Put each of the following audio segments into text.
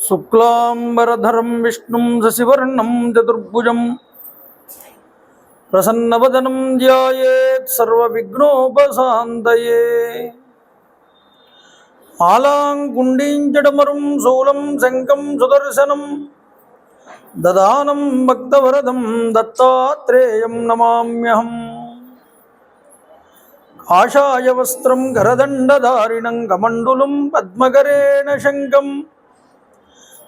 శుక్లాంబరధరం విష్ణుం శశివర్ణం చతుర్భుజం ప్రసన్నవదనం ధ్యాయేత్ సర్వవిఘ్నోపశాంతయే. మాలాంగుండీంచడమరుం శూలం శంఖం సుదర్శనం దదానం భక్తవరదం దత్తాత్రేయం నమామ్యహం. కాషాయ వస్త్రం కరదండధారిణం కమండులం పద్మకరేణ శంఖం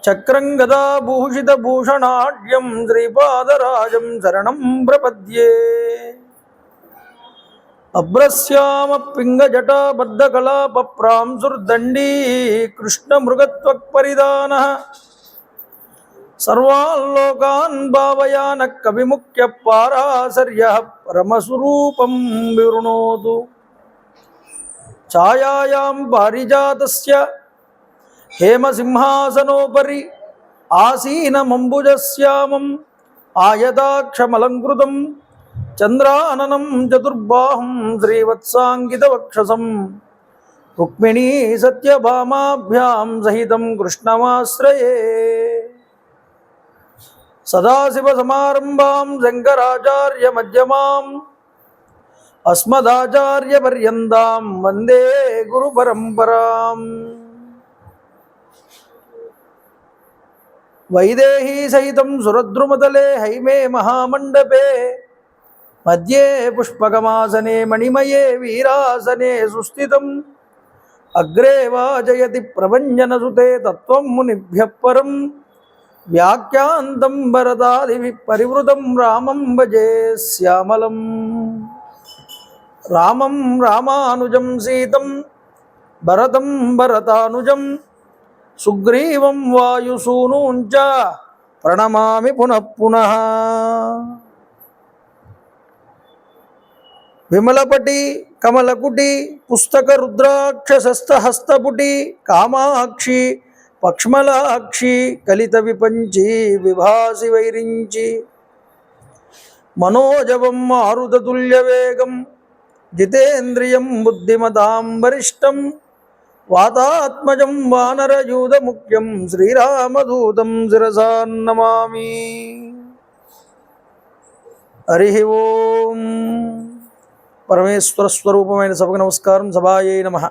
చక్రం గదాభూషితభూషణాఢ్యం శ్రీపాదరాజం శరణం ప్రపద్యే. అభ్రశ్యామ పింగజటాబద్ధకళాపప్రాంసుర్దండీ కృష్ణమృగత్వక్పరిధానః సర్వాల్లోకాన్ భావయాన కవిముఖ్య పారాశర్యః పరమస్వరూపం వివృణోతు. ఛాయాయాం పారిజాతస్య హేమసింహాసనోపరి ఆసీనమంబుజశ్యామం ఆయతాక్షమలంకృతం చంద్రాననం చతుర్బాహుం శ్రీవత్సాంకితవక్షసం రుక్మిణీ సత్యభామాభ్యాం సహితం కృష్ణమాశ్రయే. సదాశివసమారంభాం శంకరాచార్యమధ్యమాం అస్మదాచార్యపర్యంతాం వందే గురుపరంపరాం. వైదేహీ సహితం సురద్రుమతలే హైమే మహామండపే మధ్యే పుష్పకమాసనే మణిమయే వీరాసనే సుస్థితం అగ్రే వాజయతి ప్రభంజనసుతే తత్వం మునిభ్యః పరం వ్యాఖ్యాంతం భరతాదివి పరివృతం రామం భజే శ్యామలం. రామం రామానుజం సీతం భరతం భరతానుజం సుగ్రీవం వాయుసూనూంచ ప్రణమామి పునః పునః. విమలపటి కమలకుటి పుస్తక రుద్రాక్షసస్తహస్తపుటి కామాక్షి పక్ష్మలాక్షి కలిత విపంచి విభాసి వైరించి మనోజవం మారుతతుల్యవేగం జితేంద్రియం బుద్ధిమతాం వరిష్టం వాతాత్మజం వానరయూధముఖ్యం శ్రీరామదూతం శిరసా నమామి. హరి ఓం. పరమేశ్వర స్వరూపమైన సభకు నమస్కారం. సభాయై నమః.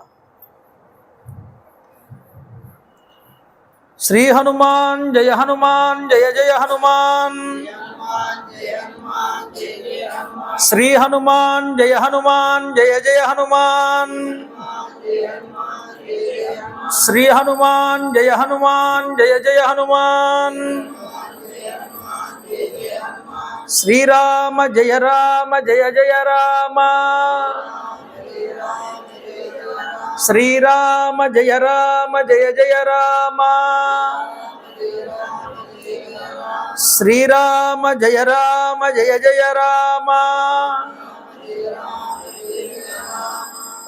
శ్రీ హనుమాన్ జయ హనుమాన్ జయ జయ హనుమాన్. శ్రీ హనుమాన్ జయ హనుమాన్ జయ జయ హనుమాన్. శ్రీ హనుమాన్ జయ హనుమాన్ జయ జయ హనుమాన్. శ్రీరామ జయ రామ జయ జయ రామ. శ్రీరామ జయ రామ జయ జయ రామ. శ్రీరామ జయ రామ జయ జయ రామ.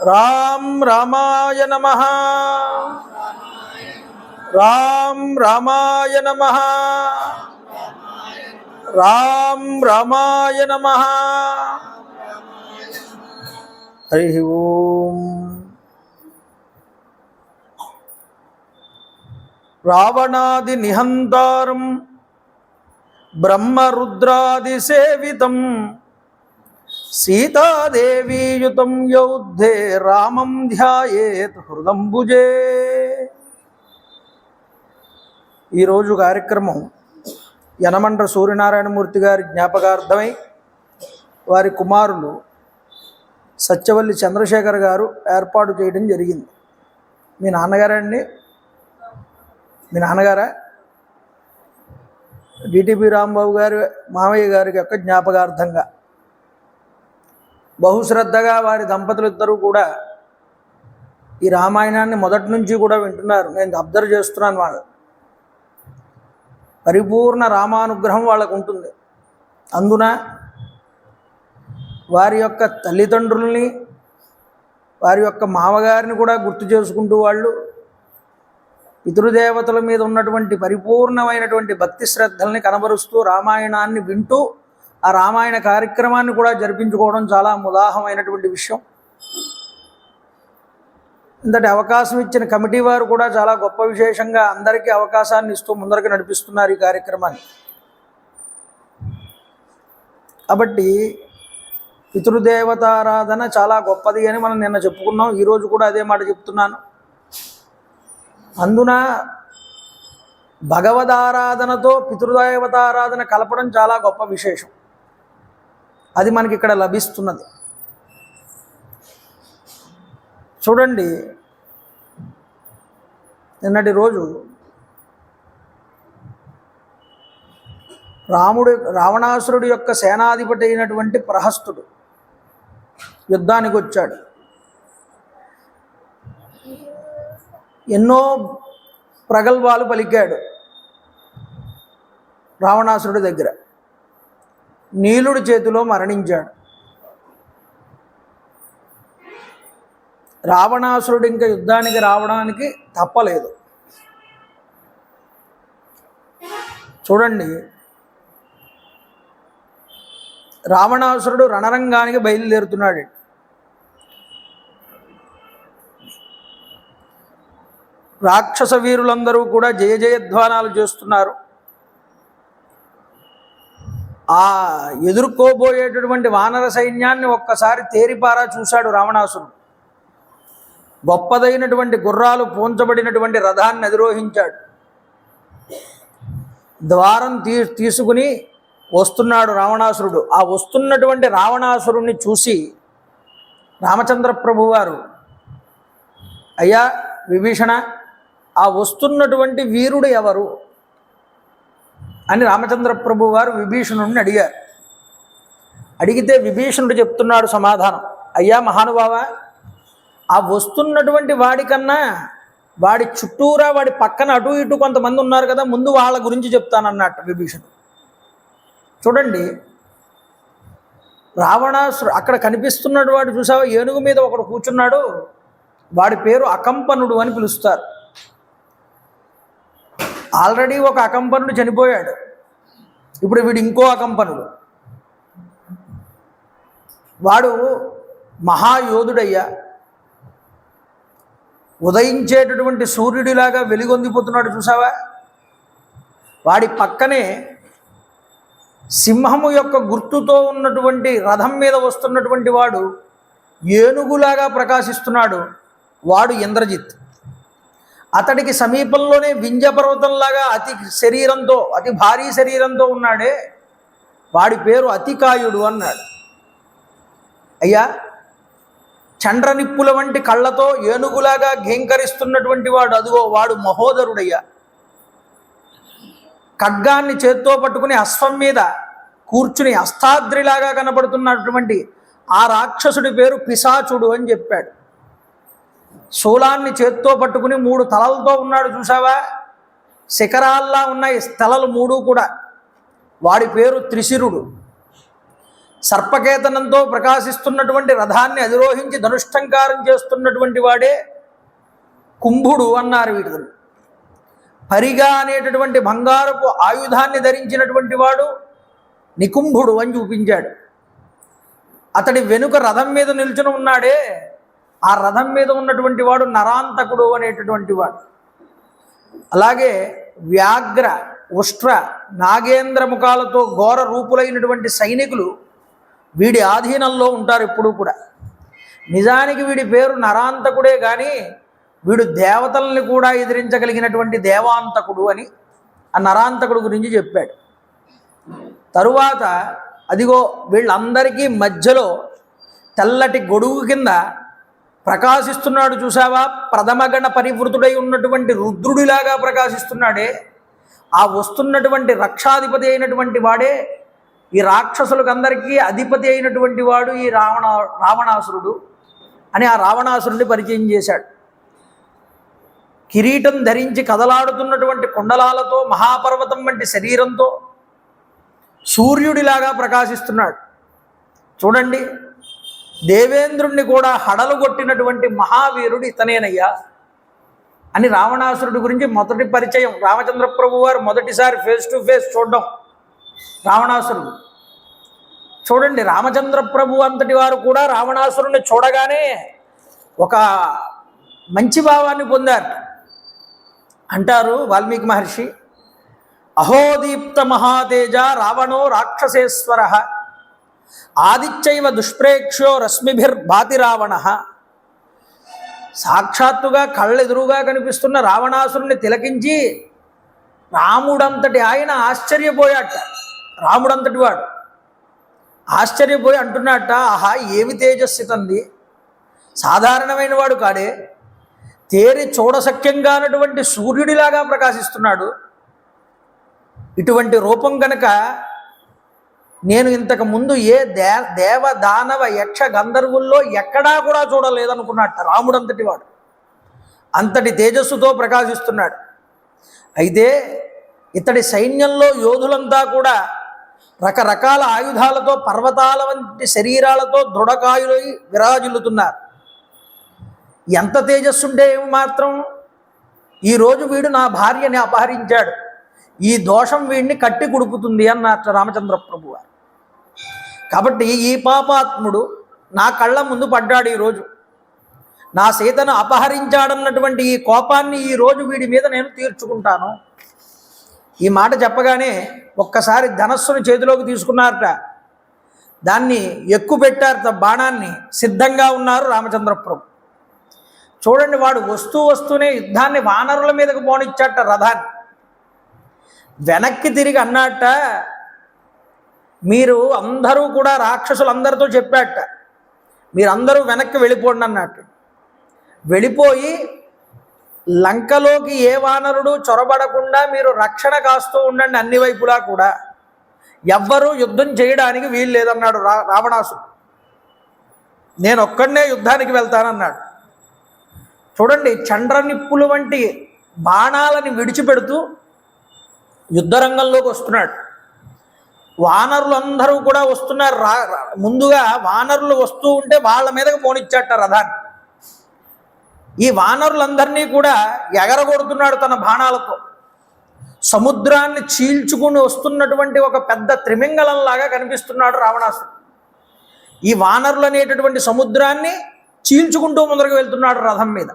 రామ రామాయ నమః. రామ రామాయ నమః. రామ రామాయ నమః. హరి ఓం. రావణాది నిహంతారం బ్రహ్మరుద్రాది సేవితం సీతాదేవీయుతం యోద్ధే రామం ధ్యాయేత్ హృదంబుజే. ఈరోజు కార్యక్రమం యనమండ్ర సూర్యనారాయణమూర్తి గారి జ్ఞాపకార్థమై వారి కుమారులు సత్యవల్లి చంద్రశేఖర్ గారు ఏర్పాటు చేయడం జరిగింది. మీ నాన్నగారండి? మీ నాన్నగారా? డిటిపి రాంబాబు గారి మామయ్య గారికి యొక్క జ్ఞాపకార్థంగా బహుశ్రద్ధగా వారి దంపతులిద్దరూ కూడా ఈ రామాయణాన్ని మొదటి నుంచి కూడా వింటున్నారు. నేను అబ్జర్వ్ చేస్తున్నాను. వాళ్ళు పరిపూర్ణ రామానుగ్రహం వాళ్ళకు ఉంటుంది. అందున వారి యొక్క తల్లిదండ్రుల్ని వారి యొక్క మామగారిని కూడా గుర్తు చేసుకుంటూ వాళ్ళు పితృదేవతల మీద ఉన్నటువంటి పరిపూర్ణమైనటువంటి భక్తి శ్రద్ధల్ని కనబరుస్తూ రామాయణాన్ని వింటూ ఆ రామాయణ కార్యక్రమాన్ని కూడా జరిపించుకోవడం చాలా ముదాహమైనటువంటి విషయం. ఇంతటి అవకాశం ఇచ్చిన కమిటీ వారు కూడా చాలా గొప్ప విశేషంగా అందరికీ అవకాశాన్ని ఇస్తూ ముందరికి నడిపిస్తున్నారు ఈ కార్యక్రమాన్ని. కాబట్టి పితృదేవతారాధన చాలా గొప్పది అని మనం నిన్న చెప్పుకున్నాం. ఈరోజు కూడా అదే మాట చెప్తున్నాను. అందున భగవదారాధనతో పితృదేవతారాధన కలపడం చాలా గొప్ప విశేషం. అది మనకి ఇక్కడ లభిస్తున్నది. చూడండి, నిన్నటి రోజు రావణాసురుడి యొక్క సేనాధిపతి అయినటువంటి ప్రహస్తుడు యుద్ధానికి వచ్చాడు. ఎన్నో ప్రగల్భాలు పలికాడు రావణాసురుడి దగ్గర. నీలుడి చేతిలో మరణించాడు. రావణాసురుడు ఇంకా యుద్ధానికి రావడానికి తప్పలేదు. చూడండి, రావణాసురుడు రణరంగానికి బయలుదేరుతున్నాడు. రాక్షస వీరులందరూ కూడా జయ జయధ్వానాలు చేస్తున్నారు. ఆ ఎదుర్కోబోయేటటువంటి వానర సైన్యాన్ని ఒక్కసారి తేరిపారా చూశాడు రావణాసురుడు. గొప్పదైనటువంటి గుర్రాలు పూంచబడినటువంటి రథాన్ని అధిరోహించాడు. ద్వారం తీసుకుని వస్తున్నాడు రావణాసురుడు. ఆ వస్తున్నటువంటి రావణాసురుణ్ణి చూసి రామచంద్ర ప్రభు వారు, అయ్యా విభీషణ, ఆ వస్తున్నటువంటి వీరుడు ఎవరు అని రామచంద్ర ప్రభు వారు విభీషణుడిని అడిగారు. అడిగితే విభీషణుడు చెప్తున్నాడు సమాధానం, అయ్యా మహానుభావ, ఆ వస్తున్నటువంటి వాడికన్నా వాడి చుట్టూరా వాడి పక్కన అటు ఇటు కొంతమంది ఉన్నారు కదా, ముందు వాళ్ళ గురించి చెప్తానన్నట్టు విభీషణుడు. చూడండి, రావణాసురుడు అక్కడ కనిపిస్తున్నాడు. వాడు చూసావా, ఏనుగు మీద ఒకడు కూర్చున్నాడు. వాడి పేరు అకంపనుడు అని పిలుస్తారు. ఆల్రెడీ ఒక అకంపనుడు చనిపోయాడు. ఇప్పుడు వీడు ఇంకో అకంపనుడు. వాడు మహాయోధుడయ్యా, ఉదయించేటటువంటి సూర్యుడిలాగా వెలుగొందిపోతున్నాడు చూసావా. వాడి పక్కనే సింహము యొక్క గుర్తుతో ఉన్నటువంటి రథం మీద వస్తున్నటువంటి వాడు ఏనుగులాగా ప్రకాశిస్తున్నాడు. వాడు ఇంద్రజిత్. అతడికి సమీపంలోనే వింధ్యపర్వతంలాగా అతి భారీ శరీరంతో ఉన్నాడే, వాడి పేరు అతికాయుడు అన్నాడు. అయ్యా, చండ్రనిప్పుల వంటి కళ్ళతో ఏనుగులాగా ఘేంకరిస్తున్నటువంటి వాడు, అదిగో వాడు మహోదరుడయ్యా. ఖడ్గాన్ని చేత్తో పట్టుకుని అశ్వం మీద కూర్చుని అస్తాద్రిలాగా కనబడుతున్నటువంటి ఆ రాక్షసుడి పేరు పిశాచుడు అని చెప్పాడు. శూలాన్ని చేత్తో పట్టుకుని 3 తలలతో ఉన్నాడు చూసావా, శిఖరాల్లా ఉన్నాయి తలలు 3 కూడా. వాడి పేరు త్రిశిరుడు. సర్పకేతనంతో ప్రకాశిస్తున్నటువంటి రథాన్ని అధిరోహించి ధనుష్టంకారం చేస్తున్నటువంటి వాడే కుంభుడు అన్నారు వీటిని. పరిగా అనేటటువంటి బంగారపు ఆయుధాన్ని ధరించినటువంటి వాడు నికుంభుడు అని చూపించాడు. అతడి వెనుక రథం మీద నిల్చుని ఉన్నాడే, ఆ రథం మీద ఉన్నటువంటి వాడు నరాంతకుడు అనేటటువంటి వాడు. అలాగే వ్యాఘ్ర, ఉష్ట్ర, నాగేంద్ర ముఖాలతో ఘోర రూపులైనటువంటి సైనికులు వీడి ఆధీనంలో ఉంటారు ఎప్పుడూ కూడా. నిజానికి వీడి పేరు నరాంతకుడే కానీ వీడు దేవతల్ని కూడా ఎదిరించగలిగినటువంటి దేవాంతకుడు అని ఆ నరాంతకుడు గురించి చెప్పాడు. తరువాత అదిగో వీళ్ళందరికీ మధ్యలో తెల్లటి గొడుగు కింద ప్రకాశిస్తున్నాడు చూసావా, ప్రథమగణ పరివృతుడై ఉన్నటువంటి రుద్రుడిలాగా ప్రకాశిస్తున్నాడే, ఆ వస్తున్నటువంటి రక్షాధిపతి అయినటువంటి వాడే ఈ రాక్షసులకందరికీ అధిపతి అయినటువంటి వాడు ఈ రావణాసురుడు అని ఆ రావణాసురుడిని పరిచయం చేశాడు. కిరీటం ధరించి కదలాడుతున్నటువంటి కుండలాలతో మహాపర్వతం వంటి శరీరంతో సూర్యుడిలాగా ప్రకాశిస్తున్నాడు. చూడండి, దేవేంద్రుణ్ణి కూడా హడలు కొట్టినటువంటి మహావీరుడు ఇతనేనయ్యా అని రావణాసురుడి గురించి మొదటి పరిచయం. రామచంద్ర ప్రభు వారు మొదటిసారి ఫేస్ టు ఫేస్ చూడడం రావణాసురుడు. చూడండి, రామచంద్ర ప్రభు అంతటి వారు కూడా రావణాసురుడిని చూడగానే ఒక మంచి భావాన్ని పొందారు. అంటారు వాల్మీకి మహర్షి, అహోదీప్త మహాతేజ రావణో రాక్షసేశ్వర ఆదిత్యైవ దుష్ప్రేక్ష్యో రశ్మిభిర్భాతి రావణ. సాక్షాత్తుగా కళ్ళెదురుగా కనిపిస్తున్న రావణాసురుణ్ణి తిలకించి రాముడంతటి ఆయన ఆశ్చర్యపోయాట. రాముడంతటి వాడు ఆశ్చర్యపోయి అంటున్నట్ట, ఆహా ఏమి తేజస్సు తంది, సాధారణమైన వాడు కాడే, తేరి చూడసఖ్యంగానటువంటి సూర్యుడిలాగా ప్రకాశిస్తున్నాడు. ఇటువంటి రూపం కనుక నేను ఇంతకు ముందు ఏ దేవ దానవ యక్ష గంధర్వుల్లో ఎక్కడా కూడా చూడలేదనుకున్నట్ట. రాముడంతటి వాడు అంతటి తేజస్సుతో ప్రకాశిస్తున్నాడు. అయితే ఇతడి సైన్యంలో యోధులంతా కూడా రకరకాల ఆయుధాలతో పర్వతాల వంటి శరీరాలతో దృఢకాయులై విరాజిల్లుతున్నారు. ఎంత తేజస్సుంటే ఏమి మాత్రం, ఈరోజు వీడు నా భార్యని అపహరించాడు, ఈ దోషం వీడిని కట్టి కుడుపుతుంది అన్నట్టు రామచంద్ర ప్రభు వారు. కాబట్టి ఈ పాపాత్ముడు నా కళ్ళ ముందు పడ్డాడు, ఈరోజు నా సీతను అపహరించాడన్నటువంటి ఈ కోపాన్ని ఈరోజు వీడి మీద నేను తీర్చుకుంటాను. ఈ మాట చెప్పగానే ఒక్కసారి ధనస్సును చేతిలోకి తీసుకున్నారట, దాన్ని ఎక్కుపెట్టారట, బాణాన్ని సిద్ధంగా ఉన్నారు రామచంద్ర ప్రభు. చూడండి, వాడు వస్తూనే యుద్ధాన్ని వానరుల మీదకు పోనిచ్చాట రథాన్ని. వెనక్కి తిరిగి అన్నట్ట, మీరు అందరూ కూడా రాక్షసులందరితో చెప్పాట, మీరందరూ వెనక్కి వెళ్ళిపోండి అన్నట్టు. వెళ్ళిపోయి లంకలోకి ఏ వానరుడు చొరబడకుండా మీరు రక్షణ కాస్తూ ఉండండి, అన్ని వైపులా కూడా ఎవ్వరూ యుద్ధం చేయడానికి వీలు లేదన్నాడు రావణాసుడు. నేను ఒక్కడనే యుద్ధానికి వెళ్తానన్నాడు. చూడండి, చండ్రనిప్పులు వంటి బాణాలని విడిచిపెడుతూ యుద్ధరంగంలోకి వస్తున్నాడు. వానరులందరూ కూడా వస్తున్నారు. ముందుగా వానరులు వస్తూ ఉంటే వాళ్ళ మీదకి పోనిచ్చాట రథాన్ని. ఈ వానరులందరినీ కూడా ఎగరగొడుతున్నాడు తన బాణాలతో. సముద్రాన్ని చీల్చుకుని వస్తున్నటువంటి ఒక పెద్ద త్రిమింగళంలాగా కనిపిస్తున్నాడు రావణాసుడు. ఈ వానరులు అనేటటువంటి సముద్రాన్ని చీల్చుకుంటూ ముందరకు వెళ్తున్నాడు రథం మీద.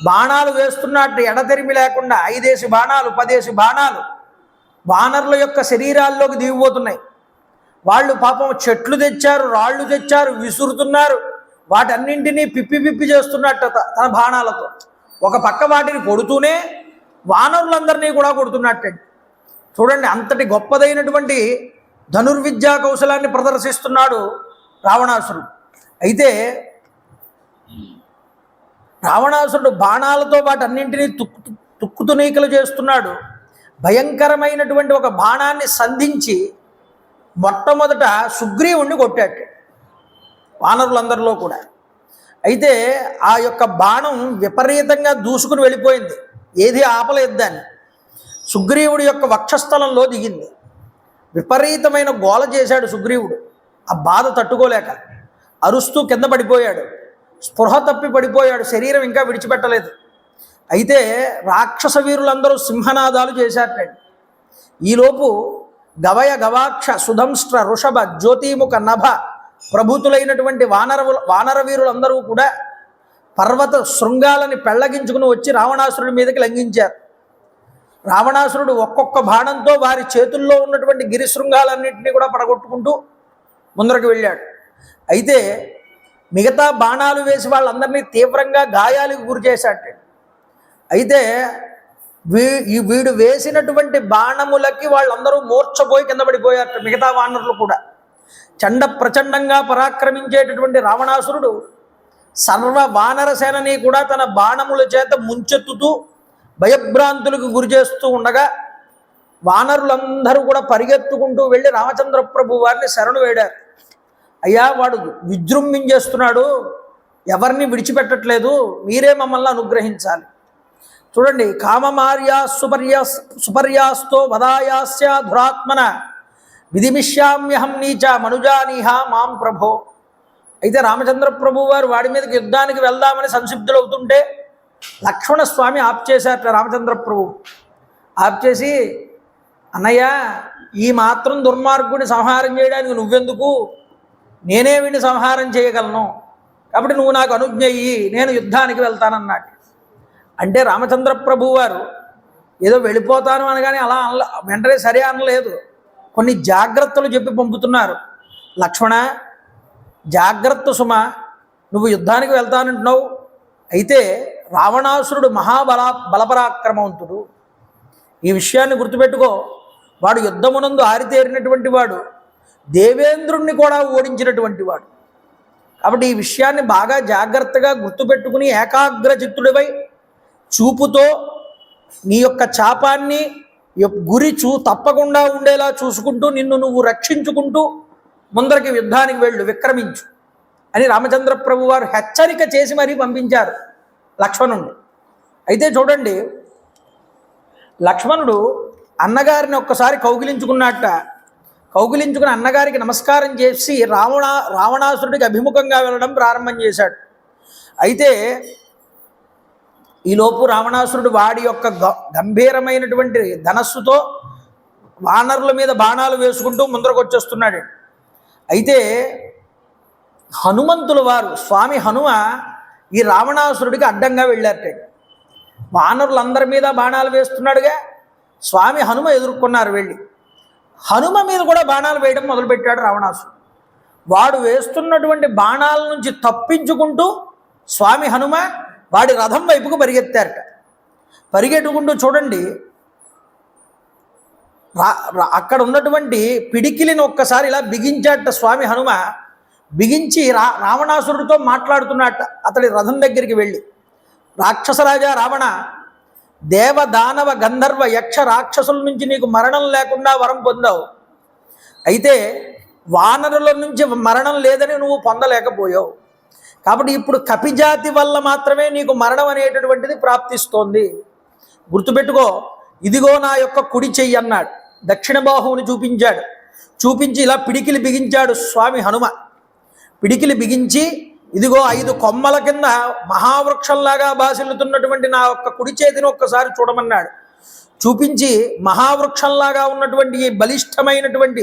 బాణాలు వేస్తున్నట్టు ఎడతెరిమి లేకుండా 5 బాణాలు 10 బాణాలు వానరుల యొక్క శరీరాల్లోకి దిగిపోతున్నాయి. వాళ్ళు పాపం చెట్లు తెచ్చారు, రాళ్ళు తెచ్చారు, విసురుతున్నారు. వాటన్నింటినీ పిప్పి చేస్తున్నట్టు తన బాణాలతో ఒక పక్క వాటిని కొడుతూనే వానరులందరినీ కూడా కొడుతున్నట్టండి. చూడండి, అంతటి గొప్పదైనటువంటి ధనుర్విద్యా కౌశలాన్ని ప్రదర్శిస్తున్నాడు రావణాసురుడు. అయితే రావణాసురుడు బాణాలతో వాటన్నింటినీ తుక్కుతునీకలు చేస్తున్నాడు. భయంకరమైనటువంటి ఒక బాణాన్ని సంధించి మొట్టమొదట సుగ్రీవుణ్ణి కొట్టాడు వానరులందరిలో కూడా. అయితే ఆ యొక్క బాణం విపరీతంగా దూసుకుని వెళ్ళిపోయింది, ఏది ఆపలేదు దాన్ని. సుగ్రీవుడి యొక్క వక్షస్థలంలో దిగింది. విపరీతమైన గోల చేశాడు సుగ్రీవుడు. ఆ బాధ తట్టుకోలేక అరుస్తూ కింద పడిపోయాడు. స్పృహ తప్పి పడిపోయాడు, శరీరం ఇంకా విడిచిపెట్టలేదు. అయితే రాక్షస వీరులందరూ సింహనాదాలు చేశారటండి. ఈలోపు గవయ గవాక్ష సుధంష్ట్ర ఋషభ జ్యోతిముఖ నభ ప్రభుతులైనటువంటి వానర వీరులందరూ కూడా పర్వత శృంగాలని పెళ్లగించుకుని వచ్చి రావణాసురుడి మీదకి లంఘించారు. రావణాసురుడు ఒక్కొక్క బాణంతో వారి చేతుల్లో ఉన్నటువంటి గిరి శృంగాలన్నింటినీ కూడా పడగొట్టుకుంటూ ముందరకు వెళ్ళాడు. అయితే మిగతా బాణాలు వేసి వాళ్ళందరినీ తీవ్రంగా గాయాలకు గురి చేశాడు. అయితే వీడు వేసినటువంటి బాణములకి వాళ్ళందరూ మూర్ఛపోయి కింద పడిపోయారు. మిగతా వానరులు కూడా చండ ప్రచండంగా పరాక్రమించేటటువంటి రావణాసురుడు సర్వ వానర సేనని కూడా తన బాణముల చేత ముంచెత్తుతూ భయభ్రాంతులకు గురి చేస్తూ ఉండగా వానరులందరూ కూడా పరిగెత్తుకుంటూ వెళ్ళి రామచంద్ర ప్రభు వారిని శరణు వేడారు. అయ్యా, వాడు విజృంభించేస్తున్నాడు, ఎవరిని విడిచిపెట్టట్లేదు, మీరే మమ్మల్ని అనుగ్రహించాలి. చూడండి, కామమార్యా సుపర్యాస్తో వదాయాస్య ధురాత్మన విధిమిష్యామ్యహం నీచ మనుజానీహ మాం ప్రభో. అయితే రామచంద్ర ప్రభు వారు వాడి మీదకి యుద్ధానికి వెళ్దామని సంసిద్ధులవుతుంటే లక్ష్మణస్వామి ఆప్ చేశారట. రామచంద్ర ప్రభు ఆప్ చేసి, అన్నయ్య, ఈ మాత్రం దుర్మార్గుడిని సంహారం చేయడానికి నువ్వెందుకు, నేనే వీడిని సంహారం చేయగలను, కాబట్టి నువ్వు నాకు అనుజ్ఞ ఇయ్యి, నేను యుద్ధానికి వెళ్తానన్నాడు. అంటే రామచంద్ర ప్రభు వారు ఏదో వెళ్ళిపోతాను అనగానే అలా వెంటనే సరే అనలేదు. కొన్ని జాగ్రత్తలు చెప్పి పంపుతున్నారు. లక్ష్మణ, జాగ్రత్త సుమ, నువ్వు యుద్ధానికి వెళ్తానంటున్నావు. అయితే రావణాసురుడు బలపరాక్రమవంతుడు. ఈ విషయాన్ని గుర్తుపెట్టుకో. వాడు యుద్ధమునందు ఆరితేరినటువంటి వాడు, దేవేంద్రుణ్ణి కూడా ఓడించినటువంటి వాడు. కాబట్టి ఈ విషయాన్ని బాగా జాగ్రత్తగా గుర్తుపెట్టుకుని ఏకాగ్ర చిత్తుడివై చూపుతో నీ యొక్క చాపాన్ని గురి తప్పకుండా ఉండేలా చూసుకుంటూ నిన్ను నువ్వు రక్షించుకుంటూ ముందరికి యుద్ధానికి వెళ్ళు, విక్రమించు అని రామచంద్ర ప్రభు వారు హెచ్చరిక చేసి మరీ పంపించారు లక్ష్మణుడిని. అయితే చూడండి, లక్ష్మణుడు అన్నగారిని ఒక్కసారి కౌగిలించుకున్నట్ట. కౌగిలించుకుని అన్నగారికి నమస్కారం చేసి రావణాసురుడికి అభిముఖంగా వెళ్ళడం ప్రారంభం చేశాడు. అయితే ఈలోపు రావణాసురుడు వాడి యొక్క గంభీరమైనటువంటి ధనస్సుతో వానరుల మీద బాణాలు వేసుకుంటూ ముందరకు వచ్చేస్తున్నాడు. అయితే హనుమంతుల వారు, స్వామి హనుమ ఈ రావణాసురుడికి అడ్డంగా వెళ్ళారట. వానరులందరి మీద బాణాలు వేస్తున్నాడుగా, స్వామి హనుమ ఎదుర్కొన్నారు. వెళ్ళి హనుమ మీద కూడా బాణాలు వేయడం మొదలుపెట్టాడు రావణాసురుడు. వాడు వేస్తున్నటువంటి బాణాల నుంచి తప్పించుకుంటూ స్వామి హనుమ వాడి రథం వైపుకు పరిగెత్తారట. పరిగెట్టుకుంటూ చూడండి, అక్కడ ఉన్నటువంటి పిడికిలిని ఒక్కసారి ఇలా బిగించాట స్వామి హనుమ. బిగించి రావణాసురుడితో మాట్లాడుతున్నట్ట. అతడి రథం దగ్గరికి వెళ్ళి, రాక్షసరాజా రావణ, దేవ దానవ గంధర్వ యక్ష రాక్షసుల నుంచి నీకు మరణం లేకుండా వరం పొందావు. అయితే వానరుల నుంచి మరణం లేదని నువ్వు పొందలేకపోయావు. కాబట్టి ఇప్పుడు కపిజాతి వల్ల మాత్రమే నీకు మరణం అనేటటువంటిది ప్రాప్తిస్తోంది. గుర్తుపెట్టుకో, ఇదిగో నా యొక్క కుడి చెయ్యి అన్నాడు. దక్షిణ బాహువుని చూపించాడు. చూపించి ఇలా పిడికిలి బిగించాడు స్వామి హనుమ. పిడికిలి బిగించి, ఇదిగో 5 కొమ్మల కింద మహావృక్షంలాగా బాసిల్లుతున్నటువంటి నా యొక్క కుడి చేతిని ఒక్కసారి చూడమన్నాడు. చూపించి మహావృక్షంలాగా ఉన్నటువంటి ఈ బలిష్టమైనటువంటి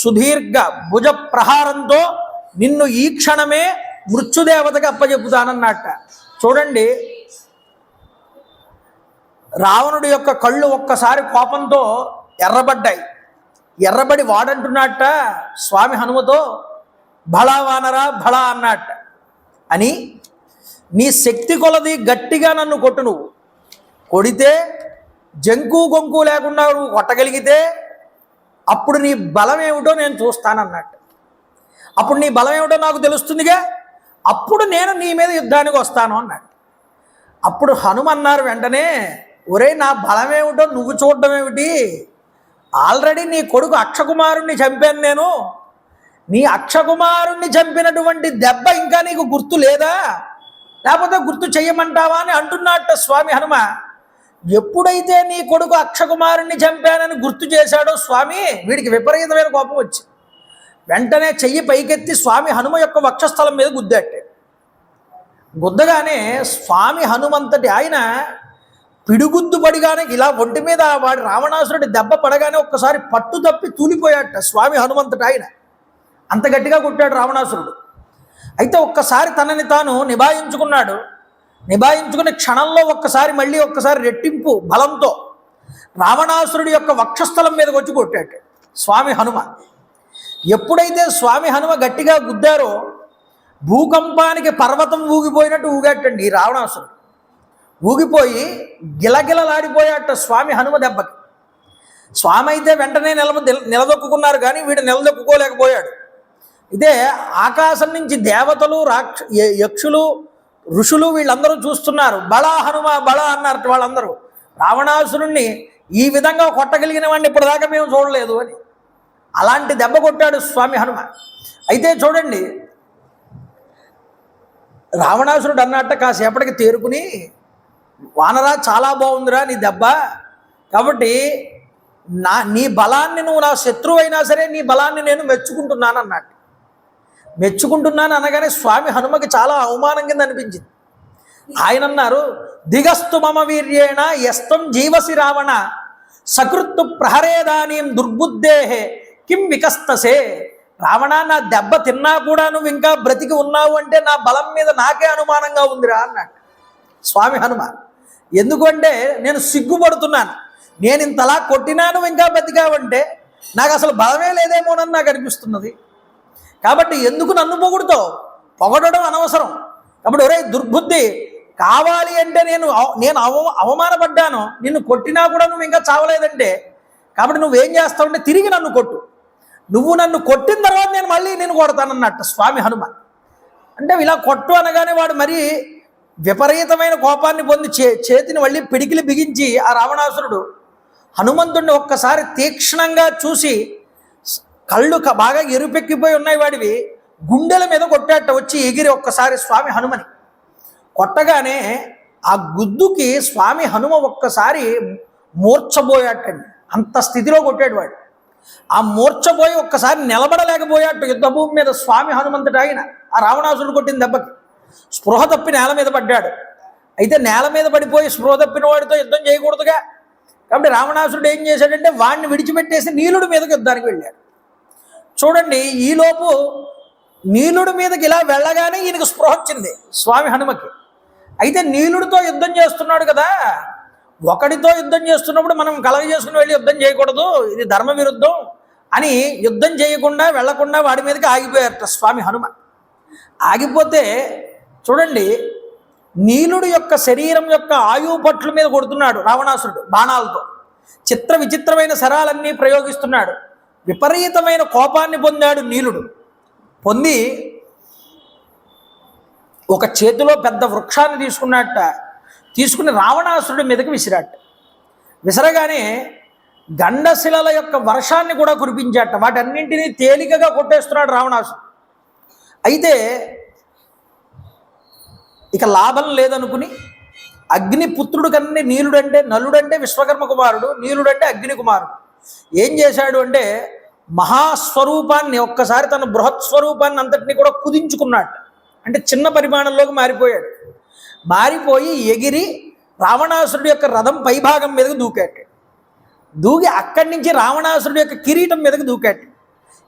సుదీర్ఘ భుజ ప్రహారంతో నిన్ను ఈ క్షణమే మృత్యుదేవతకి అప్పచెప్పుతానన్నట్ట. చూడండి, రావణుడి యొక్క కళ్ళు ఒక్కసారి కోపంతో ఎర్రబడ్డాయి. ఎర్రబడి వాడంటున్నట్ట స్వామి హనుమతో, భళా వానరా భళా అన్నట్ట. అని నీ శక్తి కొలది గట్టిగా నన్ను కొట్టు. నువ్వు కొడితే జంకు గొంకు లేకుండా నువ్వు కొట్టగలిగితే అప్పుడు నీ బలం ఏమిటో నేను చూస్తానన్నట్టు. అప్పుడు నీ బలం ఏమిటో నాకు తెలుస్తుందిగా, అప్పుడు నేను నీ మీద యుద్ధానికి వస్తాను అన్నాడు. అప్పుడు హనుమన్నారు వెంటనే, ఒరే నా బలం ఏమిటో నువ్వు చూడడం ఏమిటి? ఆల్రెడీ నీ కొడుకు అక్షకుమారుణ్ణి చంపాను నేను. నీ అక్షకుమారుణ్ణి చంపినటువంటి దెబ్బ ఇంకా నీకు గుర్తు లేదా? లేకపోతే గుర్తు చెయ్యమంటావా అని అంటున్నట్ట స్వామి హనుమ. ఎప్పుడైతే నీ కొడుకు అక్షకుమారుణ్ణి చంపానని గుర్తు చేశాడో స్వామి, వీడికి విపరీతమైన కోపం వచ్చి వెంటనే చెయ్యి పైకెత్తి స్వామి హనుమ యొక్క వక్షస్థలం మీద గుద్దాడు. గుద్దగానే స్వామి హనుమంతటి ఆయన పిడుగుద్దు పడిగానే ఇలా ఒంటి మీద వాడి రావణాసురుడి దెబ్బ పడగానే ఒక్కసారి పట్టు తప్పి తూలిపోయాట స్వామి హనుమంతటి ఆయన. అంత గట్టిగా కొట్టాడు రావణాసురుడు. అయితే ఒక్కసారి తనని తాను నిభాయించుకున్నాడు. నిభాయించుకునే క్షణంలో మళ్ళీ ఒక్కసారి రెట్టింపు బలంతో రావణాసురుడి యొక్క వక్షస్థలం మీదకి వచ్చి కొట్టాడు స్వామి హనుమ. ఎప్పుడైతే స్వామి హనుమ గట్టిగా గుద్దారో భూకంపానికి పర్వతం ఊగిపోయినట్టు ఊగాటండి ఈ రావణాసురుడు. ఊగిపోయి గిలగిలలాడిపోయాట స్వామి హనుమ దెబ్బకి. స్వామి అయితే వెంటనే నిలదొక్కున్నారు, కానీ వీడు నిలదొక్కుకోలేకపోయాడు. ఇదే ఆకాశం నుంచి దేవతలు, యక్షులు, ఋషులు వీళ్ళందరూ చూస్తున్నారు. బళా హనుమ బళా అన్నారు వాళ్ళందరూ. రావణాసురుణ్ణి ఈ విధంగా కొట్టగలిగిన వాడిని ఇప్పటిదాకా మేము చూడలేదు అని. అలాంటి దెబ్బ కొట్టాడు స్వామి హనుమ. అయితే చూడండి, రావణాసురుడు అన్నట్ట కాసేపటికి తేరుకుని, వానరా చాలా బాగుందిరా నీ దెబ్బ, కాబట్టి నీ బలాన్ని, నువ్వు నా శత్రువు అయినా సరే నీ బలాన్ని నేను మెచ్చుకుంటున్నాను అన్నట్టు. మెచ్చుకుంటున్నాను అనగానే స్వామి హనుమకి చాలా అవమానం కింద అనిపించింది. ఆయన అన్నారు, దిగస్తు మమ వీర్యేణ యస్తం జీవసి రావణ సకృత్తు ప్రహరేదానీం దుర్బుద్ధేహే కిం వికస్తసే. రావణ, నా దెబ్బ తిన్నా కూడా నువ్వు ఇంకా బ్రతికి ఉన్నావు అంటే నా బలం మీద నాకే అనుమానంగా ఉందిరా అన్నాడు స్వామి హనుమ. ఎందుకంటే నేను సిగ్గుపడుతున్నాను, నేను ఇంతలా కొట్టినా నువ్వు ఇంకా బతికావంటే నాకు అసలు బలమే లేదేమోనని నాకు అనిపిస్తున్నది. కాబట్టి ఎందుకు నన్ను పొగుడుతావు? పొగడడం అనవసరం. కాబట్టి ఒరే దుర్బుద్ధి, కావాలి అంటే నేను అవమానపడ్డాను, నిన్ను కొట్టినా కూడా నువ్వు ఇంకా చావలేదంటే కాబట్టి నువ్వేం చేస్తావంటే తిరిగి నన్ను కొట్టు, నువ్వు నన్ను కొట్టిన తర్వాత నేను మళ్ళీ నేను కొడతానన్నట్టు స్వామి హనుమ. అంటే ఇలా కొట్టు అనగానే వాడు మరీ విపరీతమైన కోపాన్ని పొంది చేతిని మళ్ళీ పిడికిలి బిగించి ఆ రావణాసురుడు హనుమంతుడిని ఒక్కసారి తీక్షణంగా చూసి కళ్ళు బాగా ఎరుపెక్కిపోయి ఉన్నాయి వాడివి, గుండెల మీద కొట్టాట వచ్చి ఎగిరి ఒక్కసారి స్వామి హనుమని కొట్టగానే ఆ గుద్దుకి స్వామి హనుమ ఒక్కసారి మూర్ఛపోయాటండి. అంత స్థితిలో కొట్టాడు వాడు. ఆ మూర్ఛపోయి ఒక్కసారి నిలబడలేకపోయాట యుద్ధభూమి మీద స్వామి హనుమంతుడు. ఆయన ఆ రావణాసురుడు కొట్టిన దెబ్బకి స్పృహ తప్పి నేల మీద పడ్డాడు. అయితే నేల మీద పడిపోయి స్పృహ తప్పిన వాడితో యుద్ధం చేయకూడదుగా. కాబట్టి రావణాసురుడు ఏం చేశాడంటే వాడిని విడిచిపెట్టేసి నీలుడి మీదకి యుద్ధానికి వెళ్ళాడు. చూడండి, ఈలోపు నీలుడి మీదకి ఇలా వెళ్ళగానే ఈయనకు స్పృహ వచ్చింది స్వామి హనుమకి. అయితే నీలుడితో యుద్ధం చేస్తున్నాడు కదా, ఒకడితో యుద్ధం చేస్తున్నప్పుడు మనం కలగ చేసుకుని వెళ్ళి యుద్ధం చేయకూడదు, ఇది ధర్మ విరుద్ధం అని యుద్ధం చేయకుండా వెళ్లకుండా వాడి మీదకి ఆగిపోయారట స్వామి హనుమ. ఆగిపోతే చూడండి, నీలుడి యొక్క శరీరం యొక్క ఆయువు పట్ల మీద కొడుతున్నాడు రావణాసురుడు బాణాలతో. చిత్ర విచిత్రమైన శరాలన్నీ ప్రయోగిస్తున్నాడు. విపరీతమైన కోపాన్ని పొందాడు నీలుడు. పొంది ఒక చేతిలో పెద్ద వృక్షాన్ని తీసుకున్నట్ట, తీసుకుని రావణాసురుడి మీదకి విసిరాట. విసరగానే గండశిలల యొక్క వర్షాన్ని కూడా కురిపించాట. వాటన్నింటినీ తేలికగా కొట్టేస్తున్నాడు రావణాసురుడు. అయితే ఇక లాభం లేదనుకుని అగ్నిపుత్రుడు కన్నీ నీలుడంటే, నలుడంటే విశ్వకర్మ కుమారుడు, నీలుడంటే అగ్ని కుమారుడు, ఏం చేశాడు అంటే మహాస్వరూపాన్ని ఒక్కసారి తన బృహత్ స్వరూపాన్ని అంతటినీ కూడా కుదించుకున్నాడు. అంటే చిన్న పరిమాణంలోకి మారిపోయాడు. మారిపోయి ఎగిరి రావణాసురుడి యొక్క రథం పైభాగం మీదకి దూకాడు. దూకి అక్కడి నుంచి రావణాసురుడి యొక్క కిరీటం మీదకి దూకాడు.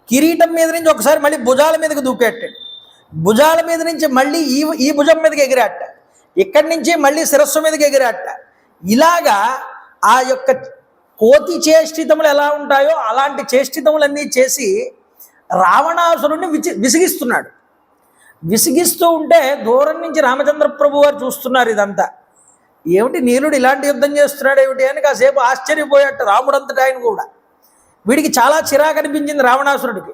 కిరీటం మీద నుంచి ఒకసారి మళ్ళీ భుజాల మీదకి దూకాడు. భుజాల మీద నుంచి మళ్ళీ ఈ భుజం మీదకి ఎగిరాట. ఇక్కడి నుంచి మళ్ళీ శిరస్సు మీదకి ఎగిరాట. ఇలాగా ఆ యొక్క కోతి చేష్టితములు ఎలా ఉంటాయో అలాంటి చేష్టితములన్నీ చేసి రావణాసురుడిని విసిగిస్తున్నాడు. విసిగిస్తూ ఉంటే దూరం నుంచి రామచంద్ర ప్రభు వారు చూస్తున్నారు. ఇదంతా ఏమిటి, నీలుడు ఇలాంటి యుద్ధం చేస్తున్నాడు ఏమిటి అని కాసేపు ఆశ్చర్యపోయాట రాముడంతటా ఆయన కూడా. వీడికి చాలా చిరాకు అనిపించింది రావణాసురుడికి.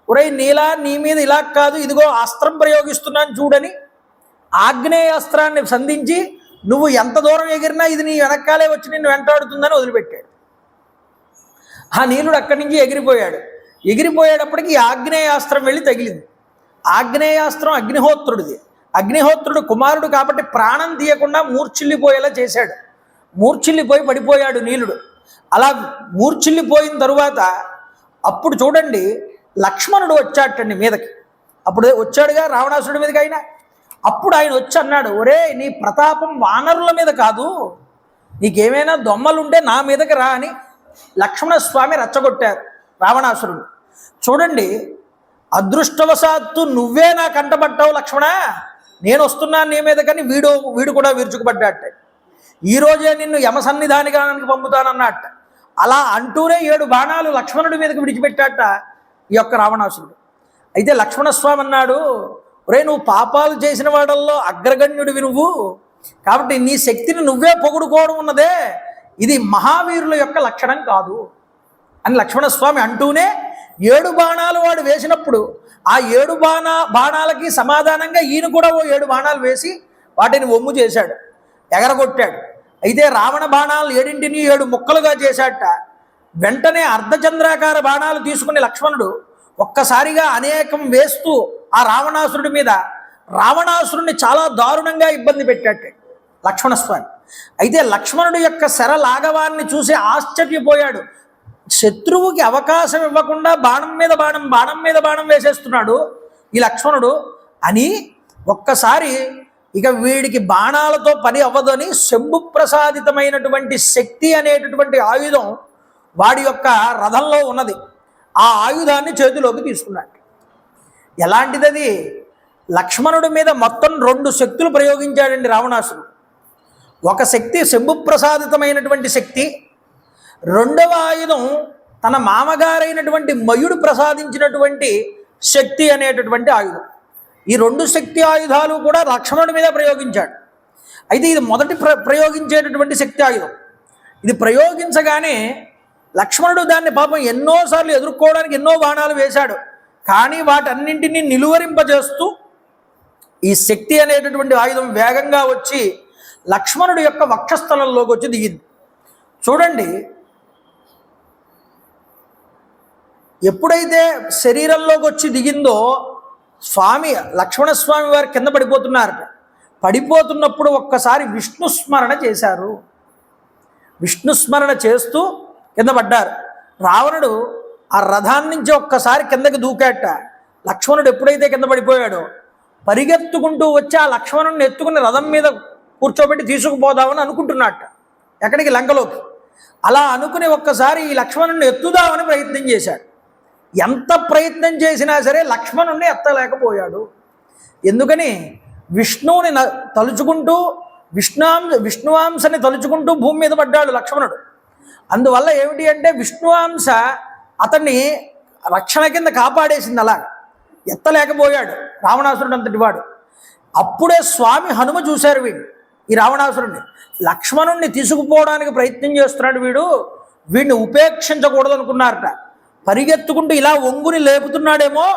ఒరేయ్ నీలా, నీ మీద ఇలా కాదు, ఇదిగో అస్త్రం ప్రయోగిస్తున్నాను చూడని ఆగ్నేయాస్త్రాన్ని సంధించి నువ్వు ఎంత దూరం ఎగిరినా ఇది నీ వెనకాలే వచ్చి నిన్ను వెంటాడుతుందని వదిలిపెట్టాడు. ఆ నీలుడు అక్కడి నుంచి ఎగిరిపోయాడు. ఎగిరిపోయేటప్పటికి ఈ ఆగ్నేయాస్త్రం వెళ్ళి తగిలింది. ఆగ్నేయాస్త్రం అగ్నిహోత్రుడిది. అగ్నిహోత్రుడు కుమారుడు కాబట్టి ప్రాణం తీయకుండా మూర్ఛిల్లిపోయేలా చేశాడు. మూర్ఛిల్లిపోయి పడిపోయాడు నీలుడు. అలా మూర్ఛిల్లిపోయిన తరువాత అప్పుడు చూడండి లక్ష్మణుడు వచ్చాటండి మీదకి. అప్పుడు వచ్చాడుగా రావణాసురుడి మీదకి ఆయన. అప్పుడు ఆయన వచ్చి అన్నాడు, ఒరే నీ ప్రతాపం వానరుల మీద కాదు, నీకేమైనా దొమ్మలుంటే నా మీదకి రా అని లక్ష్మణస్వామి రెచ్చగొట్టారు రావణాసురుడు. చూడండి, అదృష్టవశాత్తు నువ్వే నా కంటపడ్డావు లక్ష్మణ, నేను వస్తున్నాను నీ మీద, కానీ వీడు కూడా విరుచుకుపడ్డాట. ఈరోజే నిన్ను యమసన్నిధానికి పంపుతానన్నట్ట. అలా అంటూనే 7 బాణాలు లక్ష్మణుడి మీదకి విడిచిపెట్టాట ఈ యొక్క రావణాసురుడు. అయితే లక్ష్మణస్వామి అన్నాడు, ఒరే నువ్వు పాపాలు చేసిన వాడల్లో అగ్రగణ్యుడివి నువ్వు, కాబట్టి నీ శక్తిని నువ్వే పొగుడుకోవడం ఉన్నదే, ఇది మహావీరుల యొక్క లక్షణం కాదు అని లక్ష్మణస్వామి అంటూనే 7 బాణాలు వాడు వేసినప్పుడు ఆ 7 బాణాలకి సమాధానంగా ఈయన కూడా ఓ 7 బాణాలు వేసి వాటిని ఒమ్ము చేశాడు, ఎగరగొట్టాడు. అయితే రావణ బాణాలు 7ంటిని 7 ముక్కలుగా చేశాట. వెంటనే అర్ధచంద్రాకార బాణాలు తీసుకుని లక్ష్మణుడు ఒక్కసారిగా అనేకం వేస్తూ ఆ రావణాసురుడి మీద రావణాసురుడిని చాలా దారుణంగా ఇబ్బంది పెట్టాడు లక్ష్మణస్వామి. అయితే లక్ష్మణుడి యొక్క శర లాఘవాన్ని చూసి ఆశ్చర్యపోయాడు. శత్రువుకి అవకాశం ఇవ్వకుండా బాణం మీద బాణం వేసేస్తున్నాడు ఈ లక్ష్మణుడు అని ఒక్కసారి ఇక వీడికి బాణాలతో పని అవ్వదని శంభు ప్రసాదితమైనటువంటి శక్తి అనేటటువంటి ఆయుధం వాడి యొక్క రథంలో ఉన్నది. ఆ ఆయుధాన్ని చేతిలోకి తీసుకున్నాడు. ఎలాంటిది అది? లక్ష్మణుడి మీద మొత్తం 2 శక్తులు ప్రయోగించాడండి రావణాసురుడు. ఒక శక్తి శంభుప్రసాదితమైనటువంటి శక్తి, రెండవ ఆయుధం తన మామగారైనటువంటి మయుడు ప్రసాదించినటువంటి శక్తి అనేటటువంటి ఆయుధం. ఈ 2 శక్తి ఆయుధాలు కూడా లక్ష్మణుడి మీద ప్రయోగించాడు. అయితే ఇది మొదటి ప్రయోగించేటటువంటి శక్తి ఆయుధం. ఇది ప్రయోగించగానే లక్ష్మణుడు దాన్ని పాపం ఎన్నోసార్లు ఎదుర్కోవడానికి ఎన్నో బాణాలు వేశాడు. కానీ వాటన్నింటినీ నిలువరింపజేస్తూ ఈ శక్తి అనేటటువంటి ఆయుధం వేగంగా వచ్చి లక్ష్మణుడి యొక్క వక్షస్థలంలోకి వచ్చి దిగింది. చూడండి, ఎప్పుడైతే శరీరంలోకి వచ్చి దిగిందో లక్ష్మణస్వామి వారు కింద పడిపోతున్నారట. పడిపోతున్నప్పుడు ఒక్కసారి విష్ణుస్మరణ చేశారు. విష్ణుస్మరణ చేస్తూ కింద పడ్డారు. రావణుడు ఆ రథాన్ని నుంచి ఒక్కసారి కిందకి దూకాట. లక్ష్మణుడు ఎప్పుడైతే కింద పడిపోయాడో పరిగెత్తుకుంటూ వచ్చి ఆ లక్ష్మణుడిని ఎత్తుకుని రథం మీద కూర్చోబెట్టి తీసుకుపోదామని అనుకుంటున్నట్ట. ఎక్కడికి? లంకలోకి. అలా అనుకుని ఒక్కసారి ఈ లక్ష్మణుడిని ఎత్తుదామని ప్రయత్నం చేశాడు. ఎంత ప్రయత్నం చేసినా సరే లక్ష్మణుడిని ఎత్తలేకపోయాడు. ఎందుకని? విష్ణువుని తలుచుకుంటూ విష్ణువాంశని తలుచుకుంటూ భూమి మీద పడ్డాడు లక్ష్మణుడు. అందువల్ల ఏమిటి అంటే విష్ణువాంశ అతన్ని రక్షణ కింద కాపాడేసింది. అలా ఎత్తలేకపోయాడు రావణాసురుడు అంతటి వాడు. అప్పుడే స్వామి హనుమ చూశారు ఈ రావణాసురుడిని. లక్ష్మణుడిని తీసుకుపోవడానికి ప్రయత్నం చేస్తున్నాడు వీడిని ఉపేక్షించకూడదు అనుకున్నారట. పరిగెత్తుకుంటూ ఇలా ఒంగుని లేపుతున్నాడేమో,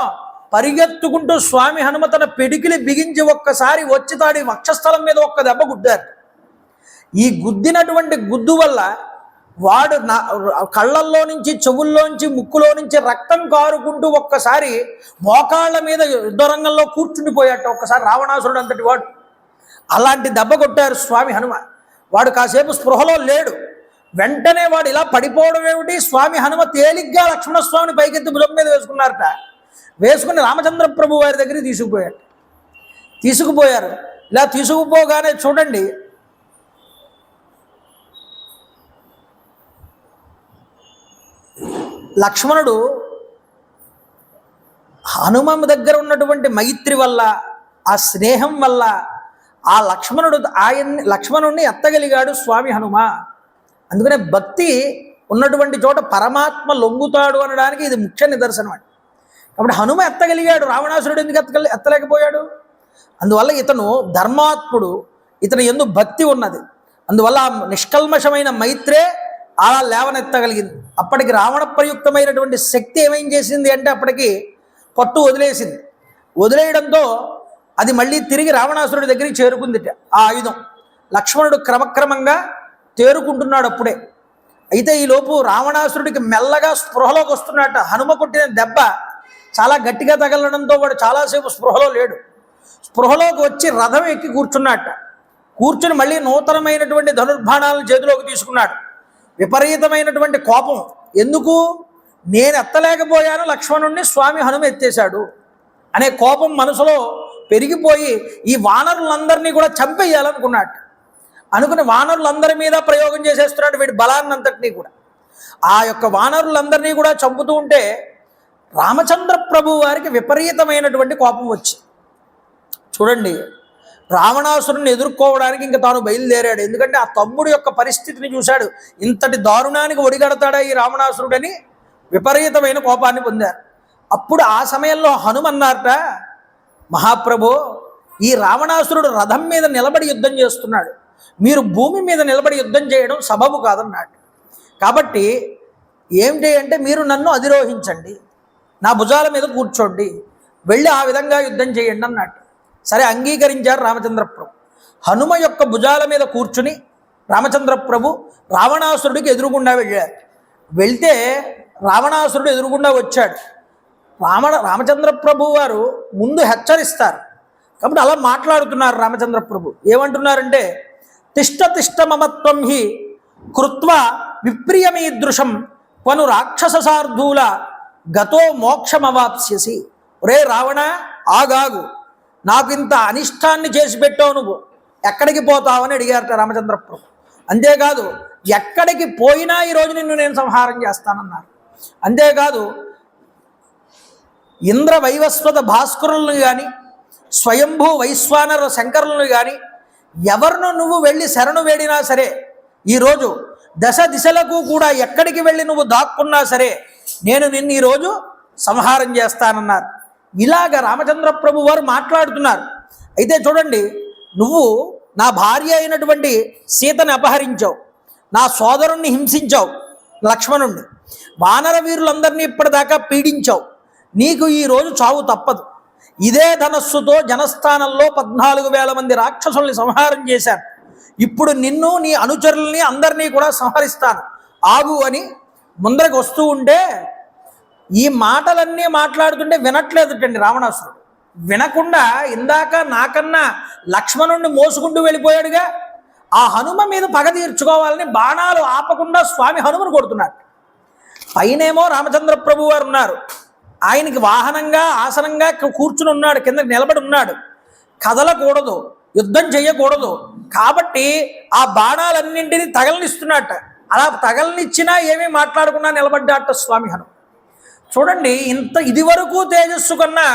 పరిగెత్తుకుంటూ స్వామి హనుమ తన పిడికిలి బిగించి ఒక్కసారి వచ్చి తాడి వక్షస్థలం మీద ఒక్క దెబ్బ గుద్దారు. ఈ గుద్దినటువంటి గుద్దు వల్ల వాడు కళ్ళల్లో నుంచి, చెవుల్లోంచి, ముక్కులో నుంచి రక్తం కారుకుంటూ ఒక్కసారి మోకాళ్ళ మీద యుద్ధరంగంలో కూర్చుండిపోయాట ఒక్కసారి రావణాసురుడు అంతటి వాడు. అలాంటి దెబ్బ కొట్టారు స్వామి హనుమ. వాడు కాసేపు స్పృహలో లేడు. వెంటనే వాడు ఇలా పడిపోవడం ఏమిటి? స్వామి హనుమ తేలిగ్గా లక్ష్మణస్వామిని పైకెత్తి భుజం మీద వేసుకున్నారట. వేసుకుని రామచంద్ర ప్రభు వారి దగ్గరికి తీసుకుపోయారు. ఇలా తీసుకుపోగానే చూడండి, లక్ష్మణుడు హనుమ దగ్గర ఉన్నటువంటి మైత్రి వల్ల, ఆ స్నేహం వల్ల ఆ లక్ష్మణుడిని ఎత్తగలిగాడు స్వామి హనుమ. అందుకనే భక్తి ఉన్నటువంటి చోట పరమాత్మ లొంగుతాడు అనడానికి ఇది ముఖ్య నిదర్శనం అండి. కాబట్టి హనుమ ఎత్తగలిగాడు, రావణాసురుడు ఎందుకు ఎత్తలేకపోయాడు? అందువల్ల ఇతను ధర్మాత్ముడు, ఇతను ఎందు భక్తి ఉన్నది. అందువల్ల నిష్కల్మషమైన మైత్రే అలా లేవనెత్తగలిగింది. అప్పటికి రావణ ప్రయుక్తమైనటువంటి శక్తి ఏమేం చేసింది అంటే అప్పటికి పట్టు వదిలేసింది. వదిలేయడంతో అది మళ్ళీ తిరిగి రావణాసురుడి దగ్గరికి చేరుకుంది ఆ ఆయుధం. లక్ష్మణుడు క్రమక్రమంగా తేరుకుంటున్నాడు అప్పుడే. అయితే ఈలోపు రావణాసురుడికి మెల్లగా స్పృహలోకి వస్తున్నట్ట. హనుమ కొట్టిన దెబ్బ చాలా గట్టిగా తగలడంతో వాడు చాలాసేపు స్పృహలో లేడు. స్పృహలోకి వచ్చి రథం ఎక్కి కూర్చున్నట్ట. కూర్చుని మళ్ళీ నూతనమైనటువంటి ధనుర్బాణాలను చేతిలోకి తీసుకున్నాడు. విపరీతమైనటువంటి కోపం. ఎందుకు? నేను ఎత్తలేకపోయాను లక్ష్మణుడిని, స్వామి హనుమ ఎత్తేశాడు అనే కోపం మనసులో పెరిగిపోయి ఈ వానరులందరినీ కూడా చంపేయాలనుకున్నాడు. అనుకుని వానరులందరి మీద ప్రయోగం చేసేస్తున్నాడు వీడి బలాన్నంతటినీ కూడా. ఆ యొక్క వానరులందరినీ కూడా చంపుతూ ఉంటే రామచంద్ర ప్రభు వారికి విపరీతమైనటువంటి కోపం వచ్చి, చూడండి, రావణాసురుని ఎదుర్కోవడానికి ఇంకా తాను బయలుదేరాడు. ఎందుకంటే ఆ తమ్ముడు యొక్క పరిస్థితిని చూశాడు. ఇంతటి దారుణానికి ఒడిగడతాడా ఈ రావణాసురుడని విపరీతమైన కోపాన్ని పొందారు. అప్పుడు ఆ సమయంలో హనుమన్నారట, మహాప్రభో, ఈ రావణాసురుడు రథం మీద నిలబడి యుద్ధం చేస్తున్నాడు, మీరు భూమి మీద నిలబడి యుద్ధం చేయడం సబబు కాదన్నాడు. కాబట్టి ఏం చేయంటే మీరు నన్ను అధిరోహించండి, నా భుజాల మీద కూర్చోండి, వెళ్ళి ఆ విధంగా యుద్ధం చేయండి అన్నాడు. సరే, అంగీకరించారు రామచంద్ర ప్రభు. హనుమ యొక్క భుజాల మీద కూర్చుని రామచంద్ర ప్రభు రావణాసురుడికి ఎదురుగుండా వెళ్ళారు. వెళ్తే రావణాసురుడు ఎదురుగుండా వచ్చాడు. రామచంద్ర ప్రభు వారు ముందు హెచ్చరిస్తారు. కాబట్టి అలా మాట్లాడుతున్నారు రామచంద్ర ప్రభు. ఏమంటున్నారంటే, తిష్ట మమత్వం హి కృత్వ విప్రియమీదృశం పను రాక్షస సార్ధూల గతో మోక్షమవాప్స్యసి. ఒరే రావణ, ఆగాగు, నాకు ఇంత అనిష్టాన్ని చేసి పెట్టావు, నువ్వు ఎక్కడికి పోతావని అడిగారట రామచంద్ర ప్రభు. అంతేకాదు, ఎక్కడికి పోయినా ఈరోజు నిన్ను నేను సంహారం చేస్తానన్నారు. అంతేకాదు, ఇంద్ర వైవస్వత భాస్కరులను కానీ స్వయంభూ వైశ్వానర శంకరులను కానీ ఎవరిను నువ్వు వెళ్ళి శరణు వేడినా సరే, ఈరోజు దశ దిశలకు కూడా ఎక్కడికి వెళ్ళి నువ్వు దాక్కున్నా సరే నేను నిన్ను ఈరోజు సంహారం చేస్తానన్నారు. ఇలాగ రామచంద్ర ప్రభు వారు మాట్లాడుతున్నారు. అయితే చూడండి, నువ్వు నా భార్య అయినటువంటి సీతని అపహరించావు, నా సోదరుణ్ణి హింసించావు లక్ష్మణుణ్ణి, వానర వీరులందరినీ ఇప్పటిదాకా పీడించావు, నీకు ఈరోజు చావు తప్పదు. ఇదే ధనస్సుతో జనస్థానంలో 14,000 మంది రాక్షసుల్ని సంహారం చేశాను. ఇప్పుడు నిన్ను నీ అనుచరుల్ని అందరినీ కూడా సంహరిస్తాను, ఆగు అని ముందరకు వస్తూ ఉంటే ఈ మాటలన్నీ మాట్లాడుతుంటే వినట్లేదుటండి రావణాసురుడు. వినకుండా ఇందాక నాకన్నా లక్ష్మణుణ్ణి మోసుకుంటూ వెళ్ళిపోయాడుగా, ఆ హనుమ మీద పగ తీర్చుకోవాలని బాణాలు ఆపకుండా స్వామి హనుమను కొడుతున్నాడు. పైనేమో రామచంద్ర ప్రభు వారు ఉన్నారు, ఆయనకి వాహనంగా ఆసనంగా కూర్చుని ఉన్నాడు, కిందకి నిలబడి ఉన్నాడు. కదలకూడదు, యుద్ధం చేయకూడదు కాబట్టి ఆ బాణాలన్నింటినీ తగలనిస్తున్నట్ట. అలా తగలనిచ్చినా ఏమీ మాట్లాడకుండా నిలబడ్డాట స్వామి హనుమ. చూడండి, ఇంత ఇదివరకు తేజస్సు కన్నా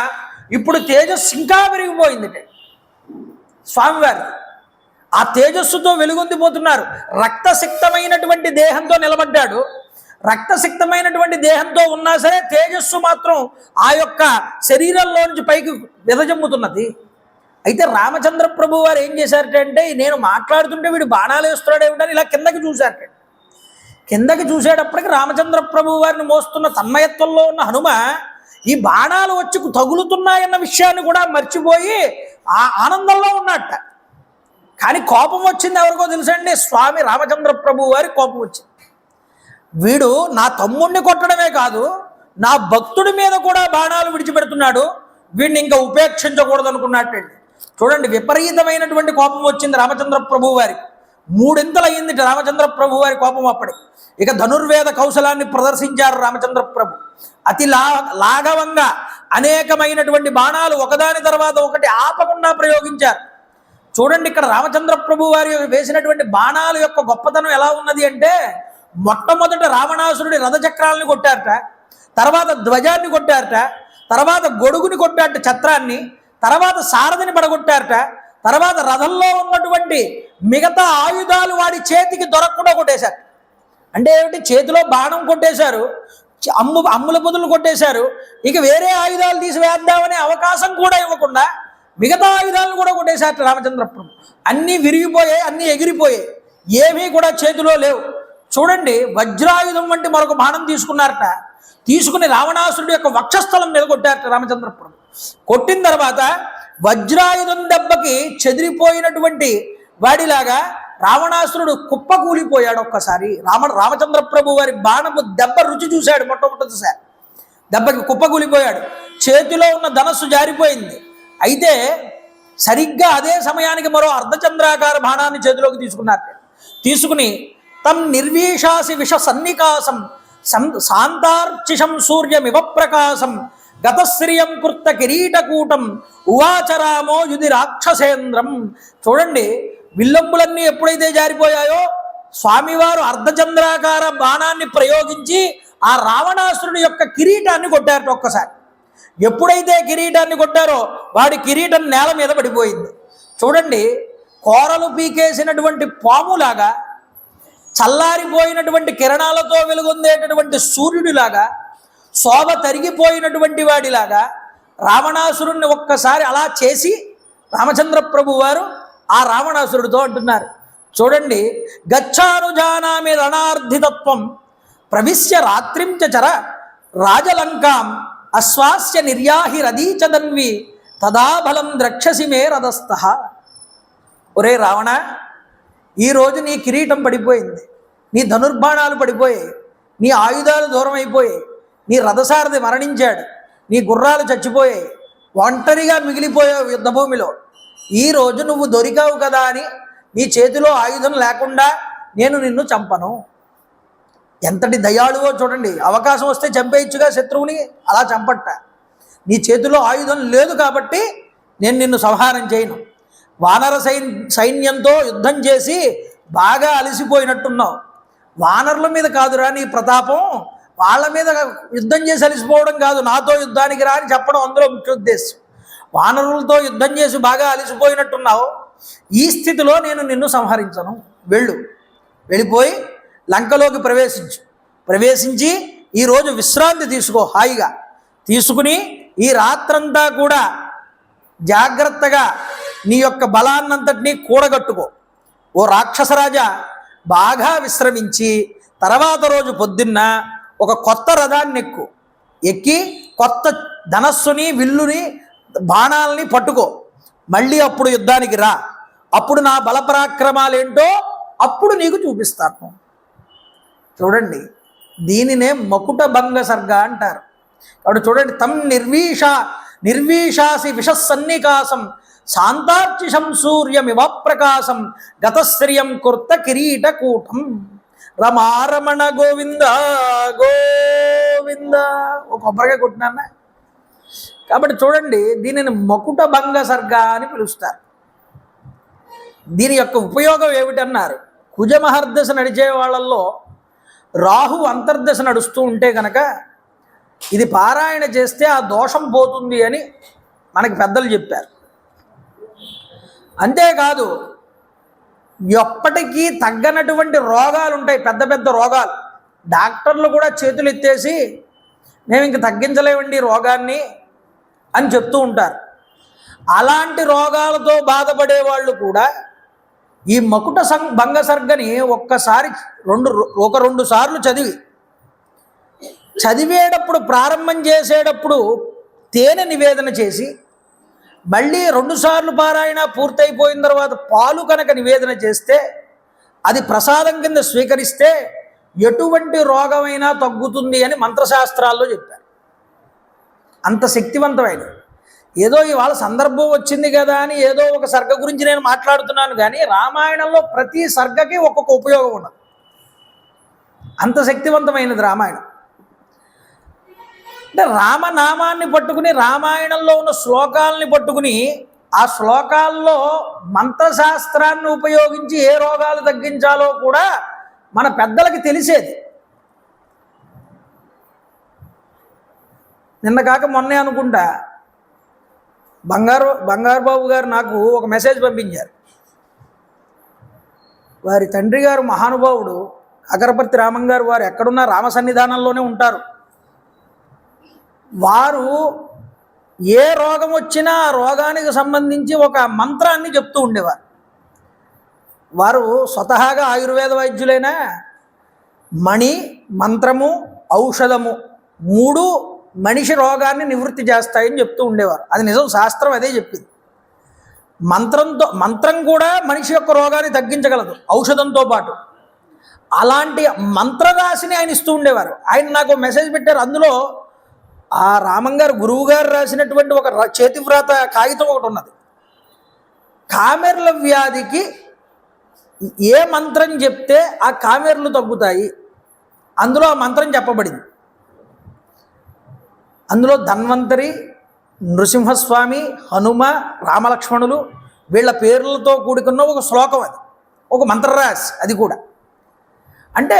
ఇప్పుడు తేజస్సు ఇంకా పెరిగిపోయింది స్వామివారి. ఆ తేజస్సుతో వెలుగొందిపోతున్నారు. రక్తసిక్తమైనటువంటి దేహంతో నిలబడ్డాడు. రక్తసిక్తమైనటువంటి దేహంతో ఉన్నా సరే తేజస్సు మాత్రం ఆ యొక్క శరీరంలో నుంచి పైకి విదజమ్ముతున్నది. అయితే రామచంద్ర ప్రభు వారు ఏం చేశారంటే, నేను మాట్లాడుతుంటే వీడు బాణాలు వేస్తున్నాడేమిటని ఇలా కిందకి చూశారట. కిందకి చూసేటప్పటికి రామచంద్ర ప్రభు వారిని మోస్తున్న తన్మయత్వంలో ఉన్న హనుమ ఈ బాణాలు వచ్చి తగులుతున్నాయన్న విషయాన్ని కూడా మర్చిపోయి ఆ ఆనందంలో ఉన్నట్ట. కానీ కోపం వచ్చింది ఎవరికో తెలుసండి, స్వామి రామచంద్ర ప్రభు వారి కోపం వచ్చింది. వీడు నా తమ్ముడిని కొట్టడమే కాదు, నా భక్తుడి మీద కూడా బాణాలు విడిచిపెడుతున్నాడు, వీడిని ఇంకా ఉపేక్షించకూడదు అనుకున్నట్టండి. చూడండి, విపరీతమైనటువంటి కోపం వచ్చింది రామచంద్ర ప్రభు వారికి. 3 ఇంతలు అయ్యింది రామచంద్ర ప్రభు వారి కోపం అప్పటి. ఇక ధనుర్వేద కౌశలాన్ని ప్రదర్శించారు రామచంద్ర ప్రభు. అతి లాఘవంగా అనేకమైనటువంటి బాణాలు ఒకదాని తర్వాత ఒకటి ఆపకుండా ప్రయోగించారు. చూడండి, ఇక్కడ రామచంద్ర ప్రభు వారి వేసినటువంటి బాణాల యొక్క గొప్పతనం ఎలా ఉన్నది అంటే, మొట్టమొదట రావణాసురుడి రథచక్రాలని కొట్టారట, తర్వాత ధ్వజాన్ని కొట్టారట, తర్వాత గొడుగుని కొట్టారట ఛత్రాన్ని, తర్వాత సారథిని పడగొట్టారట, తర్వాత రథంలో ఉన్నటువంటి మిగతా ఆయుధాలు వాడి చేతికి దొరకకుండా కొట్టేశారు. అంటే ఏమిటి, చేతిలో బాణం కొట్టేశారు, అమ్ముల పొదులు కొట్టేశారు, ఇక వేరే ఆయుధాలు తీసి వేద్దామనే అవకాశం కూడా ఇవ్వకుండా మిగతా ఆయుధాలను కూడా కొట్టేశారు రామచంద్ర ప్రభు. అన్నీ విరిగిపోయాయి, అన్నీ ఎగిరిపోయాయి, ఏమీ కూడా చేతిలో లేవు. చూడండి, వజ్రాయుధం వంటి మరొక బాణం తీసుకున్నారట, తీసుకుని రావణాసురుడి యొక్క వక్షస్థలం మీద కొట్టారట రామచంద్ర ప్రభు. కొట్టిన తర్వాత వజ్రాయుధం దెబ్బకి చెదిరిపోయినటువంటి వాడిలాగా రావణాసురుడు కుప్పకూలిపోయాడు. ఒక్కసారి రామచంద్ర ప్రభు వారి బాణపు దెబ్బ రుచి చూశాడు. మొట్టమొదటిసారి దెబ్బకి కుప్పకూలిపోయాడు. చేతిలో ఉన్న ధనస్సు జారిపోయింది. అయితే సరిగ్గా అదే సమయానికి మరో అర్ధచంద్రాకార బాణాన్ని చేతిలోకి తీసుకున్నారు. తీసుకుని తం నిర్వీషాసి విష సన్నికాసం శాంతార్చిషం సూర్యమివ ప్రకాశం గతశ్రియం కృత కిరీటకూటం ఉవాచరామో యుధి రాక్షసేంద్రం. చూడండి, విల్లంబులన్నీ ఎప్పుడైతే జారిపోయాయో స్వామివారు అర్ధచంద్రాకార బాణాన్ని ప్రయోగించి ఆ రావణాసురుడి యొక్క కిరీటాన్ని కొట్టారట. ఒక్కసారి ఎప్పుడైతే కిరీటాన్ని కొట్టారో వాడి కిరీటం నేల మీద పడిపోయింది. చూడండి, కోరలు పీకేసినటువంటి పాములాగా, చల్లారిపోయినటువంటి కిరణాలతో వెలుగొందేటటువంటి సూర్యుడిలాగా, శోభ తరిగిపోయినటువంటి వాడిలాగా రావణాసురుణ్ణి ఒక్కసారి అలా చేసి రామచంద్ర ప్రభు వారు ఆ రావణాసురుడితో అంటున్నారు. చూడండి, గచ్చానుజానామి రణార్థితత్వం ప్రవిశ్య రాత్రించ చర రాజలంకాం అశ్వాస్య నిర్యాహి రదీచదన్వి తదాబలం ద్రక్షసి మే రథస్థ. ఒరే రావణ, ఈరోజు నీ కిరీటం పడిపోయింది, నీ ధనుర్బాణాలు పడిపోయాయి, నీ ఆయుధాలు దూరం అయిపోయాయి, నీ రథసారథి మరణించాడు, నీ గుర్రాలు చచ్చిపోయాయి, ఒంటరిగా మిగిలిపోయావు యుద్ధభూమిలో. ఈరోజు నువ్వు దొరికావు కదా అని నీ చేతిలో ఆయుధం లేకుండా నేను నిన్ను చంపను. ఎంతటి దయాళువో చూడండి, అవకాశం వస్తే చంపేయచ్చుగా శత్రువుని, అలా చంపట్ట. నీ చేతిలో ఆయుధం లేదు కాబట్టి నేను నిన్ను సంహారం చేయను. వానర సైన్యంతో యుద్ధం చేసి బాగా అలసిపోయినట్టున్నావు. వానరుల మీద కాదురా నీ ప్రతాపం, వాళ్ళ మీద యుద్ధం చేసి అలిసిపోవడం కాదు, నాతో యుద్ధానికి రా అని చెప్పడం అందులో ముఖ్య ఉద్దేశం. వానరులతో యుద్ధం చేసి బాగా అలిసిపోయినట్టున్నావు, ఈ స్థితిలో నేను నిన్ను సంహరించను, వెళ్ళిపోయి లంకలోకి ప్రవేశించి ఈరోజు విశ్రాంతి తీసుకో, హాయిగా తీసుకుని ఈ రాత్రంతా కూడా జాగ్రత్తగా నీ యొక్క బలాన్నంతటినీ కూడగట్టుకో. ఓ రాక్షసరాజా, బాగా విశ్రమించి తర్వాత రోజు పొద్దున్న ఒక కొత్త రథాన్ని ఎక్కి కొత్త ధనస్సుని, విల్లుని, బాణాలని పట్టుకో. మళ్ళీ అప్పుడు యుద్ధానికి రా, అప్పుడు నా బలపరాక్రమాలేంటో అప్పుడు నీకు చూపిస్తాను. చూడండి, దీనినే మకుట భంగ సర్గ అంటారు. కాబట్టి చూడండి, తం నిర్వీషాసి విషసన్నికాసం శాంతార్చిషం సూర్యమివ ప్రకాశం గతశ్రియం కుర్త కిరీటకూటం రమారమణ గోవింద గోవింద. ఒక కొబ్బరిగా కొట్టినాన్న. కాబట్టి చూడండి, దీనిని మకుట భంగ సర్గ అని పిలుస్తారు. దీని యొక్క ఉపయోగం ఏమిటన్నారు, కుజమహర్దశ నడిచే వాళ్ళల్లో రాహు అంతర్దశ నడుస్తూ ఉంటే కనుక ఇది పారాయణ చేస్తే ఆ దోషం పోతుంది అని మనకి పెద్దలు చెప్పారు. అంతేకాదు, ఎప్పటికీ తగ్గనటువంటి రోగాలు ఉంటాయి, పెద్ద పెద్ద రోగాలు. డాక్టర్లు కూడా చేతులు ఎత్తేసి మేము ఇంక తగ్గించలేమండి రోగాన్ని అని చెప్తూ ఉంటారు. అలాంటి రోగాలతో బాధపడే వాళ్ళు కూడా ఈ మకుట భంగ సర్గని ఒక్కసారి రెండు సార్లు చదివేటప్పుడు, ప్రారంభం చేసేటప్పుడు తేనె నివేదన చేసి, మళ్ళీ 2 సార్లు పారాయణ పూర్తయిపోయిన తర్వాత పాలు కనుక నివేదన చేస్తే, అది ప్రసాదం కింద స్వీకరిస్తే ఎటువంటి రోగమైనా తగ్గుతుంది అని మంత్రశాస్త్రాల్లో చెప్పారు. అంత శక్తివంతమైనది. ఏదో ఇవాళ సందర్భం వచ్చింది కదా అని ఏదో ఒక సర్గ గురించి నేను మాట్లాడుతున్నాను, కానీ రామాయణంలో ప్రతి సర్గకి ఒక్కొక్క ఉపయోగం ఉన్నది. అంత శక్తివంతమైనది రామాయణం. అంటే రామనామాన్ని పట్టుకుని, రామాయణంలో ఉన్న శ్లోకాలని పట్టుకుని, ఆ శ్లోకాల్లో మంత్రశాస్త్రాన్ని ఉపయోగించి ఏ రోగాలు తగ్గించాలో కూడా మన పెద్దలకి తెలిసేది. నిన్న కాక మొన్నే అనుకుంటా బంగారు బాబు గారు నాకు ఒక మెసేజ్ పంపించారు. వారి తండ్రి గారు మహానుభావుడు అగరపర్తి రామంగారు వారు ఎక్కడున్నా రామ సన్నిధానంలోనే ఉంటారు. వారు ఏ రోగం వచ్చినా ఆ రోగానికి సంబంధించి ఒక మంత్రాన్ని చెప్తూ ఉండేవారు. వారు స్వతహాగా ఆయుర్వేద వైద్యులైనా మణి, మంత్రము, ఔషధము 3 మనిషి రోగాన్ని నివృత్తి చేస్తాయని చెప్తూ ఉండేవారు. అది నిజం, శాస్త్రం అదే చెప్పింది. మంత్రం కూడా మనిషి యొక్క రోగాన్ని తగ్గించగలదు ఔషధంతో పాటు. అలాంటి మంత్రరాశిని ఆయన ఇస్తూ ఉండేవారు. ఆయన నాకు మెసేజ్ పెట్టారు. అందులో ఆ రామంగారు గురువు గారు రాసినటువంటి ఒక చేతివ్రాత కాగితం ఒకటి ఉన్నది. కామెర్ల వ్యాధికి ఏ మంత్రం చెప్తే ఆ కామెర్లు తగ్గుతాయి, అందులో ఆ మంత్రం చెప్పబడింది. అందులో ధన్వంతరి, నృసింహస్వామి, హనుమ, రామలక్ష్మణులు వీళ్ళ పేర్లతో కూడుకున్న ఒక శ్లోకం, అది ఒక మంత్రరాశి. అది కూడా అంటే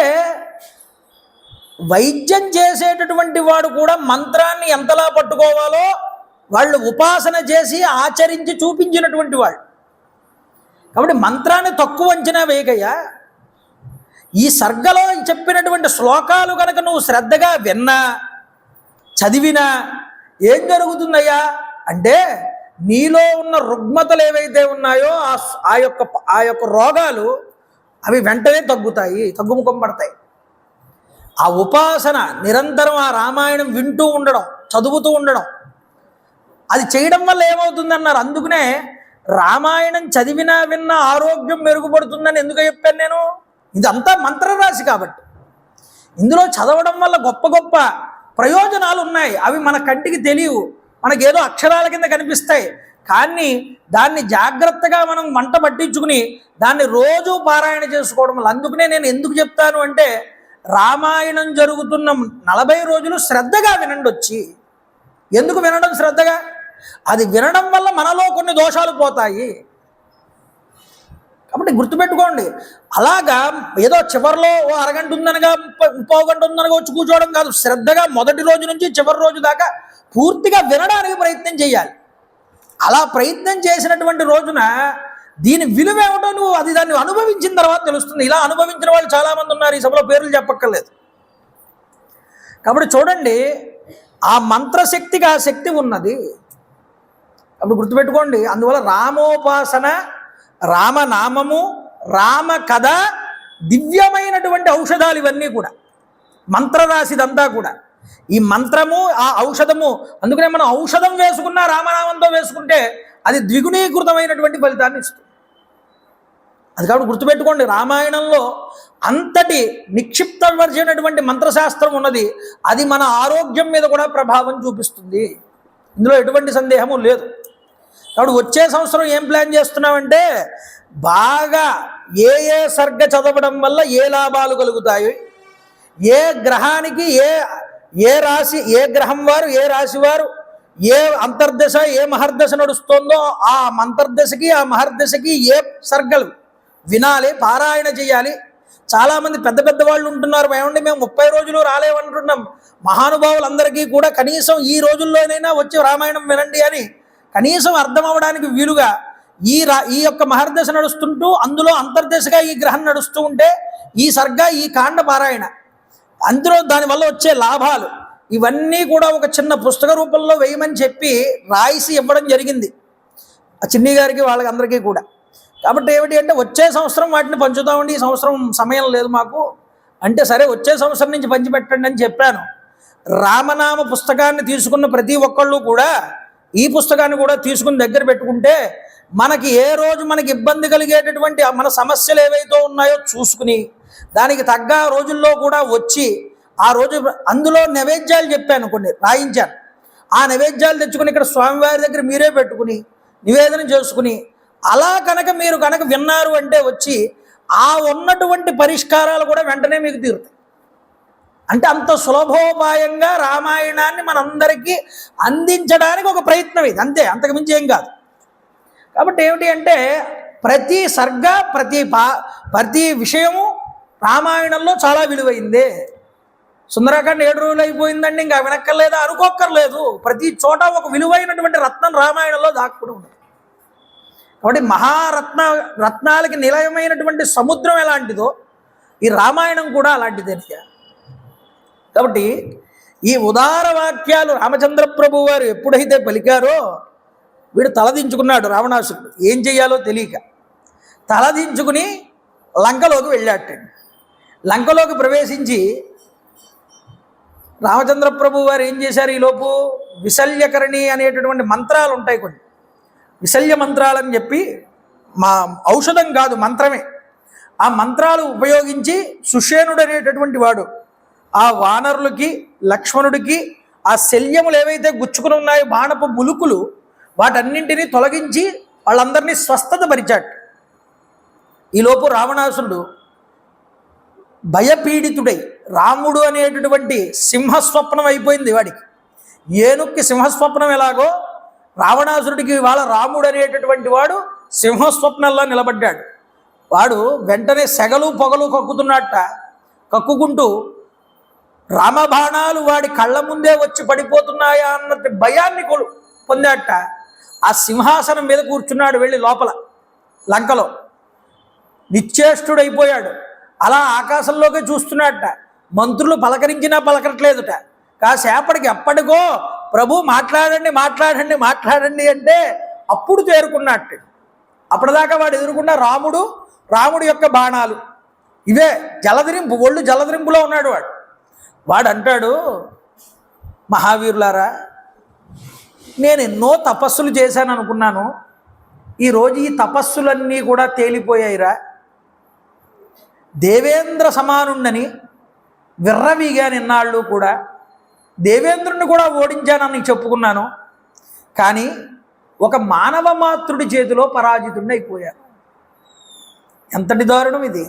వైద్యం చేసేటటువంటి వాడు కూడా మంత్రాన్ని ఎంతలా పట్టుకోవాలో వాళ్ళు ఉపాసన చేసి ఆచరించి చూపించినటువంటి వాళ్ళు. కాబట్టి మంత్రాన్ని తక్కువ అంచనా వేయకయ్యా. ఈ సర్గలో చెప్పినటువంటి శ్లోకాలు కనుక నువ్వు శ్రద్ధగా విన్నా, చదివినా ఏం జరుగుతుందయ్యా అంటే, నీలో ఉన్న రుగ్మతలు ఏవైతే ఉన్నాయో ఆ యొక్క రోగాలు అవి వెంటనే తగ్గుతాయి, తగ్గుముఖం పడతాయి. ఆ ఉపాసన నిరంతరం ఆ రామాయణం వింటూ ఉండడం, చదువుతూ ఉండడం, అది చేయడం వల్ల ఏమవుతుందన్నారు. అందుకనే రామాయణం చదివినా విన్నా ఆరోగ్యం మెరుగుపడుతుందని ఎందుకు చెప్పాను నేను. ఇదంతా మంత్రరాశి కాబట్టి ఇందులో చదవడం వల్ల గొప్ప గొప్ప ప్రయోజనాలు ఉన్నాయి. అవి మన కంటికి తెలియవు, మనకేదో అక్షరాల కింద కనిపిస్తాయి. కానీ దాన్ని జాగ్రత్తగా మనం వంట పట్టించుకుని దాన్ని రోజు పారాయణ చేసుకోవడం వల్ల. అందుకనే నేను ఎందుకు చెప్తాను అంటే, రామాయణం జరుగుతున్న 40 రోజులు శ్రద్ధగా వినండి. వచ్చి ఎందుకు వినడం శ్రద్ధగా? అది వినడం వల్ల మనలో కొన్ని దోషాలు పోతాయి. కాబట్టి గుర్తుపెట్టుకోండి, అలాగా ఏదో చివరిలో ఓ అరగంట ఉందనగా పావుగంట ఉందనగా వచ్చి కూర్చోవడం కాదు. శ్రద్ధగా మొదటి రోజు నుంచి చివరి రోజు దాకా పూర్తిగా వినడానికి ప్రయత్నం చేయాలి. అలా ప్రయత్నం చేసినటువంటి రోజున దీని విలువ ఏమిటో నువ్వు దాన్ని అనుభవించిన తర్వాత తెలుస్తుంది. ఇలా అనుభవించిన వాళ్ళు చాలామంది ఉన్నారు, ఈ సభలో పేర్లు చెప్పక్కర్లేదు. కాబట్టి చూడండి, ఆ మంత్రశక్తికి ఆ శక్తి ఉన్నది. అప్పుడు గుర్తుపెట్టుకోండి, అందువల్ల రామోపాసన, రామనామము, రామ కథ దివ్యమైనటువంటి ఔషధాలు ఇవన్నీ కూడా. మంత్రరాశిదంతా కూడా ఈ మంత్రము, ఆ ఔషధము. అందుకనే మనం ఔషధం వేసుకున్న రామనామంతో వేసుకుంటే అది ద్విగుణీకృతమైనటువంటి ఫలితాన్ని ఇస్తుంది. అది కాబట్టి గుర్తుపెట్టుకోండి, రామాయణంలో అంతటి నిక్షిప్తమైనటువంటి మంత్రశాస్త్రం ఉన్నది. అది మన ఆరోగ్యం మీద కూడా ప్రభావం చూపిస్తుంది, ఇందులో ఎటువంటి సందేహము లేదు. కాబట్టి వచ్చే సంవత్సరం ఏం ప్లాన్ చేస్తున్నామంటే, బాగా ఏ సర్గ చదవడం వల్ల ఏ లాభాలు కలుగుతాయి, ఏ గ్రహానికి ఏ రాశి, ఏ గ్రహం వారు, ఏ రాశి వారు, ఏ అంతర్దశ, ఏ మహర్దశ నడుస్తుందో ఆ అంతర్దశకి ఆ మహర్దశకి ఏ సర్గలు వినాలి, పారాయణ చేయాలి. చాలామంది పెద్ద పెద్ద వాళ్ళు ఉంటున్నారు, ఏమండి మేము 30 రోజులు రాలేమంటున్నాం. మహానుభావులందరికీ కూడా కనీసం ఈ రోజుల్లోనైనా వచ్చి రామాయణం వినండి అని కనీసం అర్థం అవ్వడానికి వీలుగా ఈ యొక్క మహర్దశ నడుస్తుంటూ అందులో అంతర్దశగా ఈ గ్రహం నడుస్తూ ఉంటే ఈ సర్గ, ఈ కాండ పారాయణ, అందులో దానివల్ల వచ్చే లాభాలు ఇవన్నీ కూడా ఒక చిన్న పుస్తక రూపంలో వేయమని చెప్పి రాయిసి ఇవ్వడం జరిగింది ఆ చిన్ని గారికి, వాళ్ళకి అందరికీ కూడా. కాబట్టి ఏమిటి అంటే, వచ్చే సంవత్సరం వాటిని పంచుతామండి, ఈ సంవత్సరం సమయం లేదు మాకు అంటే, సరే వచ్చే సంవత్సరం నుంచి పంచిపెట్టండి అని చెప్పాను. రామనామ పుస్తకాన్ని తీసుకున్న ప్రతి ఒక్కళ్ళు కూడా ఈ పుస్తకాన్ని కూడా తీసుకుని దగ్గర పెట్టుకుంటే మనకి ఏ రోజు మనకి ఇబ్బంది కలిగేటటువంటి మన సమస్యలు ఏవైతే ఉన్నాయో చూసుకుని దానికి తగ్గ రోజుల్లో కూడా వచ్చి ఆ రోజు అందులో నైవేద్యాలు చెప్పాను, కొన్ని రాయించాను. ఆ నైవేద్యాలు తెచ్చుకుని ఇక్కడ స్వామివారి దగ్గర మీరే పెట్టుకుని నివేదన చేసుకుని అలా మీరు విన్నారు అంటే వచ్చి ఆ ఉన్నటువంటి పరిష్కారాలు కూడా వెంటనే మీకు తీరుతాయి. అంటే అంత సులభోపాయంగా రామాయణాన్ని మనందరికీ అందించడానికి ఒక ప్రయత్నం ఇది, అంతే, అంతకు మించి ఏం కాదు. కాబట్టి ఏమిటి అంటే, ప్రతి సర్గ, ప్రతి విషయము రామాయణంలో చాలా విలువైందే. సుందరాకాండ 7 రోజులు అయిపోయిందండి, ఇంకా వినక్కర్లేదా అనుకోక్కర్లేదు. ప్రతి చోట ఒక విలువైనటువంటి రత్నం రామాయణంలో దాక్కుని ఉంది. కాబట్టి రత్నాలకి నిలయమైనటువంటి సముద్రం ఎలాంటిదో ఈ రామాయణం కూడా అలాంటిదే. కాబట్టి ఈ ఉదార వాక్యాలు రామచంద్ర ప్రభు వారు ఎప్పుడైతే పలికారో వీడు తలదించుకున్నాడు రావణాసురుడు, ఏం చెయ్యాలో తెలియక తలదించుకుని లంకలోకి వెళ్ళాటండి. లంకలోకి ప్రవేశించి రామచంద్ర ప్రభు వారు ఏం చేశారు, ఈలోపు విశల్యకరణి అనేటటువంటి మంత్రాలు ఉంటాయి, కొన్ని విశల్య మంత్రాలని చెప్పి, మా ఔషధం కాదు మంత్రమే, ఆ మంత్రాలు ఉపయోగించి సుషేనుడు అనేటటువంటి వాడు ఆ వానరులకి, లక్ష్మణుడికి ఆ శల్యములు ఏవైతే గుచ్చుకుని ఉన్నాయో బాణపు ములుకులు, వాటన్నింటినీ తొలగించి వాళ్ళందరినీ స్వస్థత పరిచాడు. ఈలోపు రావణాసురుడు భయపీడితుడై, రాముడు అనేటటువంటి సింహస్వప్నం అయిపోయింది వాడికి. ఏనుక్కి సింహస్వప్నం ఎలాగో రావణాసురుడికి వాళ్ళ రాముడు అనేటటువంటి వాడు సింహస్వప్నంలో నిలబడ్డాడు. వాడు వెంటనే సెగలు పొగలు కక్కుతున్నట్ట, కక్కుకుంటూ రామబాణాలు వాడి కళ్ళ ముందే వచ్చి పడిపోతున్నాయా అన్నట్టు భయాన్ని పొందాట. ఆ సింహాసనం మీద కూర్చున్నాడు వెళ్ళి లోపల లంకలో, నిశ్చేష్టుడైపోయాడు. అలా ఆకాశంలోకి చూస్తున్నట్ట. మంత్రులు పలకరించినా పలకట్లేదుట. కాసేపటికి ఎప్పటికో ప్రభు మాట్లాడండి మాట్లాడండి మాట్లాడండి అంటే అప్పుడు తేరుకున్నట్టు. అప్పటిదాకా వాడు ఎదురుకున్న రాముడు యొక్క బాణాలు ఇవే, జలధరింపు, ఒళ్ళు జలధరింపులో ఉన్నాడు వాడు అంటాడు, మహావీరులారా, నేను ఎన్నో తపస్సులు చేశాను అనుకున్నాను, ఈరోజు ఈ తపస్సులన్నీ కూడా తేలిపోయాయిరా. దేవేంద్ర సమానుండని విర్రవీగా నిన్నాళ్ళు కూడా దేవేంద్రుని కూడా ఓడించానని చెప్పుకున్నాను, కానీ ఒక మానవ మాతృడి చేతిలో పరాజితుడిని అయిపోయాను. ఎంతటి దారుణం ఇది!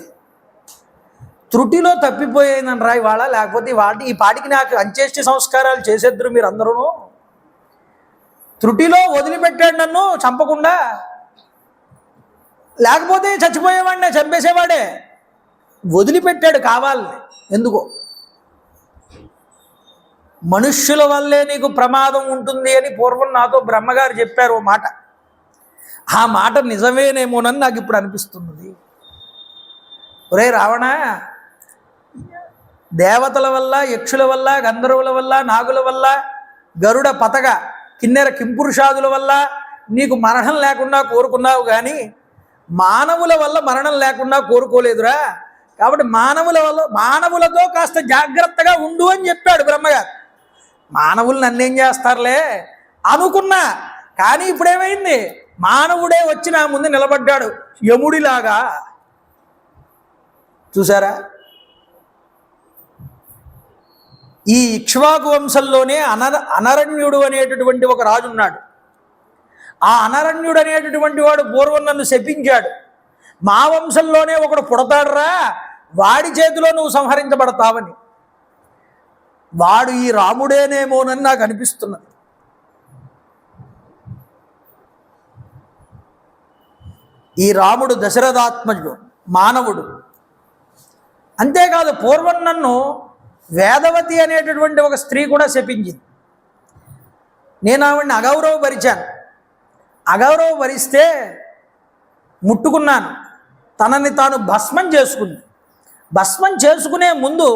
త్రుటిలో తప్పిపోయేదని రా ఇవాళ, లేకపోతే ఈ పాటికి నాకు అంత్యేష్టి సంస్కారాలు చేసేద్దరు మీరు అందరూ. త్రుటిలో వదిలిపెట్టాడు నన్ను చంపకుండా. లేకపోతే చచ్చిపోయేవాడినే, చంపేసేవాడే. వదిలిపెట్టాడు కావాలని. ఎందుకో మనుష్యుల వల్లే నీకు ప్రమాదం ఉంటుంది అని పూర్వం నాతో బ్రహ్మగారు చెప్పారు ఓ మాట. ఆ మాట నిజమేనేమోనని నాకు ఇప్పుడు అనిపిస్తున్నది. ఒరే రావణ, దేవతల వల్ల, యక్షుల వల్ల, గంధర్వుల వల్ల, నాగుల వల్ల, గరుడ పతగ కిన్నెర కింపురుషాదుల వల్ల నీకు మరణం లేకుండా కోరుకున్నావు, కానీ మానవుల వల్ల మరణం లేకుండా కోరుకోలేదురా. కాబట్టి మానవులతో కాస్త జాగ్రత్తగా ఉండు అని చెప్పాడు బ్రహ్మగారు. మానవులు నన్నేం చేస్తారులే అనుకున్నా, కానీ ఇప్పుడేమైంది, మానవుడే వచ్చి నా ముందు నిలబడ్డాడు యముడిలాగా. చూసారా? ఈ ఇక్ష్వాకు వంశంలోనే అనరణ్యుడు అనేటటువంటి ఒక రాజు ఉన్నాడు. ఆ అనరణ్యుడు అనేటటువంటి వాడు పూర్వం నన్ను శపించాడు. మా వంశంలోనే ఒకడు పుడతాడురా, వాడి చేతిలో నువ్వు సంహరించబడతావని. వాడు ఈ రాముడేనేమోనని నాకు అనిపిస్తున్నది. ఈ రాముడు దశరథాత్మజుడు, మానవుడు. అంతేకాదు పూర్వం నన్ను వేదవతి అనేటటువంటి ఒక స్త్రీ కూడా శపించింది. నేను ఆవిడ్ని అగౌరవపరిచాను. అగౌరవపరిస్తే ముట్టుకున్నాను. తనని తాను భస్మం చేసుకుంది. భస్మం చేసుకునే ముందు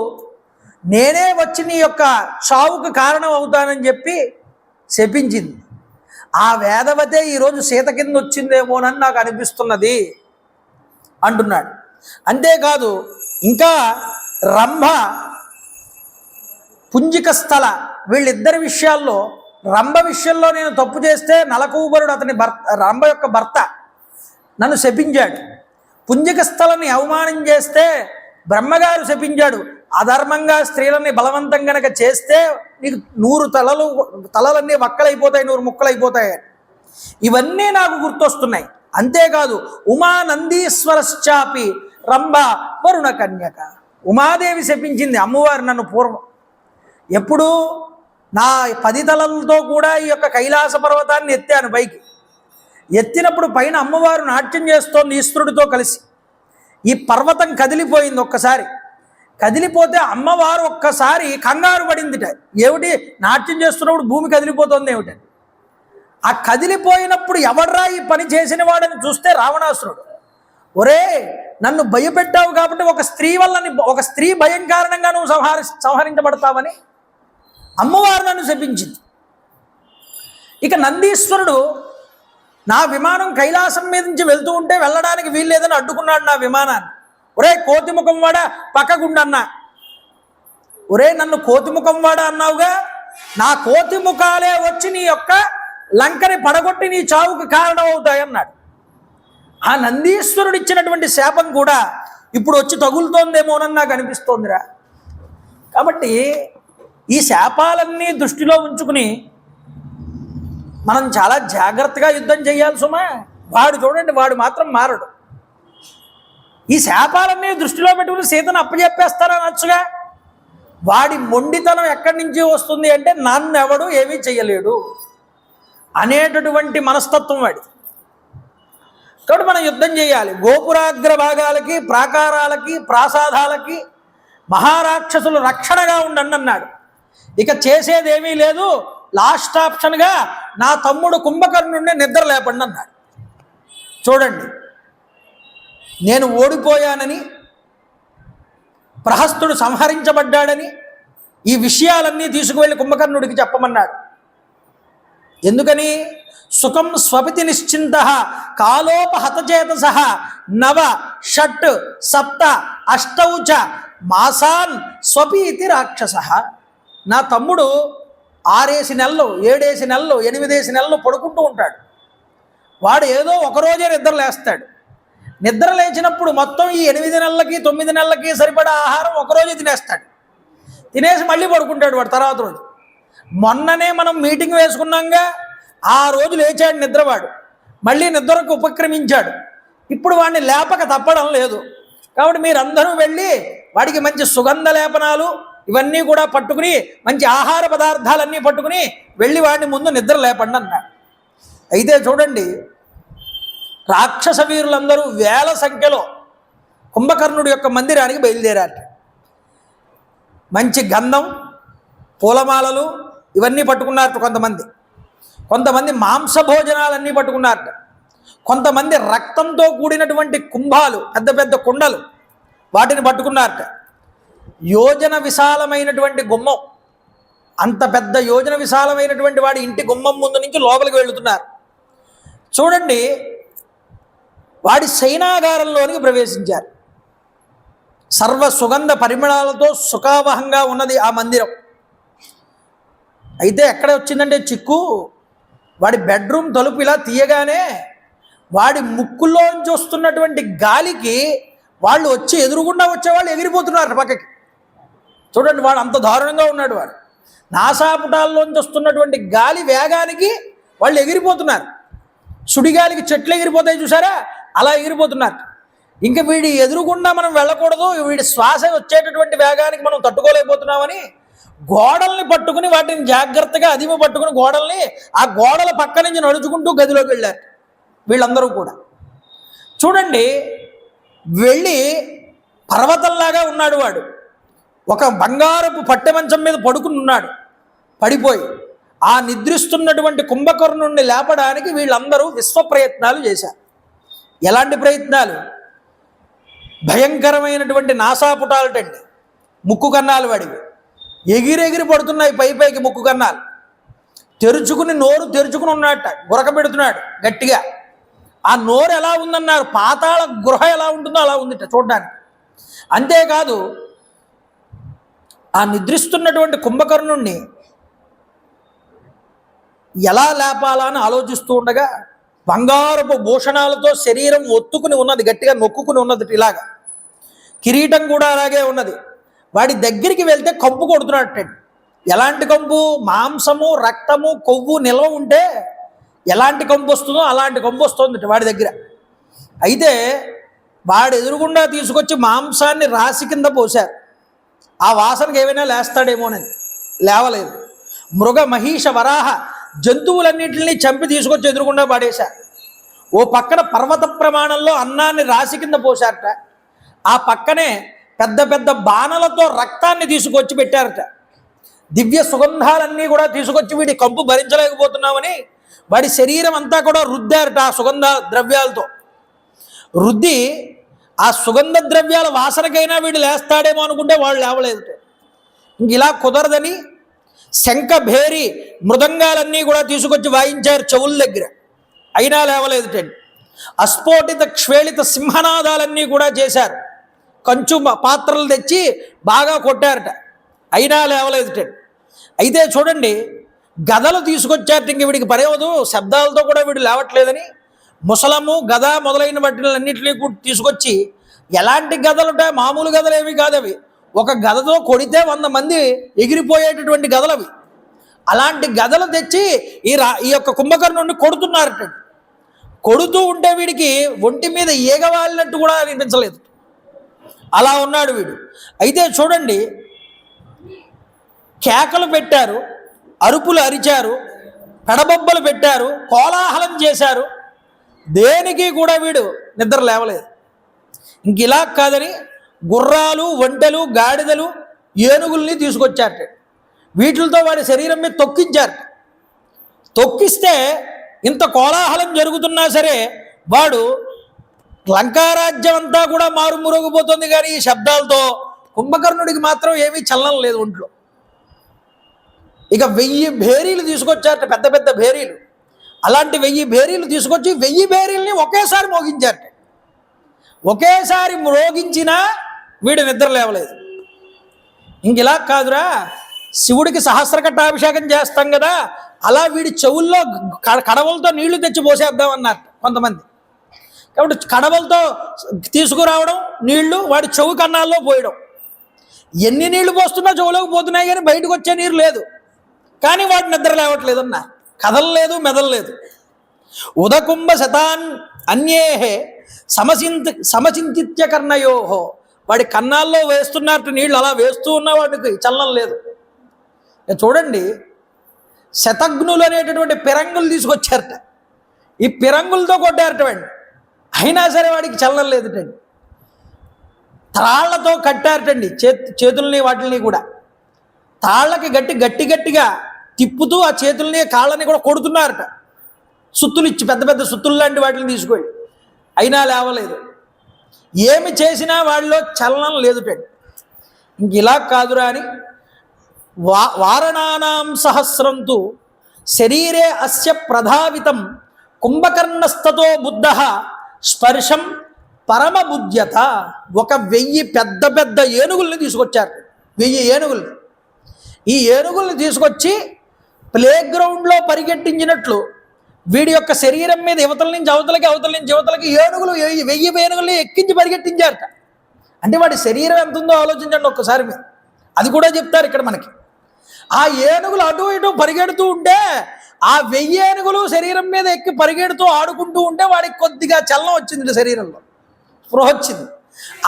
నేనే వచ్చి నీ యొక్క చావుకు కారణం అవుతానని చెప్పి శపించింది. ఆ వేదవతే ఈరోజు సీత కింద వచ్చిందేమోనని నాకు అనిపిస్తున్నది అంటున్నాడు. అంతేకాదు ఇంకా రంభ, పుంజిక స్థల, వీళ్ళిద్దరి విషయాల్లో, రంభ విషయంలో నేను తప్పు చేస్తే నలకూబరుడు అతని రంభ యొక్క భర్త నన్ను శపించాడు. పుంజిక స్థలని అవమానం చేస్తే బ్రహ్మగారు శపించాడు. అధర్మంగా స్త్రీలని బలవంతం కనుక చేస్తే నీకు 100 తలలన్నీ వక్కలైపోతాయి, 100 ముక్కలైపోతాయి. ఇవన్నీ నాకు గుర్తొస్తున్నాయి. అంతేకాదు ఉమానందీశ్వరశ్చాపి రంభ వరుణ కన్యక, ఉమాదేవి శపించింది అమ్మవారు నన్ను పూర్వం. ఎప్పుడు నా 10 తలలతో కూడా ఈ యొక్క కైలాస పర్వతాన్ని ఎత్తాను పైకి. ఎత్తినప్పుడు పైన అమ్మవారు నాట్యం చేస్తోంది ఈశ్వరుడితో కలిసి. ఈ పర్వతం కదిలిపోయింది. ఒక్కసారి కదిలిపోతే అమ్మవారు ఒక్కసారి కంగారు పడిందిట. ఏమిటి, నాట్యం చేస్తున్నప్పుడు భూమి కదిలిపోతుంది ఏమిటని. ఆ కదిలిపోయినప్పుడు ఎవడ్రా ఈ పని చేసిన వాడని చూస్తే రావణాసురుడు. ఒరే, నన్ను భయపెట్టావు కాబట్టి ఒక స్త్రీ భయం కారణంగా నువ్వు సంహరించబడతావని అమ్మవారు నన్ను శపించింది. ఇక నందీశ్వరుడు నా విమానం కైలాసం మీద నుంచి వెళ్తూ ఉంటే వెళ్ళడానికి వీల్లేదని అడ్డుకున్నాడు నా విమానాన్ని. ఒరే కోతిముఖం వాడ పక్కగుండన్నా. ఒరే నన్ను కోతిముఖం వాడ అన్నావుగా, నా కోతిముఖాలే వచ్చి నీ యొక్క లంకని పడగొట్టి నీ చావుకు కారణం అవుతాయన్నాడు. ఆ నందీశ్వరుడు ఇచ్చినటువంటి శాపం కూడా ఇప్పుడు వచ్చి తగులుతోందేమోనని నాకు అనిపిస్తోందిరా. కాబట్టి ఈ శాపాలన్నీ దృష్టిలో ఉంచుకుని మనం చాలా జాగ్రత్తగా యుద్ధం చేయాలి సుమా. వాడు చూడండి, వాడు మాత్రం మారడు. ఈ శాపాలన్నీ దృష్టిలో పెట్టుకుని సీతను అప్పచెప్పేస్తారనొచ్చుగా. వాడి మొండితనం ఎక్కడి నుంచి వస్తుంది అంటే నన్నెవడు ఏమీ చెయ్యలేడు అనేటటువంటి మనస్తత్వం వాడి. కాబట్టి మనం యుద్ధం చేయాలి. గోపురాగ్ర భాగాలకి, ప్రాకారాలకి, ప్రాసాదాలకి మహారాక్షసులు రక్షణగా ఉండండి అన్నాడు. ఇక చేసేదేమీ లేదు. లాస్ట్ ఆప్షన్గా నా తమ్ముడు కుంభకర్ణుడిని నిద్ర లేపండి అన్నాడు. చూడండి, నేను ఓడిపోయానని, ప్రహస్తుడు సంహరించబడ్డాడని ఈ విషయాలన్నీ తీసుకువెళ్ళి కుంభకర్ణుడికి చెప్పమన్నాడు. ఎందుకని? సుఖం స్వపితి నిశ్చింత కాలోపహతచేతస 9 షట్ 7 8 మాసాన్ స్వపీతి రాక్షస. నా తమ్ముడు 6 నెలలు, 7 నెలలు, 8 నెలలు పడుకుంటూ ఉంటాడు. వాడు ఏదో ఒకరోజే నిద్ర లేస్తాడు. నిద్ర లేచినప్పుడు మొత్తం ఈ 8 నెలలకి 9 నెలలకి సరిపడా ఆహారం ఒకరోజే తినేస్తాడు. తినేసి మళ్ళీ పడుకుంటాడు వాడు తర్వాత రోజు. మొన్ననే మనం మీటింగ్ వేసుకున్నాంగా, ఆ రోజు లేచాడు నిద్రవాడు, మళ్ళీ నిద్రకు ఉపక్రమించాడు. ఇప్పుడు వాడిని లేపక తప్పడం లేదు. కాబట్టి మీరందరూ వెళ్ళి వాడికి మంచి సుగంధ లేపనాలు ఇవన్నీ కూడా పట్టుకుని, మంచి ఆహార పదార్థాలన్నీ పట్టుకుని వెళ్ళి వాడిని ముందు నిద్ర లేపండి అన్నాడు. అయితే చూడండి, రాక్షస వీరులందరూ వేల సంఖ్యలో కుంభకర్ణుడి యొక్క మందిరానికి బయలుదేరారు. మంచి గంధం, పూలమాలలు ఇవన్నీ పట్టుకున్నారు కొంతమంది మాంస భోజనాలన్నీ పట్టుకున్నారట. కొంతమంది రక్తంతో కూడినటువంటి కుంభాలు, పెద్ద పెద్ద కుండలు, వాటిని పట్టుకున్నారట. యోజన విశాలమైనటువంటి గుమ్మం, అంత పెద్ద యోజన విశాలమైనటువంటి వాడి ఇంటి గుమ్మం ముందు నుంచి లోపలికి వెళుతున్నారు. చూడండి, వాడి శయనాగారంలోనికి ప్రవేశించారు. సర్వ సుగంధ పరిమళాలతో సుఖావహంగా ఉన్నది ఆ మందిరం. అయితే ఎక్కడ వచ్చిందంటే చిక్కు, వాడి బెడ్రూమ్ తలుపు ఇలా తీయగానే వాడి ముక్కులోంచి వస్తున్నటువంటి గాలికి వాళ్ళు వచ్చి ఎదురుగుండా వచ్చేవాళ్ళు ఎగిరిపోతున్నారు పక్కకి. చూడండి, వాడు అంత దారుణంగా ఉన్నాడు. వాడు నాసాపుటాల్లోంచి వస్తున్నటువంటి గాలి వేగానికి వాళ్ళు ఎగిరిపోతున్నారు. సుడిగాలికి చెట్లు ఎగిరిపోతాయి చూసారా, అలా ఎగిరిపోతున్నారు. ఇంకా వీడి ఎదురుగుండా మనం వెళ్ళకూడదు, వీడి శ్వాస వచ్చేటటువంటి వేగానికి మనం తట్టుకోలేకపోతున్నామని గోడల్ని పట్టుకుని, వాటిని జాగ్రత్తగా అదిమ పట్టుకుని గోడల్ని, ఆ గోడల పక్క నుంచి నడుచుకుంటూ గదిలోకి వెళ్ళారు వీళ్ళందరూ కూడా. చూడండి, వెళ్ళి పర్వతంలాగా ఉన్నాడు వాడు. ఒక బంగారపు పట్టె మంచం మీద పడుకుని ఉన్నాడు. పడిపోయి ఆ నిద్రిస్తున్నటువంటి కుంభకర్ణుణ్ణి లేపడానికి వీళ్ళందరూ విశ్వ ప్రయత్నాలు చేశారు. ఎలాంటి ప్రయత్నాలు? భయంకరమైనటువంటి నాసాపుటాలటండి, ముక్కు కన్నాలు వాడివి ఎగిరెగిరి పడుతున్నాయి పైకి ముక్కు కన్నాలు. నోరు తెరుచుకుని ఉన్నట్ట, గురక పెడుతున్నాడు గట్టిగా. ఆ నోరు ఎలా ఉందన్నారు, పాతాళ గృహ ఎలా ఉంటుందో అలా ఉందిట చూడడానికి. అంతేకాదు, ఆ నిద్రిస్తున్నటువంటి కుంభకర్ణుణ్ణి ఎలా లేపాలా అని ఆలోచిస్తూ ఉండగా బంగారపు భూషణాలతో శరీరం ఒత్తుకుని ఉన్నది, గట్టిగా నొక్కుని ఉన్నది. ఇలాగా కిరీటం కూడా అలాగే ఉన్నది. వాడి దగ్గరికి వెళ్తే కంపు కొడుతున్నట్టండి. ఎలాంటి కంపు? మాంసము, రక్తము, కొవ్వు నిల్వ ఉంటే ఎలాంటి కంపు వస్తుందో అలాంటి కంపు వస్తుంది వాడి దగ్గర. అయితే వాడు ఎదురుగుండా తీసుకొచ్చి మాంసాన్ని రాసి కింద పోశారు. ఆ వాసనకి ఏమైనా లేస్తాడేమోనని లేవలేదు. మృగ, మహిష, వరాహ జంతువులన్నింటినీ చంపి తీసుకొచ్చి ఎదురుగుండా పాడేశారు. ఓ పక్కన పర్వత ప్రమాణంలో అన్నాన్ని రాసి కింద పోశారట. ఆ పక్కనే పెద్ద పెద్ద బాణలతో రక్తాన్ని తీసుకొచ్చి పెట్టారట. దివ్య సుగంధాలన్నీ కూడా తీసుకొచ్చి వీడి కంపు భరించలేకపోతున్నామని వాడి శరీరం అంతా కూడా రుద్దారట. ఆ సుగంధ ద్రవ్యాలతో రుద్ది ఆ సుగంధ ద్రవ్యాల వాసనకైనా వీడు లేస్తాడేమో అనుకుంటే వాళ్ళు లేవలేదు. ఇంక ఇలా కుదరదని శంఖ, భేరి, మృదంగాలన్నీ కూడా తీసుకొచ్చి వాయించారు చెవుల దగ్గర, అయినా లేవలేదు. అస్ఫోటిత క్షేళిత సింహనాదాలన్నీ కూడా చేశారు. కంచు పాత్రలు తెచ్చి బాగా కొట్టారట, అయినా లేవలేదు. అయితే చూడండి, గదలు తీసుకొచ్చారట. ఇంక వీడికి పరేవదు, శబ్దాలతో కూడా వీడు లేవట్లేదని ముసలము, గద మొదలైన వాటిలన్నింటినీ కూడా తీసుకొచ్చి, ఎలాంటి గదలు ఉంటాయి, మామూలు గదలు ఏవి కాదు అవి. ఒక గదతో కొడితే 100 మంది ఎగిరిపోయేటటువంటి గదలు అవి. అలాంటి గదలు తెచ్చి ఈ యొక్క కుంభకర్ణుడిని కొడుతున్నారట. కొడుతూ ఉంటే వీడికి ఒంటి మీద ఈగవాలినట్టు కూడా అనిపించలేదు, అలా ఉన్నాడు వీడు. అయితే చూడండి, కేకలు పెట్టారు, అరుపులు అరిచారు, పెడబొబ్బలు పెట్టారు, కోలాహలం చేశారు. దేనికి కూడా వీడు నిద్ర లేవలేదు. ఇంక ఇలా కాదని గుర్రాలు, ఒంటెలు, గాడిదలు, ఏనుగుల్ని తీసుకొచ్చారట. వీటితో వాడి శరీరం మీద తొక్కించారు. తొక్కిస్తే ఇంత కోలాహలం జరుగుతున్నా సరే వాడు లంకారాజ్యం అంతా కూడా మారుమురుగుపోతుంది. కానీ ఈ శబ్దాలతో కుంభకర్ణుడికి మాత్రం ఏమీ చలనం లేదు ఒంట్లో. ఇక 1000 భేరీలు తీసుకొచ్చారట, పెద్ద పెద్ద భేరీలు. అలాంటి 1000 భేరీలు తీసుకొచ్చి 1000 భేరీల్ని ఒకేసారి మోగించారట. ఒకేసారి మ్రోగించినా వీడు నిద్ర లేవలేదు. ఇంక ఇలా కాదురా, శివుడికి సహస్రకట్టాభిషేకం చేస్తాం కదా, అలా వీడి చెవుల్లో కడవలతో నీళ్లు తెచ్చి పోసేద్దామన్నారు కొంతమంది. కాబట్టి కడవలతో తీసుకురావడం నీళ్లు వాడి చెవు కన్నాల్లో పోయడం. ఎన్ని నీళ్లు పోస్తున్నా చెవులోకి పోతున్నాయి కానీ బయటకు వచ్చే నీరు లేదు. కానీ వాడు నిద్ర లేవట్లేదన్నా, కదలలేదు, మెదలలేదు. ఉదకుంభ శతాన్ అన్యేహే సమచింతిత్యకర్ణయోహో, వాడి కన్నాల్లో వేస్తున్నట్టు నీళ్ళు అలా వేస్తూ ఉన్న వాడికి చలనం లేదు. చూడండి, శతఘ్నులు అనేటటువంటి పిరంగులు తీసుకొచ్చారట. ఈ పిరంగులతో కొట్టారట వాడిని. అయినా సరే వాడికి చలనం లేదుటండి. తాళ్లతో కట్టారటండి చేతుల్ని వాటిని కూడా. తాళ్ళకి గట్టిగా తిప్పుతూ ఆ చేతుల్ని కాళ్ళని కూడా కొడుతున్నారట, సుత్తులు ఇచ్చి, పెద్ద పెద్ద సుత్తులు లాంటి వాటిని తీసుకొని. అయినా లేవలేదు. ఏమి చేసినా వాళ్ళలో చలనం లేదుటండి. ఇంక ఇలా కాదురా అని వారణానాం సహస్రంతు శరీరే అస్య ప్రధావితం కుంభకర్ణస్తతో బుద్ధ స్పర్శం పరమబుద్ధ్యత. 1000 పెద్ద పెద్ద ఏనుగుల్ని తీసుకొచ్చారు, 1000 ఏనుగుల్ని. ఈ ఏనుగుల్ని తీసుకొచ్చి ప్లే గ్రౌండ్లో పరిగెట్టించినట్లు వీడి యొక్క శరీరం మీద యువతల నుంచి అవతలకి, అవతల నుంచి యువతలకి ఏనుగులు 1000 ఏనుగుల్ని ఎక్కించి పరిగెట్టించారట. అంటే వాడి శరీరం ఎంత ఉందో ఆలోచించండి ఒక్కసారి మీరు. అది కూడా చెప్తారు ఇక్కడ మనకి. ఆ ఏనుగులు అటు ఇటు పరిగెడుతూ ఉంటే ఆ 1000 ఏనుగులు శరీరం మీద ఎక్కి పరిగెడుతూ ఆడుకుంటూ ఉంటే వాడికి కొద్దిగా చలనం వచ్చింది, శరీరంలో స్పృహ వచ్చింది.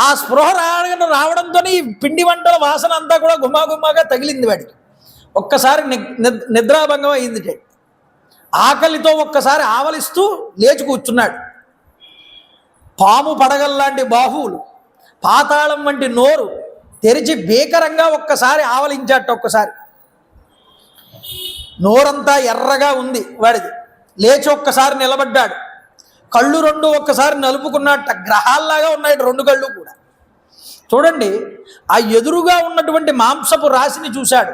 ఆ స్పృహ రావడంతో ఈ పిండి వంటల వాసన అంతా కూడా గుమ్మాగా తగిలింది వాడికి. ఒక్కసారి నిద్రాభంగం అయింది. ఆకలితో ఒక్కసారి ఆవలిస్తూ లేచి కూర్చున్నాడు. పాము పడగల్లాంటి బాహువులు, పాతాళం వంటి నోరు తెరిచి భీకరంగా ఒక్కసారి ఆవలించాట. ఒక్కసారి నోరంతా ఎర్రగా ఉంది వాడిది. లేచి ఒక్కసారి నిలబడ్డాడు. కళ్ళు 2 ఒక్కసారి నలుపుకున్నట్ట, గ్రహాల్లాగా ఉన్నాయి 2 కళ్ళు కూడా. చూడండి, ఆ ఎదురుగా ఉన్నటువంటి మాంసపు రాశిని చూశాడు.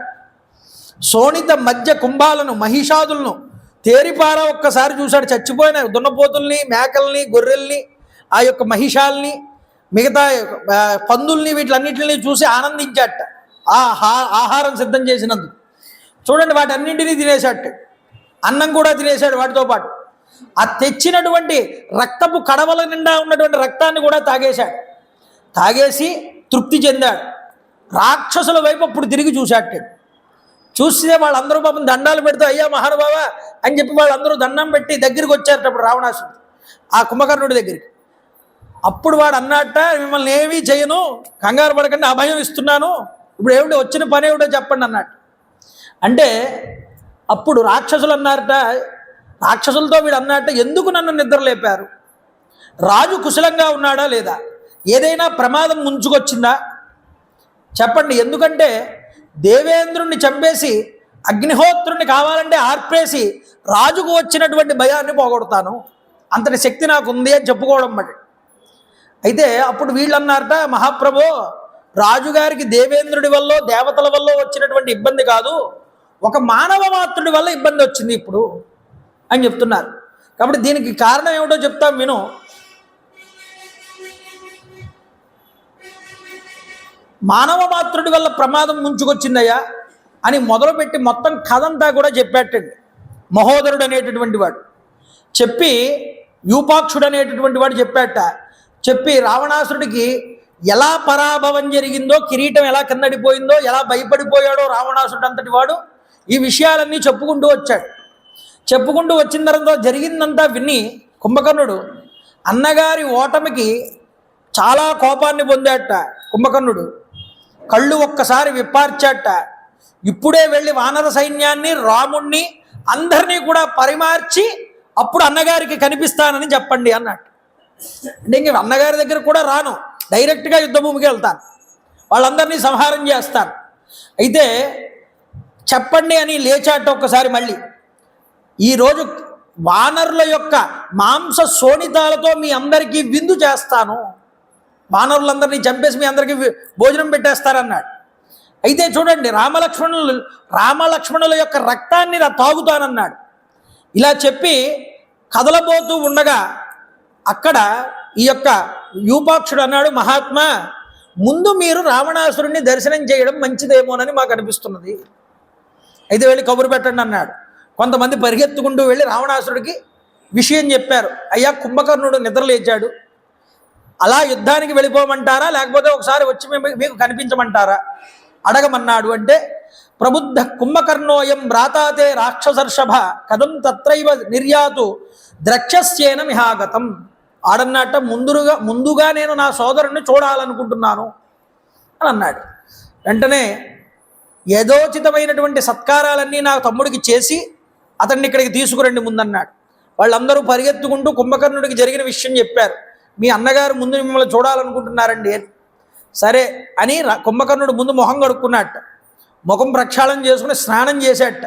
శోణిత మధ్య కుంభాలను, మహిషాదులను తేరిపారా ఒక్కసారి చూశాడు. చచ్చిపోయిన దున్నపోతుల్ని, మేకల్ని, గొర్రెల్ని, ఆ యొక్క మహిషాల్ని, మిగతా పందుల్ని, వీటిలన్నింటినీ చూసి ఆనందించాట. ఆహారం సిద్ధం చేసినందుకు. చూడండి, వాటన్నింటినీ తినేశాడు. అన్నం కూడా తినేశాడు వాటితో పాటు. ఆ తెచ్చినటువంటి రక్తపు కడవల నిండా ఉన్నటువంటి రక్తాన్ని కూడా తాగేశాడు. తాగేసి తృప్తి చెందాడు. రాక్షసుల వైపు అప్పుడు తిరిగి చూశాడు. చూస్తే వాళ్ళందరూ పాపం దండాలు పెడుతూ అయ్యా మహానుభావ అని చెప్పి వాళ్ళందరూ దండం పెట్టి దగ్గరికి వచ్చారట. అప్పుడు రావణాసుడు ఆ కుంభకర్ణుడి దగ్గరికి. అప్పుడు వాడు అన్నట్ట, మిమ్మల్ని ఏమీ చేయను, కంగారు పడకండి, అభయం ఇస్తున్నాను, ఇప్పుడు ఏమిటి వచ్చిన పని ఏమిటో చెప్పండి అన్నట్టు. అంటే అప్పుడు రాక్షసులు అన్నారట, రాక్షసులతో వీడు అన్నట్ట, ఎందుకు నన్ను నిద్ర లేపారు? రాజు కుశలంగా ఉన్నాడా లేదా? ఏదైనా ప్రమాదం ముంచుకొచ్చిందా చెప్పండి. ఎందుకంటే దేవేంద్రుణ్ణి చంపేసి అగ్నిహోత్రుణ్ణి కావాలంటే ఆర్పేసి రాజుకు వచ్చినటువంటి భయాన్ని పోగొడతాను, అంతటి శక్తి నాకు ఉంది అని చెప్పుకోవడం బట్టి. అయితే అప్పుడు వీళ్ళు అన్నారట, మహాప్రభో, రాజుగారికి దేవేంద్రుడి వల్ల, దేవతల వల్ల వచ్చినటువంటి ఇబ్బంది కాదు, ఒక మానవ మాత్రుడి వల్ల ఇబ్బంది వచ్చింది ఇప్పుడు అని చెప్తున్నారు. కాబట్టి దీనికి కారణం ఏమిటో చెప్తాం విను. మానవ మాత్రుడి వల్ల ప్రమాదం ముంచుకొచ్చిందయ్యా అని మొదలుపెట్టి మొత్తం కథంతా కూడా చెప్పాటండి. మహోదరుడు అనేటటువంటి వాడు చెప్పి, యూపాక్షుడు అనేటటువంటి వాడు చెప్పాట. చెప్పి రావణాసురుడికి ఎలా పరాభవం జరిగిందో, కిరీటం ఎలా కిందడిపోయిందో, ఎలా భయపడిపోయాడో రావణాసురుడు అంతటి వాడు ఈ విషయాలన్నీ చెప్పుకుంటూ వచ్చాడు. చెప్పుకుంటూ వచ్చిన తర్వాత జరిగిందంతా విని కుంభకర్ణుడు అన్నగారి ఓటమికి చాలా కోపాన్ని పొందాట. కుంభకర్ణుడు కళ్ళు ఒక్కసారి విప్పార్చాట. ఇప్పుడే వెళ్ళి వానర సైన్యాన్ని, రాముణ్ణి, అందరినీ కూడా పరిమార్చి అప్పుడు అన్నగారికి కనిపిస్తానని చెప్పండి అన్నట్టు. అంటే ఇంక అన్నగారి దగ్గర కూడా రాను, డైరెక్ట్గా యుద్ధభూమికి వెళ్తాను, వాళ్ళందరినీ సంహారం చేస్తాను, అయితే చెప్పండి అని లేచాట. ఒక్కసారి మళ్ళీ ఈరోజు వానరుల యొక్క మాంస శోణితాలతో మీ అందరికీ విందు చేస్తాను, వానరులందరినీ చంపేసి మీ అందరికీ భోజనం పెట్టేస్తారన్నాడు. అయితే చూడండి, రామలక్ష్మణుల యొక్క రక్తాన్ని తాగుతానన్నాడు. ఇలా చెప్పి కదలబోతూ ఉండగా అక్కడ ఈ యొక్క యూపాక్షుడు అన్నాడు, మహాత్మా, ముందు మీరు రావణాసురుణ్ణి దర్శనం చేయడం మంచిదేమోనని మాకు అనిపిస్తున్నది, అయితే వెళ్ళి కబురు పెట్టండి అన్నాడు. కొంతమంది పరిగెత్తుకుంటూ వెళ్ళి రావణాసురుడికి విషయం చెప్పారు. అయ్యా, కుంభకర్ణుడు నిద్రలేచాడు, అలా యుద్ధానికి వెళ్ళిపోమంటారా, లేకపోతే ఒకసారి వచ్చి మీకు కనిపించమంటారా అడగమన్నాడు. అంటే ప్రబుద్ధ కుంభకర్ణోయం భ్రాతాతే రాక్షసర్షభ కథం తత్రైవ నిర్యాతు ద్రక్షస్యేన మిహాగతం. ఆడన్నట్ట, ముందుగా నేను నా సోదరుణ్ణి చూడాలనుకుంటున్నాను అని అన్నాడు. వెంటనే యథోచితమైనటువంటి సత్కారాలన్నీ నా తమ్ముడికి చేసి అతన్ని ఇక్కడికి తీసుకురండి ముందన్నాడు. వాళ్ళందరూ పరిగెత్తుకుంటూ కుంభకర్ణుడికి జరిగిన విషయం చెప్పారు. మీ అన్నగారు ముందు మిమ్మల్ని చూడాలనుకుంటున్నారండి అని. సరే అని కుంభకర్ణుడు ముందు మొహం కడుక్కున్నట్ట, ముఖం ప్రక్షాళన చేసుకుని స్నానం చేసేట.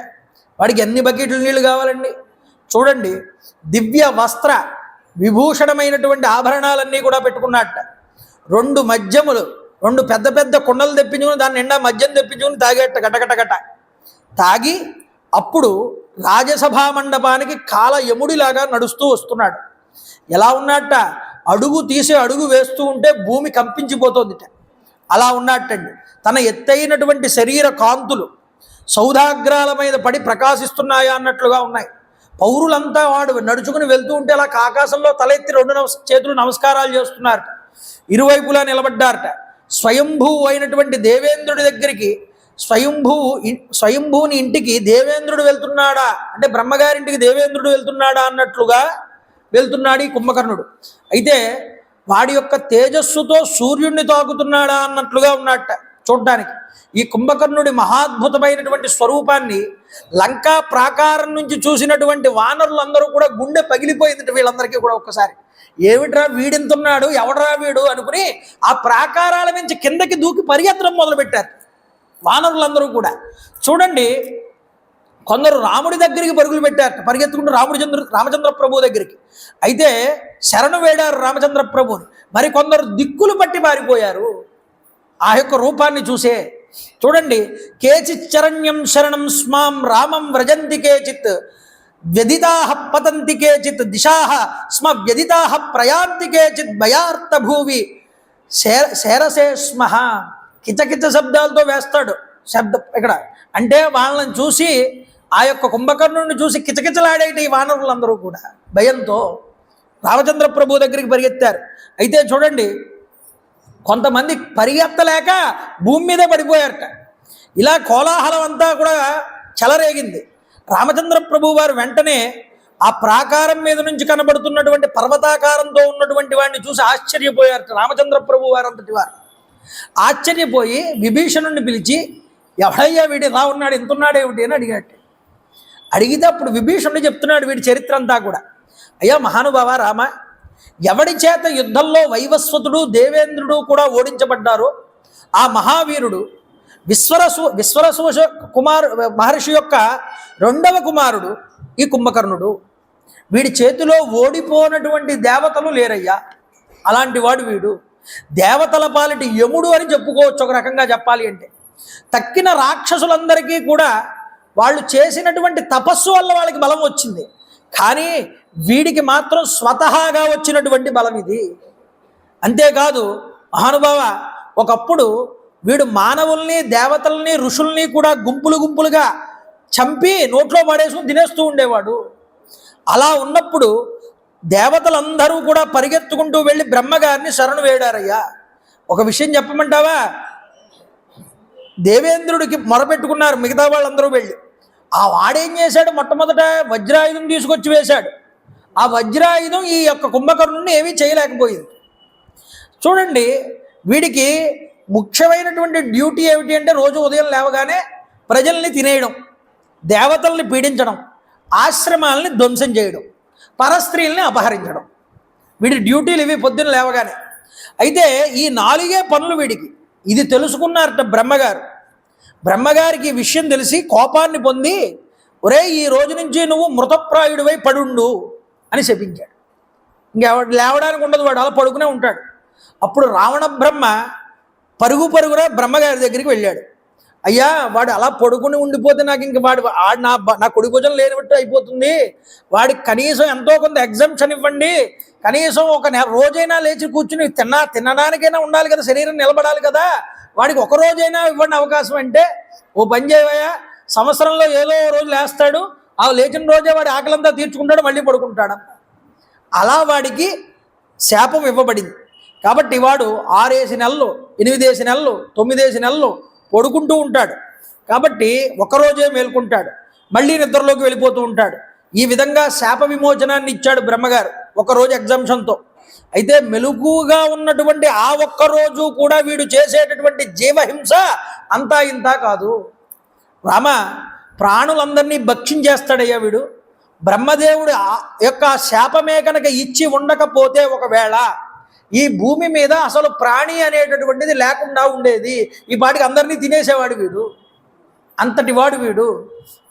వాడికి ఎన్ని బకెట్లు నీళ్లు కావాలండి చూడండి. దివ్య వస్త్ర విభూషణమైనటువంటి ఆభరణాలన్నీ కూడా పెట్టుకున్నట్ట. 2 మద్యములు, 2 పెద్ద పెద్ద కుండలు తెప్పించుకుని దాని నిండా మద్యం తెప్పించుకుని తాగేట గటగటగట. తాగి అప్పుడు రాజసభా మండపానికి కాల యముడిలాగా నడుస్తూ వస్తున్నాడు. ఎలా ఉన్నట్ట, అడుగు తీసి అడుగు వేస్తూ ఉంటే భూమి కంపించిపోతుందిట. అలా ఉన్నట్టండి. తన ఎత్తైనటువంటి శరీర కాంతులు సౌధాగ్రాల మీద పడి ప్రకాశిస్తున్నాయా అన్నట్లుగా ఉన్నాయి. పౌరులంతా వాడు నడుచుకుని వెళ్తూ ఉంటే అలా ఆకాశంలో తలెత్తి 2 చేతులు నమస్కారాలు చేస్తున్నారట. ఇరువైపులా నిలబడ్డారట. స్వయంభూ అయినటువంటి దేవేంద్రుడి దగ్గరికి స్వయంభూని ఇంటికి దేవేంద్రుడు వెళ్తున్నాడా అంటే బ్రహ్మగారింటికి దేవేంద్రుడు వెళ్తున్నాడా అన్నట్లుగా వెళ్తున్నాడు ఈ కుంభకర్ణుడు. అయితే వాడి యొక్క తేజస్సుతో సూర్యుడిని తాకుతున్నాడా అన్నట్లుగా ఉన్నట్ట చూడ్డానికి. ఈ కుంభకర్ణుడి మహాద్భుతమైనటువంటి స్వరూపాన్ని లంకా ప్రాకారం నుంచి చూసినటువంటి వానరులందరూ కూడా గుండె పగిలిపోయింది వీళ్ళందరికీ కూడా. ఒక్కసారి ఏమిట్రా వీడింతున్నాడు, ఎవడరా వీడు అనుకుని ఆ ప్రాకారాల నుంచి కిందకి దూకి పరిగెత్తడం మొదలుపెట్టారు వానరులందరూ కూడా. చూడండి, కొందరు రాముడి దగ్గరికి పరుగులు పెట్టారు, పరిగెత్తుకుంటూ రామచంద్ర ప్రభు దగ్గరికి. అయితే శరణు వేడారు రామచంద్ర ప్రభుని. మరి కొందరు దిక్కులు పట్టి మారిపోయారు ఆ యొక్క రూపాన్ని చూసే. చూడండి, కేచిచ్చరణ్యం శరణం స్మాం రామం వ్రజంతి కేచిత్ వ్యధితాః పతంతి కేచిత్ దిశాః స్మ వ్యధితాః ప్రయాంతి కేచిత్ భయార్త భూవి శేరసే స్మః. కిచకిచ శబ్దాలతో వేస్తాడు శబ్దం ఇక్కడ. అంటే వాళ్ళని చూసి, ఆ యొక్క కుంభకర్ణుడిని చూసి కిచకిచలాడేటి ఈ వానరులందరూ కూడా భయంతో రామచంద్ర ప్రభు దగ్గరికి పరిగెత్తారు. అయితే చూడండి, కొంతమంది పరిగెత్తలేక భూమి మీదే పడిపోయారట. ఇలా కోలాహలం అంతా కూడా చెలరేగింది. రామచంద్ర ప్రభు వారు వెంటనే ఆ ప్రాకారం మీద నుంచి కనబడుతున్నటువంటి పర్వతాకారంతో ఉన్నటువంటి వాడిని చూసి ఆశ్చర్యపోయారట రామచంద్ర ప్రభు వారు అంతటి వారు. ఆశ్చర్యపోయి విభీషణుడిని పిలిచి, ఎవడయ్యా వీడు ఇలా ఉన్నాడు, ఎంతున్నాడు ఏమిటి అని అడిగాడు. అడిగితే అప్పుడు విభీషణుడు చెప్తున్నాడు వీడి చరిత్ర అంతా కూడా. అయ్యా మహానుభావ రామ, ఎవడి చేత యుద్ధంలో వైవస్వతుడు దేవేంద్రుడు కూడా ఓడించబడ్డారో ఆ మహావీరుడు విశ్వరసు మహర్షి యొక్క 2వ కుమారుడు ఈ కుంభకర్ణుడు. వీడి చేతిలో ఓడిపోనటువంటి దేవతలు లేరయ్యా. అలాంటి వాడు వీడు. దేవతల పాలిటి యముడు అని చెప్పుకోవచ్చు ఒక రకంగా చెప్పాలి అంటే. తక్కిన రాక్షసులందరికీ కూడా వాళ్ళు చేసినటువంటి తపస్సు వల్ల వాళ్ళకి బలం వచ్చింది. కానీ వీడికి మాత్రం స్వతహాగా వచ్చినటువంటి బలం ఇది. అంతేకాదు మహానుభావ, ఒకప్పుడు వీడు మానవుల్ని దేవతల్ని ఋషుల్ని కూడా గుంపులు గుంపులుగా చంపి నోట్లో పడేసుకుని తినేస్తూ ఉండేవాడు. అలా ఉన్నప్పుడు దేవతలందరూ కూడా పరిగెత్తుకుంటూ వెళ్ళి బ్రహ్మగారిని శరణు వేడారయ్యా. ఒక విషయం చెప్పమంటావా, దేవేంద్రుడికి మొరపెట్టుకున్నారు మిగతా వాళ్ళందరూ వెళ్ళి. ఆ వాడేం చేశాడు, మొట్టమొదట వజ్రాయుధం తీసుకొచ్చి వేశాడు. ఆ వజ్రాయుధం ఈ యొక్క కుంభకర్ణుడిని ఏమీ చేయలేకపోయింది. చూడండి, వీడికి ముఖ్యమైనటువంటి డ్యూటీ ఏమిటి అంటే రోజు ఉదయం లేవగానే ప్రజల్ని తినేయడం, దేవతల్ని పీడించడం, ఆశ్రమాలని ధ్వంసం చేయడం, పరస్త్రీల్ని అపహరించడం. వీడి డ్యూటీలు ఇవి పొద్దున్న లేవగానే. అయితే ఈ 4 పనులు వీడికి. ఇది తెలుసుకున్నారట బ్రహ్మగారు. బ్రహ్మగారికి ఈ విషయం తెలిసి కోపాన్ని పొంది, ఒరే ఈ రోజు నుంచి నువ్వు మృతప్రాయుడివై పడుండు అని శపించాడు. ఇంకెవడు లేవడానికి ఉండదు, వాడు అలా పడుకునే ఉంటాడు. అప్పుడు రావణ బ్రహ్మ పరుగున బ్రహ్మగారి దగ్గరికి వెళ్ళాడు. అయ్యా, వాడు అలా పడుకుని ఉండిపోతే నాకు ఇంక వాడు నా కుడి భుజం లేనివట్టు అయిపోతుంది. వాడికి కనీసం ఎంతో కొంత ఎగ్జంప్షన్ ఇవ్వండి. కనీసం ఒక రోజైనా లేచి కూర్చుని తినడానికైనా ఉండాలి కదా, శరీరం నిలబడాలి కదా, వాడికి ఒక రోజైనా ఇవ్వండి అవకాశం. అంటే ఓ పని చేయవయ్యా, సంవత్సరంలో ఏదో రోజు లేస్తాడు, ఆ లేచిన రోజే వాడి ఆకలంతా తీర్చుకుంటాడు, మళ్ళీ పడుకుంటాడు. అలా వాడికి శాపం ఇవ్వబడింది. కాబట్టి వాడు 6 నెలలు 8 నెలలు 9 నెలలు పడుకుంటూ ఉంటాడు. కాబట్టి ఒకరోజే మేల్కుంటాడు, మళ్ళీ నిద్రలోకి వెళ్ళిపోతూ ఉంటాడు. ఈ విధంగా శాప విమోచనాన్ని ఇచ్చాడు బ్రహ్మగారు ఒకరోజు ఎగ్జామ్షన్తో. అయితే మెలుగుగా ఉన్నటువంటి ఆ ఒక్కరోజు కూడా వీడు చేసేటటువంటి జీవహింస అంతా ఇంత కాదు. రామ, ప్రాణులందరినీ భక్షించేస్తాడయ్యా వీడు. బ్రహ్మదేవుడు యొక్క శాపమే కనుక ఇచ్చి ఉండకపోతే ఒకవేళ ఈ భూమి మీద అసలు ప్రాణి అనేటటువంటిది లేకుండా ఉండేది, ఈ పాటికి అందరినీ తినేసేవాడు వీడు, అంతటి వాడు వీడు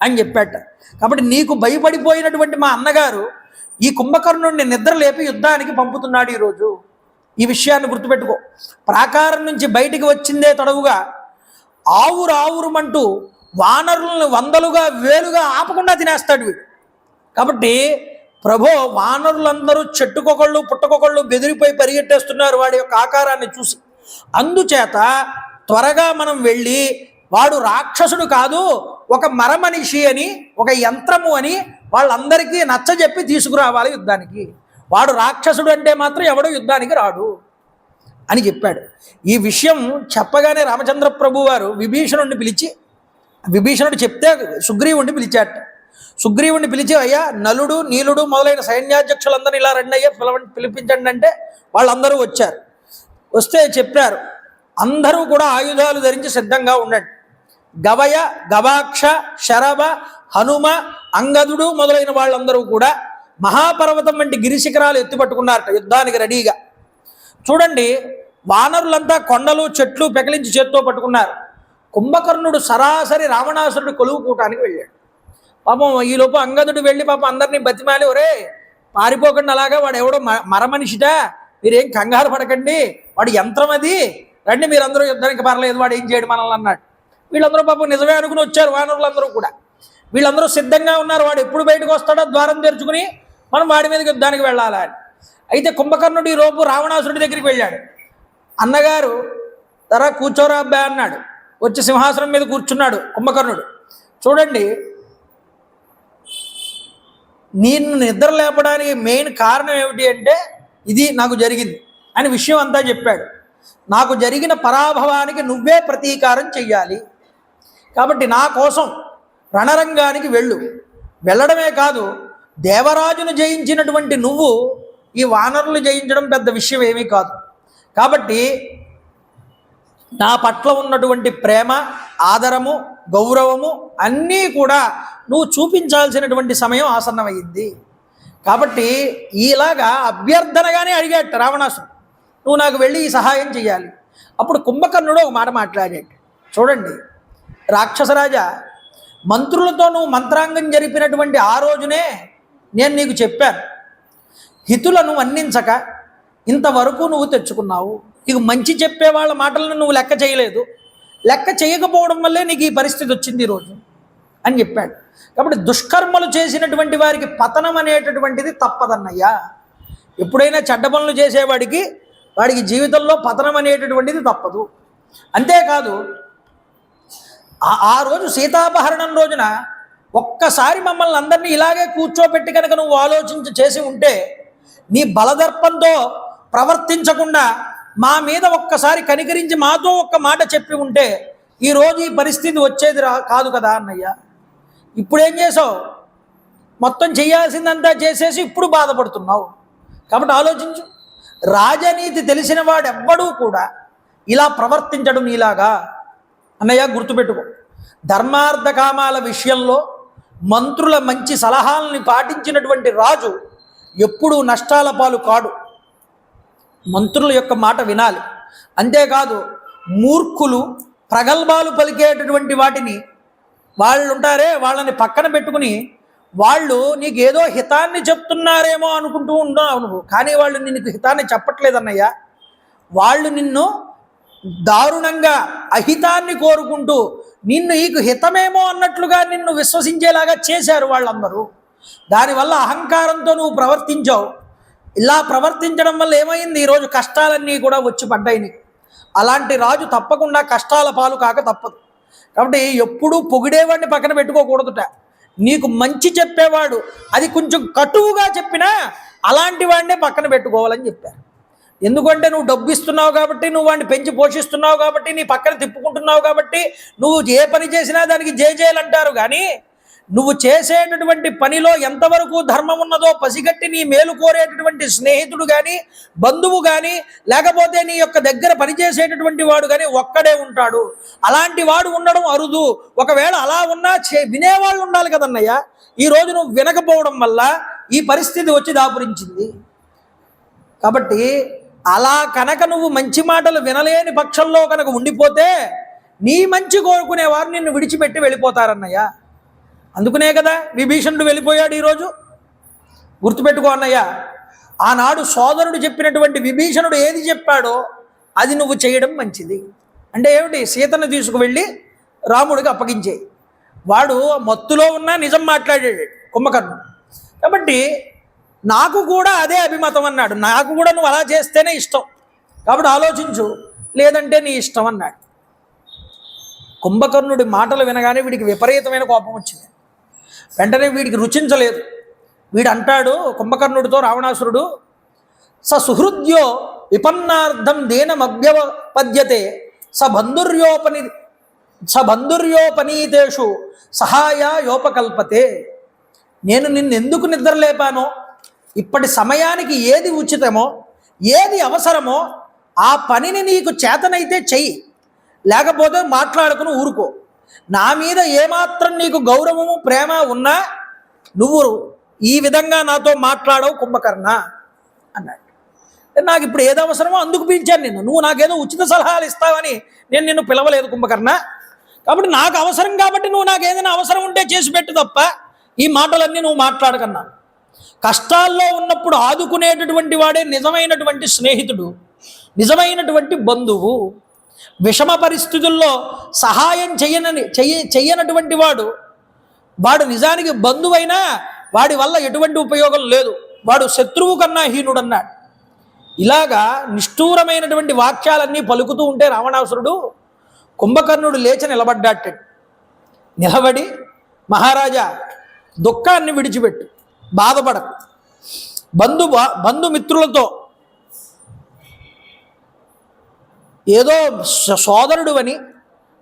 అని చెప్పాట. కాబట్టి నీకు భయపడిపోయినటువంటి మా అన్నగారు ఈ కుంభకర్ణుడిని నిద్ర లేపి యుద్ధానికి పంపుతున్నాడు ఈరోజు. ఈ విషయాన్ని గుర్తుపెట్టుకో. ప్రాకారం నుంచి బయటికి వచ్చిందే తడవుగా ఆవురుమంటూ వానరులను వందలుగా వేలుగా ఆపకుండా తినేస్తాడు వీడు. కాబట్టి ప్రభో, వానరులందరూ చెట్టుకొకళ్ళు పుట్టకొకళ్ళు బెదిరిపోయి పరిగెట్టేస్తున్నారు వాడి యొక్క ఆకారాన్ని చూసి. అందుచేత త్వరగా మనం వెళ్ళి వాడు రాక్షసుడు కాదు, ఒక మరమనిషి అని, ఒక యంత్రము అని వాళ్ళందరికీ నచ్చజెప్పి తీసుకురావాలి యుద్ధానికి. వాడు రాక్షసుడు అంటే మాత్రం ఎవడో యుద్ధానికి రాడు అని చెప్పాడు. ఈ విషయం చెప్పగానే రామచంద్ర ప్రభు వారు విభీషణుడిని పిలిచి, విభీషణుడు చెప్తే సుగ్రీవుడిని పిలిచాట. సుగ్రీవుడిని పిలిచి, అయ్యా నలుడు నీలుడు మొదలైన సైన్యాధ్యక్షులందరూ ఇలా రండి అయ్యా, పిలిపించండి అంటే వాళ్ళందరూ వచ్చారు. వస్తే చెప్పారు, అందరూ కూడా ఆయుధాలు ధరించి సిద్ధంగా ఉండండి. గవయ, గవాక్ష, శరభ, హనుమ, అంగదుడు మొదలైన వాళ్ళందరూ కూడా మహాపర్వతం వంటి గిరిశిఖరాలు ఎత్తిపట్టుకున్నారట యుద్ధానికి రెడీగా. చూడండి, వానరులంతా కొండలు చెట్లు పెకలించి చేత్తో పట్టుకున్నారు. కుంభకర్ణుడు సరాసరి రావణాసురుడు కొలువు కూటానికి వెళ్ళాడు. పాపం ఈలోపు అంగదుడు వెళ్ళి పాపం అందరినీ బతిమాలి, ఒరే పారిపోకండి, అలాగా వాడు ఎవడో మరమనిషిటా, మీరేం కంగారు పడకండి, వాడు యంత్రం అది, రండి మీరందరూ యుద్ధానికి పర్లేదు, వాడు ఏం చేయడు మనల్ని అన్నాడు. వీళ్ళందరూ పాపం నిజమే అనుకుని వచ్చారు. వానరులందరూ కూడా వీళ్ళందరూ సిద్ధంగా ఉన్నారు, వాడు ఎప్పుడు బయటకు వస్తాడో ద్వారం తెరుచుకుని మనం వాడి మీదకి యుద్ధానికి వెళ్ళాలి అని. అయితే కుంభకర్ణుడు ఈ లోపు రావణాసురుడి దగ్గరికి వెళ్ళాడు. అన్నగారు తర కూర్చోరా అబ్బాయి అన్నాడు. వచ్చి సింహాసనం మీద కూర్చున్నాడు కుంభకర్ణుడు. చూడండి, నిన్ను నిద్ర లేపడానికి మెయిన్ కారణం ఏమిటి అంటే ఇది నాకు జరిగింది అని విషయం అంతా చెప్పాడు. నాకు జరిగిన పరాభవానికి నువ్వే ప్రతీకారం చెయ్యాలి, కాబట్టి నా కోసం రణరంగానికి వెళ్ళు. వెళ్ళడమే కాదు, దేవరాజును జయించినటువంటి నువ్వు ఈ వానరులు జయించడం పెద్ద విషయం ఏమీ కాదు. కాబట్టి నా పట్ల ఉన్నటువంటి ప్రేమ, ఆదరము, గౌరవము అన్నీ కూడా నువ్వు చూపించాల్సినటువంటి సమయం ఆసన్నమైంది. కాబట్టి ఇలాగా అభ్యర్థనగానే అడిగాడు రావణాసుడు, నువ్వు నాకు వెళ్ళి ఈ సహాయం చేయాలి. అప్పుడు కుంభకర్ణుడు ఒక మాట మాట్లాడాడు. చూడండి రాక్షసరాజా, మంత్రులతో నువ్వు మంత్రాంగం జరిపినటువంటి ఆ రోజునే నేను నీకు చెప్పాను, హితులను మన్నించక ఇంతవరకు నువ్వు తెచ్చుకున్నావు. నీకు మంచి చెప్పే వాళ్ళ మాటలను నువ్వు లెక్క చేయలేదు, లెక్క చేయకపోవడం వల్లే నీకు ఈ పరిస్థితి వచ్చింది ఈరోజు అని చెప్పాడు. కాబట్టి దుష్కర్మలు చేసినటువంటి వారికి పతనం అనేటటువంటిది తప్పదన్నయ్యా. ఎప్పుడైనా చెడ్డ పనులు చేసేవాడికి వాడికి జీవితంలో పతనం అనేటటువంటిది తప్పదు. అంతేకాదు, ఆ రోజు సీతాపహరణం రోజున ఒక్కసారి మమ్మల్ని అందరినీ ఇలాగే కూర్చోబెట్టి కనుక నువ్వు ఆలోచించి చేసి ఉంటే, నీ బలదర్పంతో ప్రవర్తించకుండా మా మీద ఒక్కసారి కనికరించి మాతో ఒక్క మాట చెప్పి ఉంటే ఈరోజు ఈ పరిస్థితి వచ్చేది కాదు కదా అన్నయ్య. ఇప్పుడేం చేసావు? మొత్తం చేయాల్సిందంతా చేసేసి ఇప్పుడు బాధపడుతున్నావు. కాబట్టి ఆలోచించు. రాజనీతి తెలిసిన వాడెవ్వడూ కూడా ఇలా ప్రవర్తించడు నీలాగా అన్నయ్య. గుర్తుపెట్టుకో, ధర్మార్థ కామాల విషయంలో మంత్రుల మంచి సలహాలని పాటించినటువంటి రాజు ఎప్పుడూ నష్టాల పాలు కాడు. మంత్రుల యొక్క మాట వినాలి. అంతేకాదు, మూర్ఖులు ప్రగల్భాలు పలికేటటువంటి వాటిని వాళ్ళు ఉంటారే, వాళ్ళని పక్కన పెట్టుకుని వాళ్ళు నీకేదో హితాన్ని చెప్తున్నారేమో అనుకుంటూ ఉన్నావు నువ్వు, కానీ వాళ్ళు నీకు హితాన్ని చెప్పట్లేదన్నయ్యా. వాళ్ళు నిన్ను దారుణంగా అహితాన్ని కోరుకుంటూ నీకు హితమేమో అన్నట్లుగా నిన్ను విశ్వసించేలాగా చేశారు వాళ్ళందరూ. దానివల్ల అహంకారంతో నువ్వు ప్రవర్తించావు. ఇలా ప్రవర్తించడం వల్ల ఏమైంది? ఈరోజు కష్టాలన్నీ కూడా వచ్చి పడ్డాయి నీకు. అలాంటి రాజు తప్పకుండా కష్టాల పాలు కాక తప్పదు. కాబట్టి ఎప్పుడూ పొగిడేవాడిని పక్కన పెట్టుకోకూడదుట. నీకు మంచి చెప్పేవాడు అది కొంచెం కటువుగా చెప్పినా అలాంటి వాడినే పక్కన పెట్టుకోవాలని చెప్పారు. ఎందుకంటే నువ్వు డబ్బు ఇస్తున్నావు కాబట్టి, నువ్వు వాడిని పెంచి పోషిస్తున్నావు కాబట్టి, నీ పక్కన తిప్పుకుంటున్నావు కాబట్టి నువ్వు ఏ పని చేసినా దానికి జేజేలంటారు. కానీ నువ్వు చేసేటటువంటి పనిలో ఎంతవరకు ధర్మం ఉన్నదో పసిగట్టి నీ మేలు కోరేటటువంటి స్నేహితుడు కానీ, బంధువు కానీ, లేకపోతే నీ యొక్క దగ్గర పనిచేసేటటువంటి వాడు కానీ ఒక్కడే ఉంటాడు. అలాంటి వాడు ఉండడం అరుదు. ఒకవేళ అలా ఉన్నా వినేవాళ్ళు ఉండాలి కదన్నయ్య. ఈరోజు నువ్వు వినకపోవడం వల్ల ఈ పరిస్థితి వచ్చి దాపురించింది. కాబట్టి అలా కనుక నువ్వు మంచి మాటలు వినలేని పక్షంలో కనుక ఉండిపోతే నీ మంచి కోరుకునేవారు నిన్ను విడిచిపెట్టి వెళ్ళిపోతారన్నయ్య. అందుకునే కదా విభీషణుడు వెళ్ళిపోయాడు. ఈరోజు గుర్తుపెట్టుకో అన్నయ్య, ఆనాడు సోదరుడు చెప్పినటువంటి విభీషణుడు ఏది చెప్పాడో అది నువ్వు చేయడం మంచిది. అంటే ఏమిటి? సీతను తీసుకువెళ్ళి రాముడికి అప్పగించేయి. వాడు మత్తులో ఉన్నా నిజం మాట్లాడాడు కుంభకర్ణుడు. కాబట్టి నాకు కూడా అదే అభిమతం అన్నాడు. నాకు కూడా నువ్వు అలా చేస్తేనే ఇష్టం, కాబట్టి ఆలోచించు, లేదంటే నీ ఇష్టం అన్నాడు. కుంభకర్ణుడి మాటలు వినగానే వీడికి విపరీతమైన కోపం వచ్చింది. వెంటనే వీడికి రుచించలేదు. వీడు అంటాడు కుంభకర్ణుడితో రావణాసురుడు, సుహృద్యో విపన్నార్థం దేనమభ్యపద్యతే బంధుర్యోపనీతేషు సహాయ యోపకల్పతే. నేను నిన్నెందుకు నిద్రలేపానో, ఇప్పటి సమయానికి ఏది ఉచితమో ఏది అవసరమో ఆ పనిని నీకు చేతనైతే చెయ్యి, లేకపోతే మాట్లాడుకుని ఊరుకో. నా మీద ఏమాత్రం నీకు గౌరవము ప్రేమ ఉన్నా నువ్వు ఈ విధంగా నాతో మాట్లాడవు కుంభకర్ణ అన్నాడు. నాకు ఇప్పుడు ఏది అవసరమో అందుకు పిలిచాను నిన్ను. నువ్వు నాకేదో ఉచిత సలహాలు ఇస్తావని నేను నిన్ను పిలవలేదు కుంభకర్ణ. కాబట్టి నాకు అవసరం కాబట్టి నువ్వు నాకు ఏదైనా అవసరం ఉంటే చేసి పెట్టు తప్ప ఈ మాటలన్నీ నువ్వు మాట్లాడకన్నా. కష్టాల్లో ఉన్నప్పుడు ఆదుకునేటటువంటి వాడే నిజమైనటువంటి స్నేహితుడు, నిజమైనటువంటి బంధువు. విషమ పరిస్థితుల్లో సహాయం చెయ్యనటువంటి వాడు నిజానికి బంధువైనా వాడి వల్ల ఎటువంటి ఉపయోగం లేదు, వాడు శత్రువు కన్నా హీనుడన్నాడు. ఇలాగా నిష్ఠూరమైనటువంటి వాక్యాలన్నీ పలుకుతూ ఉంటే రావణాసురుడు కుంభకర్ణుడు లేచి నిలబడ్డాట. నిలబడి, మహారాజా దుఃఖాన్ని విడిచిపెట్టు, బాధపడకు, బంధుమిత్రులతో ఏదో సోదరుడు అని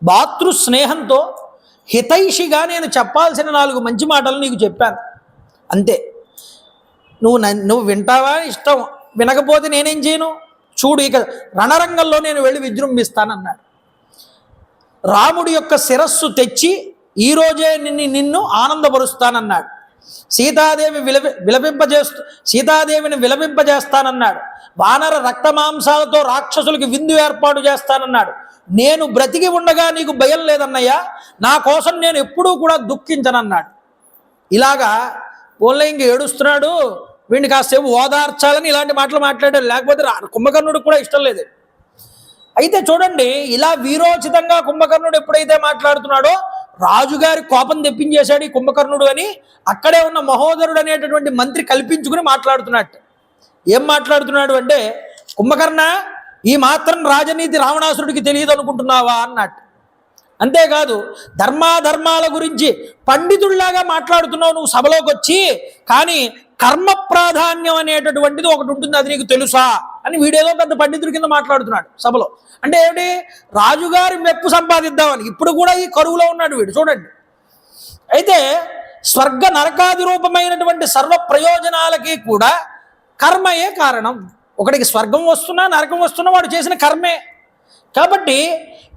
భాతృ స్నేహంతో హితైషిగా నేను చెప్పాల్సిన 4 మంచి మాటలు నీకు చెప్పాను, అంతే. నువ్వు వింటావా ఇష్టం, వినకపోతే నేనేం చేయను, చూడు ఇక రణరంగంలో నేను వెళ్ళి విజృంభిస్తానన్నాడు. రాముడి యొక్క శిరస్సు తెచ్చి ఈరోజే నిన్ను ఆనందపరుస్తానన్నాడు. సీతాదేవిని విలపింపజేస్తానన్నాడు. వానర రక్తమాంసాలతో రాక్షసులకి విందు ఏర్పాటు చేస్తానన్నాడు. నేను బ్రతికి ఉండగా నీకు భయం లేదన్నయ్యా, నా కోసం నేను ఎప్పుడూ కూడా దుఃఖించనన్నాడు. ఇలాగా ఓన్లీ ఇంక ఏడుస్తున్నాడు, వీడిని కాసేపు ఓదార్చాలని ఇలాంటి మాటలు మాట్లాడాడు. లేకపోతే కుంభకర్ణుడికి కూడా ఇష్టం లేదు. అయితే చూడండి, ఇలా వీరోచితంగా కుంభకర్ణుడు ఎప్పుడైతే మాట్లాడుతున్నాడో రాజుగారి కోపం తెప్పించేశాడు ఈ కుంభకర్ణుడు అని అక్కడే ఉన్న మహోదరుడు అనేటటువంటి మంత్రి కల్పించుకుని మాట్లాడుతున్నట్టు. ఏం మాట్లాడుతున్నాడు అంటే, కుంభకర్ణ ఈ మాత్రం రాజనీతి రావణాసురుడికి తెలియదు అనుకుంటున్నావా అన్నట్టు. అంతేకాదు ధర్మాధర్మాల గురించి పండితుల్లాగా మాట్లాడుతున్నావు నువ్వు సభలోకి వచ్చి, కానీ కర్మ ప్రాధాన్యం అనేటటువంటిది ఒకటి ఉంటుంది, అది నీకు తెలుసా అని వీడేదో పెద్ద పండితుడి కింద మాట్లాడుతున్నాడు సభలో. అంటే ఏమిటి? రాజుగారి మెప్పు సంపాదిద్దామని. ఇప్పుడు కూడా ఈ కరువులో ఉన్నాడు వీడు, చూడండి. అయితే స్వర్గ నరకాది రూపమైనటువంటి సర్వ ప్రయోజనాలకి కూడా కర్మయే కారణం. ఒకడికి స్వర్గం వస్తున్నా నరకం వస్తున్నా వాడు చేసిన కర్మే. కాబట్టి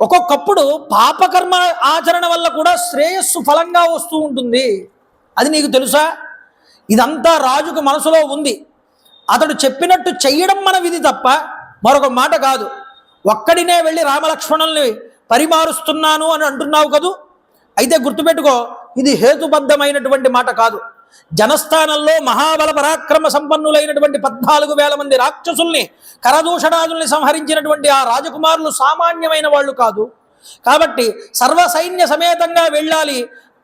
ఒక్కొక్కప్పుడు పాపకర్మ ఆచరణ వల్ల కూడా శ్రేయస్సు ఫలంగా వస్తూ ఉంటుంది, అది నీకు తెలుసా? ఇదంతా రాజుకు మనసులో ఉంది. అతడు చెప్పినట్టు చెయ్యడం మన విధి తప్ప మరొక మాట కాదు. ఒక్కడినే వెళ్ళి రామలక్ష్మణుల్ని పరిమారుస్తున్నాను అని అంటున్నావు కదూ, అయితే గుర్తుపెట్టుకో, ఇది హేతుబద్ధమైనటువంటి మాట కాదు. జనస్థానంలో మహాబల పరాక్రమ సంపన్నులైనటువంటి 14,000 మంది రాక్షసుల్ని, కరదూషణాదుల్ని సంహరించినటువంటి ఆ రాజకుమారులు సామాన్యమైన వాళ్ళు కాదు. కాబట్టి సర్వసైన్య సమేతంగా వెళ్ళాలి.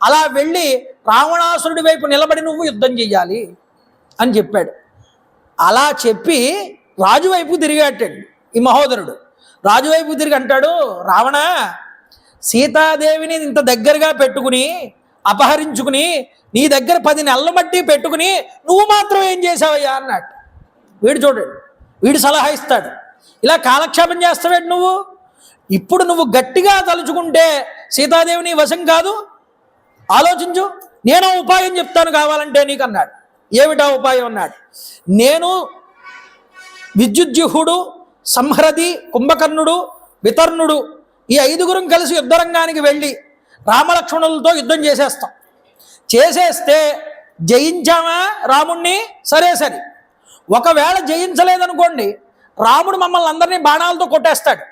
అలా వెళ్ళి రావణాసురుడి వైపు నిలబడి నువ్వు యుద్ధం చెయ్యాలి అని చెప్పాడు. అలా చెప్పి రాజు వైపు తిరిగాటాడు ఈ మహోదరుడు. రాజువైపు తిరిగి అంటాడు, రావణ, సీతాదేవిని ఇంత దగ్గరగా పెట్టుకుని అపహరించుకుని నీ దగ్గర 10 నెలల మట్టి పెట్టుకుని నువ్వు మాత్రం ఏం చేసావయ్యా అన్నట్టు. వీడు చూడండి, వీడు సలహా ఇస్తాడు. ఇలా కాలక్షేపం చేస్తావేంటి నువ్వు? ఇప్పుడు నువ్వు గట్టిగా తలుచుకుంటే సీతాదేవిని వశం కాదు, ఆలోచించు, నేను ఉపాయం చెప్తాను కావాలంటే నీకు అన్నాడు. ఏమిటా ఉపాయం అన్నాడు. నేను విద్యుజ్యుహుడు, సంహరది, కుంభకర్ణుడు, వితర్ణుడు ఈ 5గురం కలిసి యుద్ధరంగానికి వెళ్ళి రామలక్ష్మణులతో యుద్ధం చేసేస్తాం. చేసేస్తే జయించామా రాముణ్ణి, సరే. ఒకవేళ జయించలేదనుకోండి, రాముడు మమ్మల్ని అందరినీ బాణాలతో కొట్టేస్తాడు.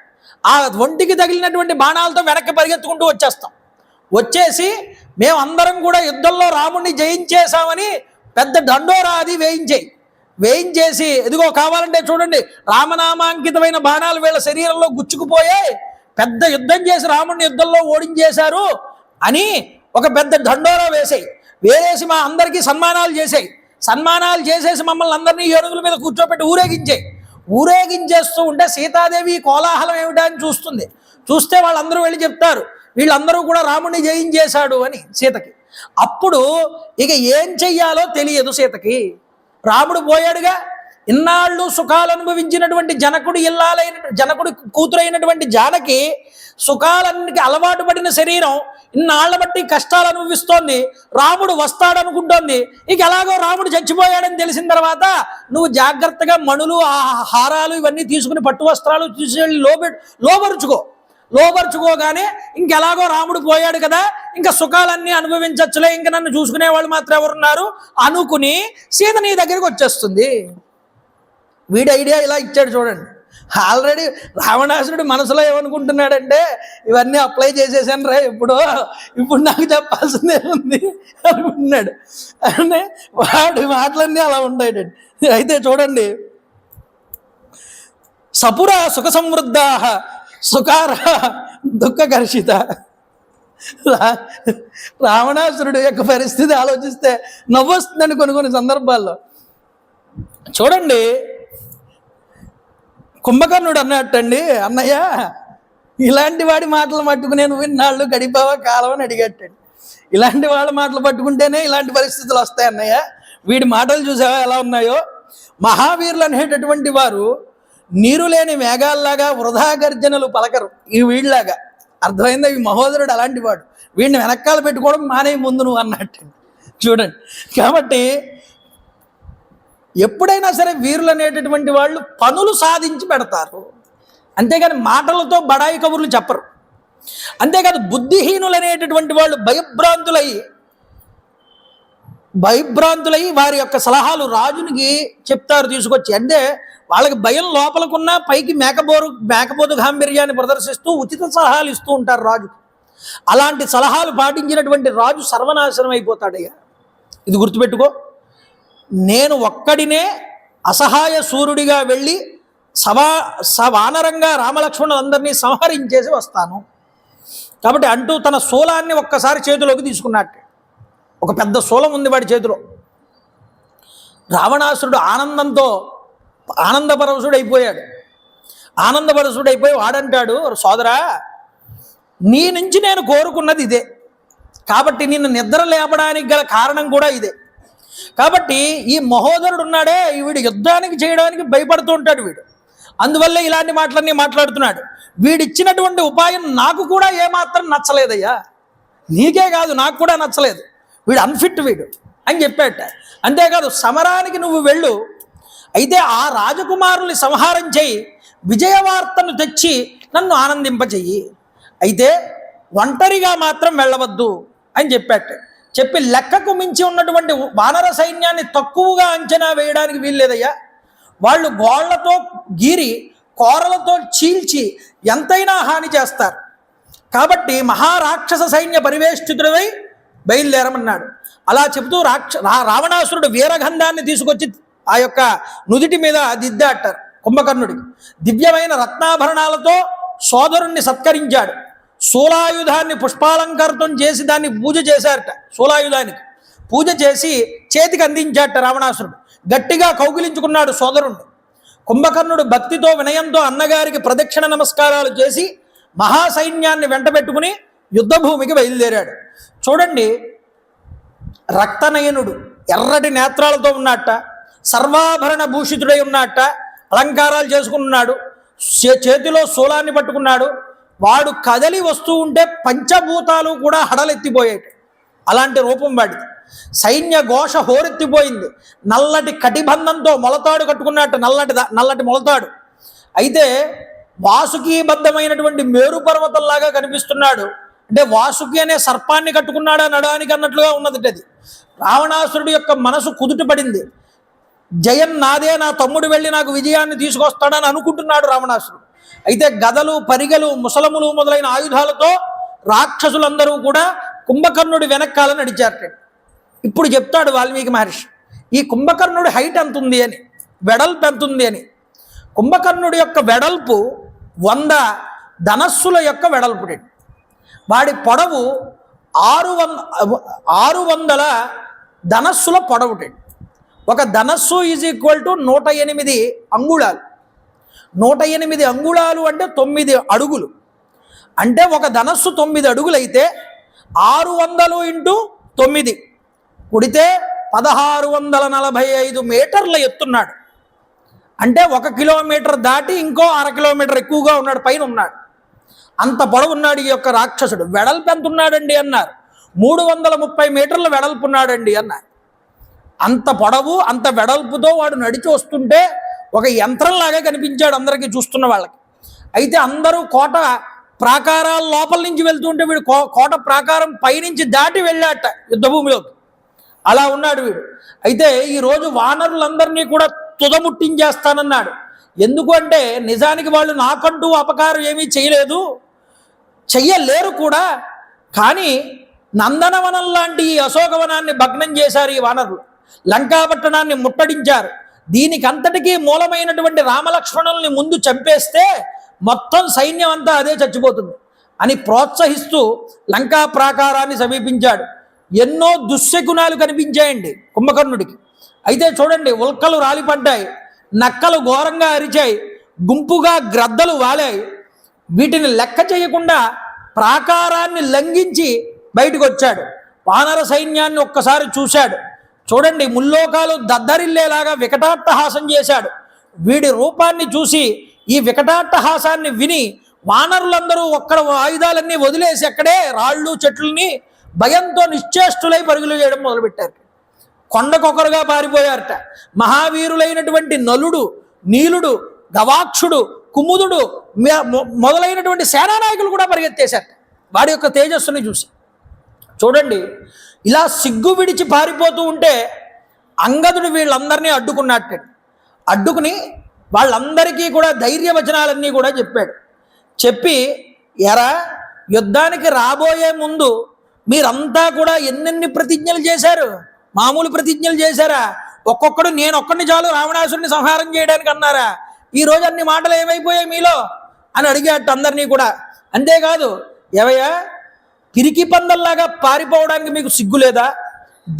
ఆ ఒంటికి తగిలినటువంటి బాణాలతో వెనక్కి పరిగెత్తుకుంటూ వచ్చేస్తాం. వచ్చేసి మేమందరం కూడా యుద్ధంలో రాముడిని జయించేశామని పెద్ద దండోరా అది వేయించేసి ఎదిగో కావాలంటే చూడండి రామనామాంకితమైన బాణాలు వీళ్ళ శరీరంలో గుచ్చుకుపోయాయి, పెద్ద యుద్ధం చేసి రాముడిని యుద్ధంలో ఓడించేశారు అని ఒక పెద్ద దండోరా వేసేసి మా అందరికీ సన్మానాలు చేసేసి మమ్మల్ని అందరినీ ఏనుగుల మీద కూర్చోబెట్టి ఊరేగించేస్తూ ఉంటే సీతాదేవి కోలాహలం ఏమిటా అని చూస్తే వాళ్ళందరూ వెళ్ళి చెప్తారు వీళ్ళందరూ కూడా రాముడిని జయించేశాడు అని సీతకి. అప్పుడు ఇక ఏం చెయ్యాలో తెలియదు సీతకి. రాముడు పోయాడుగా, ఇన్నాళ్ళు సుఖాలు అనుభవించినటువంటి జనకుడి కూతురైనటువంటి జానకి సుఖాలన్నిటికీ అలవాటు పడిన శరీరం ఇన్నాళ్ల బట్టి కష్టాలు అనుభవిస్తోంది. రాముడు వస్తాడనుకుంటోంది. ఇక ఎలాగో రాముడు చచ్చిపోయాడని తెలిసిన తర్వాత నువ్వు జాగ్రత్తగా మణులు హారాలు ఇవన్నీ తీసుకుని పట్టు వస్త్రాలు తీసుకెళ్ళి లోపరుచుకోగానే ఇంకెలాగో రాముడు పోయాడు కదా, ఇంకా సుఖాలన్నీ అనుభవించచ్చులే, ఇంకా నన్ను చూసుకునే వాళ్ళు మాత్రం ఎవరున్నారు అనుకుని సీత నీ దగ్గరికి వచ్చేస్తుంది. వీడి ఐడియా ఇలా ఇచ్చాడు చూడండి. ఆల్రెడీ రావణాసురుడు మనసులో ఏమనుకుంటున్నాడంటే ఇవన్నీ అప్లై చేసేసాను రా, ఇప్పుడు నాకు చెప్పాల్సిందే ఉంది అనుకుంటున్నాడు. అంటే వాడి మాటలన్నీ అలా ఉంటాయి. అయితే చూడండి, సపుర సుఖ సమృద్ధా సుఖార దుఃఖకర్షిత. రావణాసురుడు యొక్క పరిస్థితి ఆలోచిస్తే నవ్వొస్తుందని కొన్ని సందర్భాల్లో. చూడండి, కుంభకర్ణుడు అన్నట్టండి, అన్నయ్య ఇలాంటి వాడి మాటలు పట్టుకునే నువ్వు ఇన్నాళ్ళు గడిపావా కాలం అని అడిగట్టండి. ఇలాంటి వాళ్ళ మాటలు పట్టుకుంటేనే ఇలాంటి పరిస్థితులు వస్తాయి అన్నయ్య. వీడి మాటలు చూసావా ఎలా ఉన్నాయో. మహావీరులు అనేటటువంటి వారు నీరు లేని మేఘాల్లాగా వృధా గర్జనలు పలకరు. ఈ వీళ్ళలాగా అర్థమైందా? ఈ మహోదరుడు అలాంటి వాడు. వీడిని వెనకాల పెట్టుకోవడం మానే ముందు నువ్వు అన్నట్టు చూడండి. కాబట్టి ఎప్పుడైనా సరే వీరులు అనేటటువంటి వాళ్ళు పనులు సాధించి పెడతారు, అంతేగాని మాటలతో బడాయి కబుర్లు చెప్పరు. అంతేకాదు బుద్ధిహీనులు అనేటటువంటి వాళ్ళు భయభ్రాంతులై వారి యొక్క సలహాలు రాజునికి చెప్తారు తీసుకొచ్చి. అంటే వాళ్ళకి భయం లోపలకున్నా పైకి మేకపోతు గాంభీర్యాన్ని ప్రదర్శిస్తూ ఉచిత సలహాలు ఇస్తూ ఉంటారు రాజు. అలాంటి సలహాలు పాటించినటువంటి రాజు సర్వనాశనం అయిపోతాడయ్యా. ఇది గుర్తుపెట్టుకో. నేను ఒక్కడినే అసహాయ సూర్యుడిగా వెళ్ళి వానరంగా రామలక్ష్మణులందరినీ సంహరించేసి వస్తాను కాబట్టి అంటూ తన శూలాన్ని ఒక్కసారి చేతిలోకి తీసుకున్నట్టు. ఒక పెద్ద శూలం ఉంది వాడి చేతిలో. రావణాసురుడు ఆనందపరసుడైపోయి వాడంటాడు, సోదరా నీ నుంచి నేను కోరుకున్నది ఇదే, కాబట్టి నిన్ను నిద్ర లేపడానికి గల కారణం కూడా ఇదే. కాబట్టి ఈ మహోదరుడు ఉన్నాడే, వీడు యుద్ధానికి చేయడానికి భయపడుతూ ఉంటాడు వీడు. అందువల్ల ఇలాంటి మాటలన్నీ మాట్లాడుతున్నాడు. వీడిచ్చినటువంటి ఉపాయం నాకు కూడా ఏమాత్రం నచ్చలేదయ్యా, నీకే కాదు నాకు కూడా నచ్చలేదు, వీడు అన్ఫిట్ వీడు అని చెప్పాట. అంతేకాదు సమరానికి నువ్వు వెళ్ళు, అయితే ఆ రాజకుమారుల్ని సంహారం చెయ్యి, విజయవార్తను తెచ్చి నన్ను ఆనందింపచెయ్యి, అయితే ఒంటరిగా మాత్రం వెళ్ళవద్దు అని చెప్పి లెక్కకు మించి ఉన్నటువంటి వానర సైన్యాన్ని తక్కువగా అంచనా వేయడానికి వీల్లేదయ్యా. వాళ్ళు గోళ్లతో గీరి కోరలతో చీల్చి ఎంతైనా హాని చేస్తారు. కాబట్టి మహారాక్షస సైన్య పరివేష్టితుడై బయలుదేరమన్నాడు. అలా చెబుతూ రావణాసురుడు వీరగంధాన్ని తీసుకొచ్చి ఆ యొక్క నుదిటి మీద దిద్దాటారు కుంభకర్ణుడికి. దివ్యమైన రత్నాభరణాలతో సోదరుణ్ణి సత్కరించాడు. శూలాయుధాన్ని పుష్పాలంకృతం చేసి దాన్ని పూజ చేశారట. శూలాయుధానికి పూజ చేసి చేతికి అందించాట రావణాసురుడు. గట్టిగా కౌగిలించుకున్నాడు సోదరుణ్ణి. కుంభకర్ణుడు భక్తితో వినయంతో అన్నగారికి ప్రదక్షిణ నమస్కారాలు చేసి మహాసైన్యాన్ని వెంటబెట్టుకుని యుద్ధభూమికి బయలుదేరాడు. చూడండి, రక్తనయనుడు ఎర్రటి నేత్రాలతో ఉన్నట్ట, సర్వాభరణ భూషితుడై ఉన్నట్ట, అలంకారాలు చేసుకున్నాడు, చేతిలో శూలాన్ని పట్టుకున్నాడు. వాడు కదలి వస్తూ ఉంటే పంచభూతాలు కూడా హడలెత్తిపోయాయి. అలాంటి రూపం వాడిది. సైన్య ఘోష హోరెత్తిపోయింది. నల్లటి కటిబంధంతో మొలతాడు కట్టుకున్నట్టు, నల్లటి మొలతాడు. అయితే వాసుకీబద్ధమైనటువంటి మేరు పర్వతంలాగా కనిపిస్తున్నాడు. అంటే వాసుకి అనే సర్పాన్ని కట్టుకున్నాడా నడానికి అన్నట్లుగా ఉన్నది. అది రావణాసురుడి యొక్క మనసు కుదుటపడింది. జయం నాదే, నా తమ్ముడు వెళ్ళి నాకు విజయాన్ని తీసుకొస్తాడని అనుకుంటున్నాడు రావణాసురుడు. అయితే గదలు, పరిగెలు, ముసలములు మొదలైన ఆయుధాలతో రాక్షసులందరూ కూడా కుంభకర్ణుడి వెనకాల నడిచారట. ఇప్పుడు చెప్తాడు వాల్మీకి మహర్షి ఈ కుంభకర్ణుడి హైట్ ఎంత ఉంది అని, వెడల్పు ఎంత ఉంది అని. కుంభకర్ణుడి యొక్క వెడల్పు 100 ధనస్సుల యొక్క వెడల్పుడి. వాడి పొడవు 600 ధనస్సుల పొడవుటి. ఒక ధనస్సు ఈజ్ ఈక్వల్ టు 108 అంగుళాలు. 108 అంగుళాలు అంటే 9 అడుగులు. అంటే ఒక ధనస్సు 9 అడుగులు అయితే 600 ఇంటూ 9 కుడితే 1645 మీటర్ల ఎత్తున్నాడు. అంటే 1 కిలోమీటర్ దాటి ఇంకో 1/2 కిలోమీటర్ ఎక్కువగా ఉన్నాడు, పైన ఉన్నాడు. అంత పొడవు ఉన్నాడు ఈ యొక్క రాక్షసుడు. వెడల్పు ఎంత ఉన్నాడండి అన్నారు. 330 మీటర్ల వెడల్పు ఉన్నాడండి అన్నారు. అంత పొడవు అంత వెడల్పుతో వాడు నడిచి వస్తుంటే ఒక యంత్రంలాగా కనిపించాడు అందరికీ, చూస్తున్న వాళ్ళకి. అయితే అందరూ కోట ప్రాకారాల లోపల నుంచి వెళ్తుంటే వీడు కోట ప్రాకారం పైనుంచి దాటి వెళ్ళాట యుద్ధభూమిలోకి. అలా ఉన్నాడు వీడు. అయితే ఈరోజు వానరులందరినీ కూడా తుదముట్టించేస్తానన్నాడు. ఎందుకు అంటే నిజానికి వాళ్ళు నాకంటూ అపకారం ఏమీ చేయలేదు, చెయ్యలేరు కూడా. కానీ నందనవనం లాంటి ఈ అశోకవనాన్ని భగ్నం చేశారు ఈ వానరులు. లంకాపట్టణాన్ని ముట్టడించారు. దీనికి అంతటికీ మూలమైనటువంటి రామలక్ష్మణుల్ని ముందు చంపేస్తే మొత్తం సైన్యం అంతా అదే చచ్చిపోతుంది అని ప్రోత్సహిస్తూ లంకా ప్రాకారాన్ని సమీపించాడు. ఎన్నో దుశ్శకునాలు కనిపించాయండి కుంభకర్ణుడికి. అయితే చూడండి, ఉల్కలు రాలిపడ్డాయి, నక్కలు ఘోరంగా అరిచాయి, గుంపుగా గ్రద్దలు వాలాయి. వీటిని లెక్క చేయకుండా ప్రాకారాన్ని లంఘించి బయటకు వచ్చాడు. వానర సైన్యాన్ని ఒక్కసారి చూశాడు. చూడండి, ముల్లోకాలు దద్దరిల్లేలాగా వికటాట్టహాసం చేశాడు. వీడి రూపాన్ని చూసి ఈ వికటాట్టహాసాన్ని విని వానరులందరూ ఒక్కడ ఆయుధాలన్నీ వదిలేసి అక్కడే రాళ్ళు చెట్లని భయంతో నిశ్చేష్టులై పరుగులు చేయడం మొదలుపెట్టారు. కొండకొకరుగా పారిపోయారట. మహావీరులైనటువంటి నలుడు, నీలుడు, గవాక్షుడు, కుముదుడు మొదలైనటువంటి సేనానాయకులు కూడా పరిగెత్తేశారట వాడి యొక్క తేజస్సుని చూసి. చూడండి, ఇలా సిగ్గు విడిచి పారిపోతూ ఉంటే అంగదుడు వీళ్ళందరినీ అడ్డుకున్నట్టు. అడ్డుకుని వాళ్ళందరికీ కూడా ధైర్యవచనాలన్నీ కూడా చెప్పాడు. చెప్పి, ఎరా యుద్ధానికి రాబోయే ముందు మీరంతా కూడా ఎన్నెన్ని ప్రతిజ్ఞలు చేశారు, మామూలు ప్రతిజ్ఞలు చేశారా? ఒక్కొక్కడు నేను ఒక్కడిని చాలు రావణాసురుని సంహారం చేయడానికి అన్నారా? ఈరోజు అన్ని మాటలు ఏమైపోయాయి మీలో అని అడిగాడు అందరినీ కూడా. అంతేకాదు, ఏవయ్యా పిరికి పందల్లాగా పారిపోవడానికి మీకు సిగ్గు లేదా?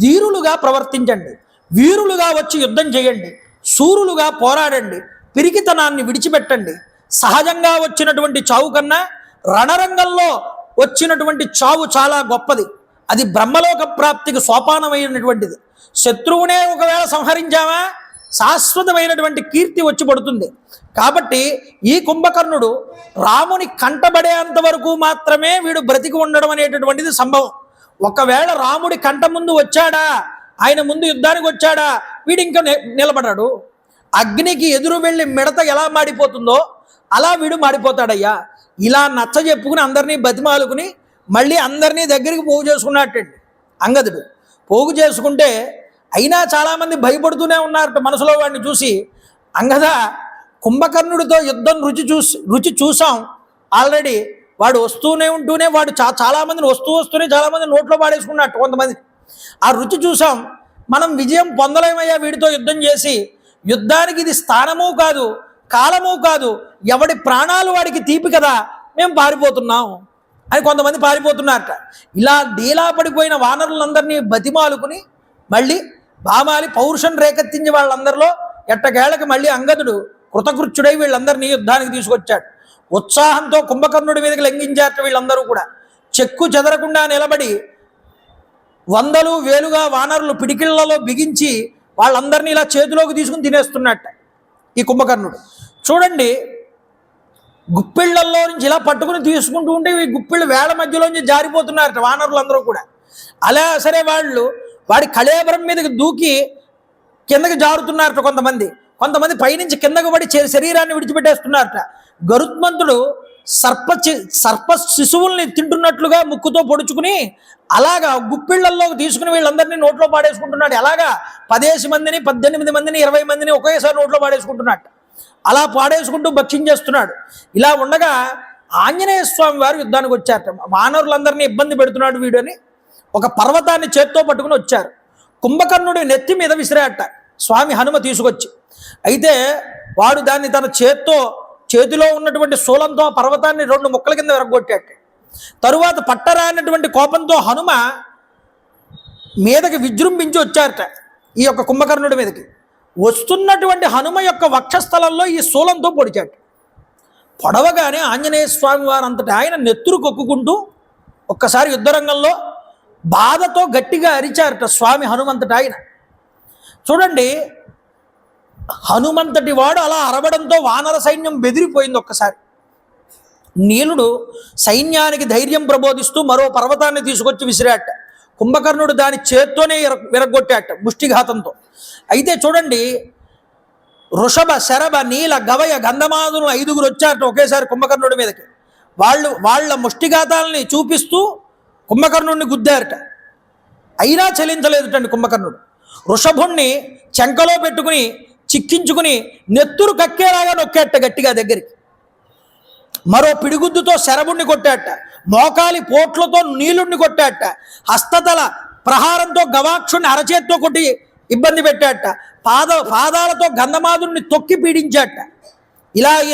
ధీరులుగా ప్రవర్తించండి, వీరులుగా వచ్చి యుద్ధం చేయండి, శూరులుగా పోరాడండి, పిరికితనాన్ని విడిచిపెట్టండి. సహజంగా వచ్చినటువంటి చావు కన్నా రణరంగంలో వచ్చినటువంటి చావు చాలా గొప్పది. అది బ్రహ్మలోక ప్రాప్తికి సోపానమైనటువంటిది. శత్రువునే ఒకవేళ సంహరించామా శాశ్వతమైనటువంటి కీర్తి వచ్చి పడుతుంది. కాబట్టి ఈ కుంభకర్ణుడు రాముని కంటబడేంత వరకు మాత్రమే వీడు బ్రతికి ఉండడం అనేటటువంటిది సంభవం. ఒకవేళ రాముడి కంట ముందు వచ్చాడా, ఆయన ముందు యుద్ధానికి వచ్చాడా, వీడు ఇంకా నిలబడాడు. అగ్నికి ఎదురు వెళ్ళి మిడత ఎలా మాడిపోతుందో అలా వీడు మాడిపోతాడయ్యా. ఇలా నచ్చ చెప్పుకుని అందరినీ బతిమాలుకుని మళ్ళీ అందరినీ దగ్గరికి పోగు చేసుకున్నట్టండి అంగదుడు. పోగు చేసుకుంటే అయినా చాలామంది భయపడుతూనే ఉన్నారట మనసులో వాడిని చూసి. అంగద, కుంభకర్ణుడితో యుద్ధం రుచి చూసాం ఆల్రెడీ. వాడు వస్తూనే ఉంటూనే వాడు చాలామందిని వస్తూనే చాలామంది నోట్లో పాడేసుకున్నట్టు కొంతమంది. ఆ రుచి చూసాం. మనం విజయం పొందలేమయ్యా వీడితో యుద్ధం చేసి. యుద్ధానికి ఇది స్థానము కాదు, కాలము కాదు, ఎవడి ప్రాణాలు వాడికి తీపి కదా, మేము పారిపోతున్నాం అని కొంతమంది పారిపోతున్నారట. ఇలా డీలా పడిపోయిన వానరులందరినీ బతిమాలుకుని మళ్ళీ బామాలి పౌరుషం రేకెత్తించి వాళ్ళందరిలో ఎట్టకేళ్ళకి మళ్ళీ అంగదుడు కృతకృత్యుడై వీళ్ళందరినీ యుద్ధానికి తీసుకొచ్చాడు. ఉత్సాహంతో కుంభకర్ణుడి మీదకి లెంఘించారట వీళ్ళందరూ కూడా. చెక్కు చెదరకుండా నిలబడి వందలు వేలుగా వానరులు పిడికిళ్లలో బిగించి వాళ్ళందరినీ ఇలా చేతిలోకి తీసుకుని తినేస్తున్నట్ట ఈ కుంభకర్ణుడు. చూడండి, గుప్పిళ్లలో నుంచి ఇలా పట్టుకుని తీసుకుంటూ ఉంటే ఈ గుప్పిళ్ళు వేళ మధ్యలోంచి జారిపోతున్నారట వానరులందరూ కూడా. అలా సరే వాడి కళేబరం మీదకి దూకి కిందకి జారుతున్నారట కొంతమంది పైనుంచి కిందకు పడి శరీరాన్ని విడిచిపెట్టేస్తున్నారట. గరుత్మంతుడు సర్ప శిశువుల్ని తింటున్నట్లుగా ముక్కుతో పొడుచుకుని అలాగా గుప్పిళ్లలోకి తీసుకుని వీళ్ళందరినీ నోట్లో పాడేసుకుంటున్నాడు. ఎలాగా 10 మందిని 18 మందిని 20 మందిని ఒకేసారి నోట్లో పాడేసుకుంటున్నాడు. అలా పాడేసుకుంటూ భక్షించేస్తున్నాడు. ఇలా ఉండగా ఆంజనేయ స్వామి వారు యుద్ధానికి వచ్చారట. వానరులందరినీ ఇబ్బంది పెడుతున్నాడు వీడు అని ఒక పర్వతాన్ని చేత్తో పట్టుకుని వచ్చారు. కుంభకర్ణుడి నెత్తి మీద విసిరాట స్వామి హనుమ తీసుకొచ్చి. అయితే వాడు దాన్ని తన చేతిలో ఉన్నటువంటి శూలంతో ఆ పర్వతాన్ని 2 ముక్కల కింద విరగొట్టాట. తరువాత పట్టరానటువంటి కోపంతో హనుమ మీదకి విజృంభించి వచ్చారట ఈ యొక్క కుంభకర్ణుడి మీదకి. వస్తున్నటువంటి హనుమ యొక్క వక్షస్థలంలో ఈ శూలంతో పొడిచాట. పొడవగానే ఆంజనేయ స్వామి వారు అంతటి ఆయన నెత్తురు కొక్కుకుంటూ ఒక్కసారి యుద్ధరంగంలో బాధతో గట్టిగా అరిచారట స్వామి హనుమంతటి ఆయన. చూడండి, హనుమంతటి వాడు అలా అరవడంతో వానర సైన్యం బెదిరిపోయింది. ఒక్కసారి నీలుడు సైన్యానికి ధైర్యం ప్రబోధిస్తూ మరో పర్వతాన్ని తీసుకొచ్చి విసిరాట. కుంభకర్ణుడు దాని చేత్తోనే విరగొట్టాట ముష్టిఘాతంతో. అయితే చూడండి, వృషభ, శరభ, నీల, గవయ, గంధమాదులు 5గురు వచ్చారట ఒకేసారి కుంభకర్ణుడి మీదకి. వాళ్ళ ముష్టిఘాతాలని చూపిస్తూ కుంభకర్ణుడిని గుద్దారట. అయినా చలించలేదుటండి కుంభకర్ణుడు. వృషభుణ్ణి చెంకలో పెట్టుకుని చిక్కించుకుని నెత్తురు కక్కేలాగా నొక్కేట గట్టిగా దగ్గరికి. మరో పిడిగుద్దుతో శరభుణ్ణి కొట్టాట. మోకాలి పోట్లతో నీలుణ్ణి కొట్టాట. హస్తతల ప్రహారంతో గవాక్షుణ్ణి అరచేత్తో కొట్టి ఇబ్బంది పెట్టాట. పాదాలతో గంధమాదుని తొక్కి పీడించాట. ఇలా ఈ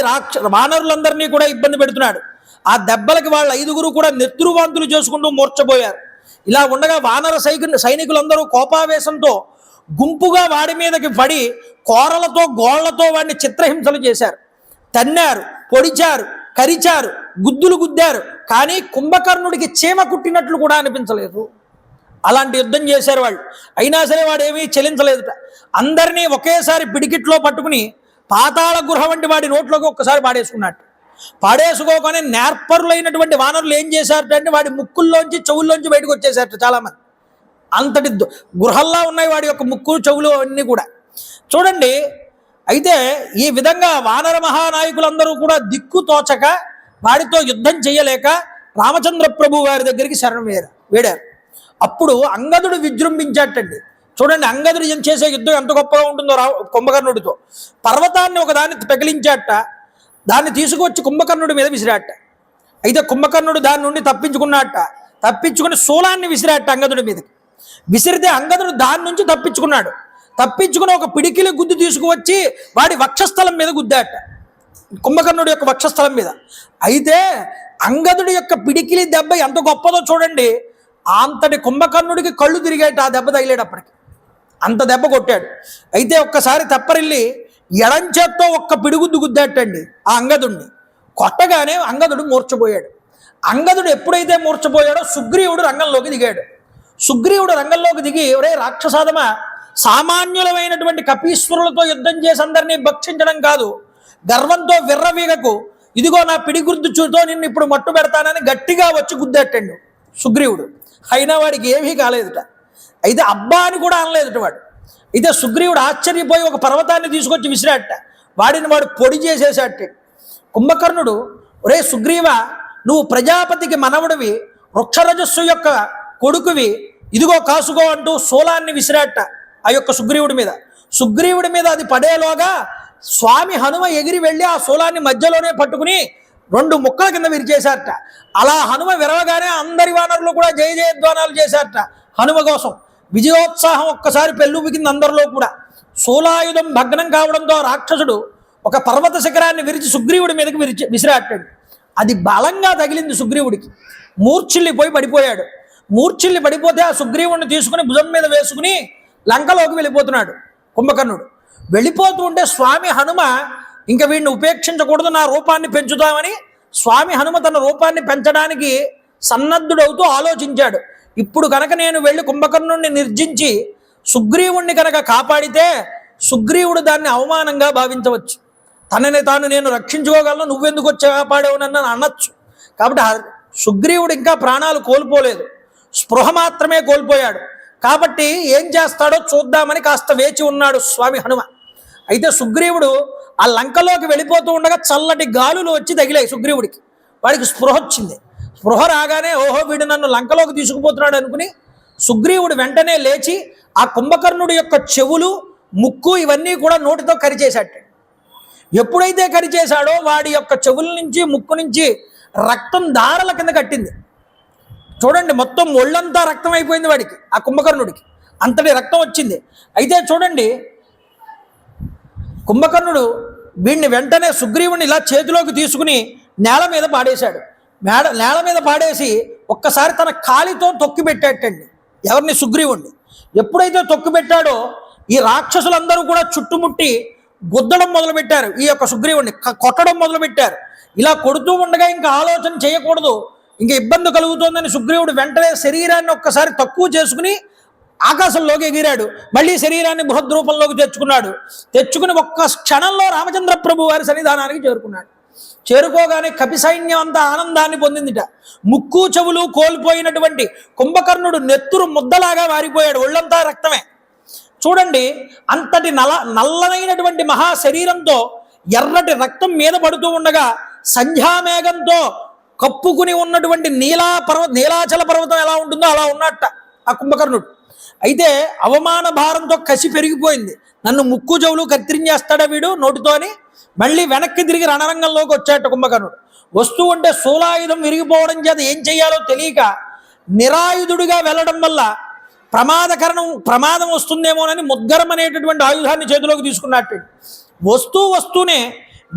వానరులందరినీ కూడా ఇబ్బంది పెడుతున్నాడు. ఆ దెబ్బలకి వాళ్ళ 5గురు కూడా నెత్తురువాంతులు చేసుకుంటూ మూర్చబోయారు. ఇలా ఉండగా వానర సైనికులందరూ కోపావేశంతో గుంపుగా వాడి మీదకి పడి కోరలతో గోళ్లతో వాడిని చిత్రహింసలు చేశారు. తన్నారు, పొడిచారు, కరిచారు, గుద్దులు గుద్దారు. కానీ కుంభకర్ణుడికి చీమ కుట్టినట్లు కూడా అనిపించలేదు. అలాంటి యుద్ధం చేశారు వాళ్ళు. అయినా సరే వాడేమీ చెలించలేదుట. అందరినీ ఒకేసారి పిడికిట్లో పట్టుకుని పాతాళ గృహ వంటి వాడి నోట్లోకి ఒక్కసారి పాడేసుకున్నట్టు. పాడేసుకోగానే నేర్పరులైనటువంటి వానరులు ఏం చేశారంటే వాడి ముక్కుల్లోంచి చెవుల్లోంచి బయటకు వచ్చేసారట చాలామంది. అంతటి గృహల్లా ఉన్నాయి వాడి యొక్క ముక్కు చెవులు అన్నీ కూడా. చూడండి, అయితే ఈ విధంగా వానర మహానాయకులందరూ కూడా దిక్కు తోచక వాడితో యుద్ధం చేయలేక రామచంద్ర ప్రభు వారి దగ్గరికి శరణం వేడారు. అప్పుడు అంగదుడు విజృంభించాటండి. చూడండి, అంగదుడు చేసే యుద్ధం ఎంత గొప్పగా ఉంటుందో కుంభకర్ణుడితో. పర్వతాన్ని ఒకదాన్ని పెకిలించాట. దాన్ని తీసుకొచ్చి కుంభకర్ణుడి మీద విసిరాట. అయితే కుంభకర్ణుడు దాని నుండి తప్పించుకున్నట్ట. తప్పించుకుని శూలాన్ని విసిరాట అంగదుడి మీదకి. విసిరితే అంగదుడు దాని నుంచి తప్పించుకున్నాడు. తప్పించుకుని ఒక పిడికిలి గుద్దు తీసుకువచ్చి వాడి వక్షస్థలం మీద గుద్దాట, కుంభకర్ణుడి యొక్క వక్షస్థలం మీద. అయితే అంగదుడి యొక్క పిడికిలి దెబ్బ ఎంత గొప్పదో చూడండి. అంతటి కుంభకర్ణుడికి కళ్ళు తిరిగాట ఆ దెబ్బ తగిలేటప్పటికి. అంత దెబ్బ కొట్టాడు. అయితే ఒక్కసారి తెప్పరిల్లి ఎడంచేత్తో ఒక్క పిడిగుద్దు గుద్దాటండి ఆ అంగదుడిని. కొట్టగానే అంగదుడు మూర్చపోయాడు. అంగదుడు ఎప్పుడైతే మూర్చపోయాడో సుగ్రీవుడు రంగంలోకి దిగాడు. సుగ్రీవుడు రంగంలోకి దిగి, ఒరే రాక్షసాదమ, సామాన్యులమైనటువంటి కపీశ్వరులతో యుద్ధం చేసి అందరినీ భక్షించడం కాదు, గర్వంతో విర్రవీగకు, ఇదిగో నా పిడిగుర్దుచుతో నిన్ను ఇప్పుడు మట్టు పెడతానని గట్టిగా వచ్చి గుద్దేటండు సుగ్రీవుడు. అయినా వాడికి ఏమీ కాలేదుట. అయితే అబ్బా అని కూడా అనలేదుట వాడు. అయితే సుగ్రీవుడు ఆశ్చర్యపోయి ఒక పర్వతాన్ని తీసుకొచ్చి విసిరాట. వాడిని వాడు పొడి చేసేసాట. కుంభకర్ణుడు, ఒరే సుగ్రీవ, నువ్వు ప్రజాపతికి మనవుడివి, వృక్షరజస్సు యొక్క కొడుకువి, ఇదిగో కాసుకో అంటూ శూలాన్ని విసిరాట ఆ యొక్క సుగ్రీవుడి మీద. సుగ్రీవుడి మీద అది పడేలోగా స్వామి హనుమ ఎగిరి వెళ్ళి ఆ శూలాన్ని మధ్యలోనే పట్టుకుని 2 ముక్కల కింద విరిచేశారట. అలా హనుమ విరవగానే అందరి వానరులు కూడా జయ జయధ్వానాలు చేశారట హనుమ కోసం. విజయోత్సాహం ఒక్కసారి పెళ్ళుబికింది అందరిలో కూడా. శూలాయుధం భగ్నం కావడంతో రాక్షసుడు ఒక పర్వత శిఖరాన్ని విరిచి సుగ్రీవుడి మీదకి విసిరాటాడు. అది బలంగా తగిలింది సుగ్రీవుడికి. మూర్ఛిల్లిపోయి పడిపోయాడు. మూర్ఛిల్లి పడిపోతే ఆ సుగ్రీవుడిని తీసుకుని భుజం మీద వేసుకుని లంకలోకి వెళ్ళిపోతున్నాడు కుంభకర్ణుడు. వెళ్ళిపోతూ ఉంటే స్వామి హనుమ ఇంకా వీడిని ఉపేక్షించకూడదు, నా రూపాన్ని పెంచుతామని స్వామి హనుమ తన రూపాన్ని పెంచడానికి సన్నద్ధుడవుతూ ఆలోచించాడు. ఇప్పుడు కనుక నేను వెళ్ళి కుంభకర్ణుడిని నిర్జించి సుగ్రీవుణ్ణి కనుక కాపాడితే సుగ్రీవుడు దాన్ని అవమానంగా భావించవచ్చు. తనని తాను నేను రక్షించుకోగలను, నువ్వెందుకు వచ్చి కాపాడావు నన్ను అనొచ్చు. కాబట్టి సుగ్రీవుడు ఇంకా ప్రాణాలు కోల్పోలేదు, స్పృహ మాత్రమే కోల్పోయాడు. కాబట్టి ఏం చేస్తాడో చూద్దామని కాస్త వేచి ఉన్నాడు స్వామి హనుమ. అయితే సుగ్రీవుడు ఆ లంకలోకి వెళ్ళిపోతూ ఉండగా చల్లటి గాలులు వచ్చి తగిలాయి సుగ్రీవుడికి. వాడికి స్పృహ వచ్చింది. స్పృహ రాగానే ఓహో వీడు నన్ను లంకలోకి తీసుకుపోతున్నాడు అనుకుని సుగ్రీవుడు వెంటనే లేచి ఆ కుంభకర్ణుడి యొక్క చెవులు, ముక్కు ఇవన్నీ కూడా నోటితో కరిచేశాడు. ఎప్పుడైతే కరిచేశాడో వాడి యొక్క చెవుల నుంచి, ముక్కు నుంచి రక్తం దారల కింద కట్టింది. చూడండి, మొత్తం ఒళ్ళంతా రక్తం అయిపోయింది వాడికి, ఆ కుంభకర్ణుడికి అంతటి రక్తం వచ్చింది. అయితే చూడండి, కుంభకర్ణుడు వీడిని వెంటనే సుగ్రీవుని ఇలా చేతిలోకి తీసుకుని నేల మీద పాడేశాడు. నేల మీద పాడేసి ఒక్కసారి తన కాలితో తొక్కి పెట్టాటండి ఎవరిని? సుగ్రీవుణ్ణి. ఎప్పుడైతే తొక్కి పెట్టాడో ఈ రాక్షసులందరూ కూడా చుట్టుముట్టి గుద్దడం మొదలుపెట్టారు, ఈ యొక్క సుగ్రీవుణ్ణి కొట్టడం మొదలుపెట్టారు. ఇలా కొడుతూ ఉండగా ఇంకా ఆలోచన చేయకూడదు, ఇంకా ఇబ్బంది కలుగుతోందని సుగ్రీవుడు వెంటనే శరీరాన్ని ఒక్కసారి తక్కువ చేసుకుని ఆకాశంలోకి ఎగిరాడు. మళ్ళీ శరీరాన్ని బృహద్రూపంలోకి తెచ్చుకుని ఒక్క క్షణంలో రామచంద్ర ప్రభు వారి సన్నిధానానికి చేరుకున్నాడు. చేరుకోగానే కపి సైన్యం అంతా ఆనందాన్ని పొందిందిట. ముక్కు చెవులు కోల్పోయినటువంటి కుంభకర్ణుడు నెత్తురు ముద్దలాగా వారిపోయాడు, ఒళ్ళంతా రక్తమే. చూడండి, అంతటి నల్లనైనటువంటి మహా శరీరంతో ఎర్రటి రక్తం మీద పడుతూ ఉండగా సంధ్యామేఘంతో కప్పుకుని ఉన్నటువంటి నీలాచల పర్వతం ఎలా ఉంటుందో అలా ఉన్నట్ట ఆ కుంభకర్ణుడు. అయితే అవమాన భారంతో కసి పెరిగిపోయింది. నన్ను ముక్కు చెవులు కత్తిరించేస్తాడా వీడు నోటితో అని మళ్ళీ వెనక్కి తిరిగి రణరంగంలోకి వచ్చాట కుంభకర్ణుడు. వస్తూ ఉంటే శూలాయుధం విరిగిపోవడం చేత ఏం చెయ్యాలో తెలియక నిరాయుధుడిగా వెళ్ళడం వల్ల ప్రమాదం వస్తుందేమోనని ముద్గరం అనేటటువంటి ఆయుధాన్ని చేతిలోకి తీసుకున్నట్టు. వస్తూనే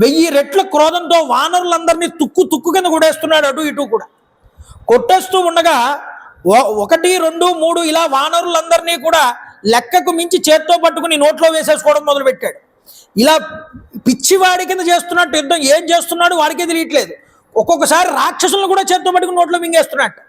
1000 రెట్ల క్రోధంతో వానరులందరినీ తుక్కు కింద కొట్టేస్తున్నాడు, అటు ఇటు కూడా కొట్టేస్తూ ఉండగా 1, 2, 3 ఇలా వానరులందరినీ కూడా లెక్కకు మించి చేత్తో పట్టుకుని నోట్లో వేసేసుకోవడం మొదలుపెట్టాడు. ఇలా పిచ్చివాడి కింద చేస్తున్నట్టు యుద్ధం ఏం చేస్తున్నాడు వాడికే తెలియట్లేదు. ఒక్కొక్కసారి రాక్షసులను కూడా చేత్తో పట్టుకుని నోట్లో మింగేస్తున్నట్టు.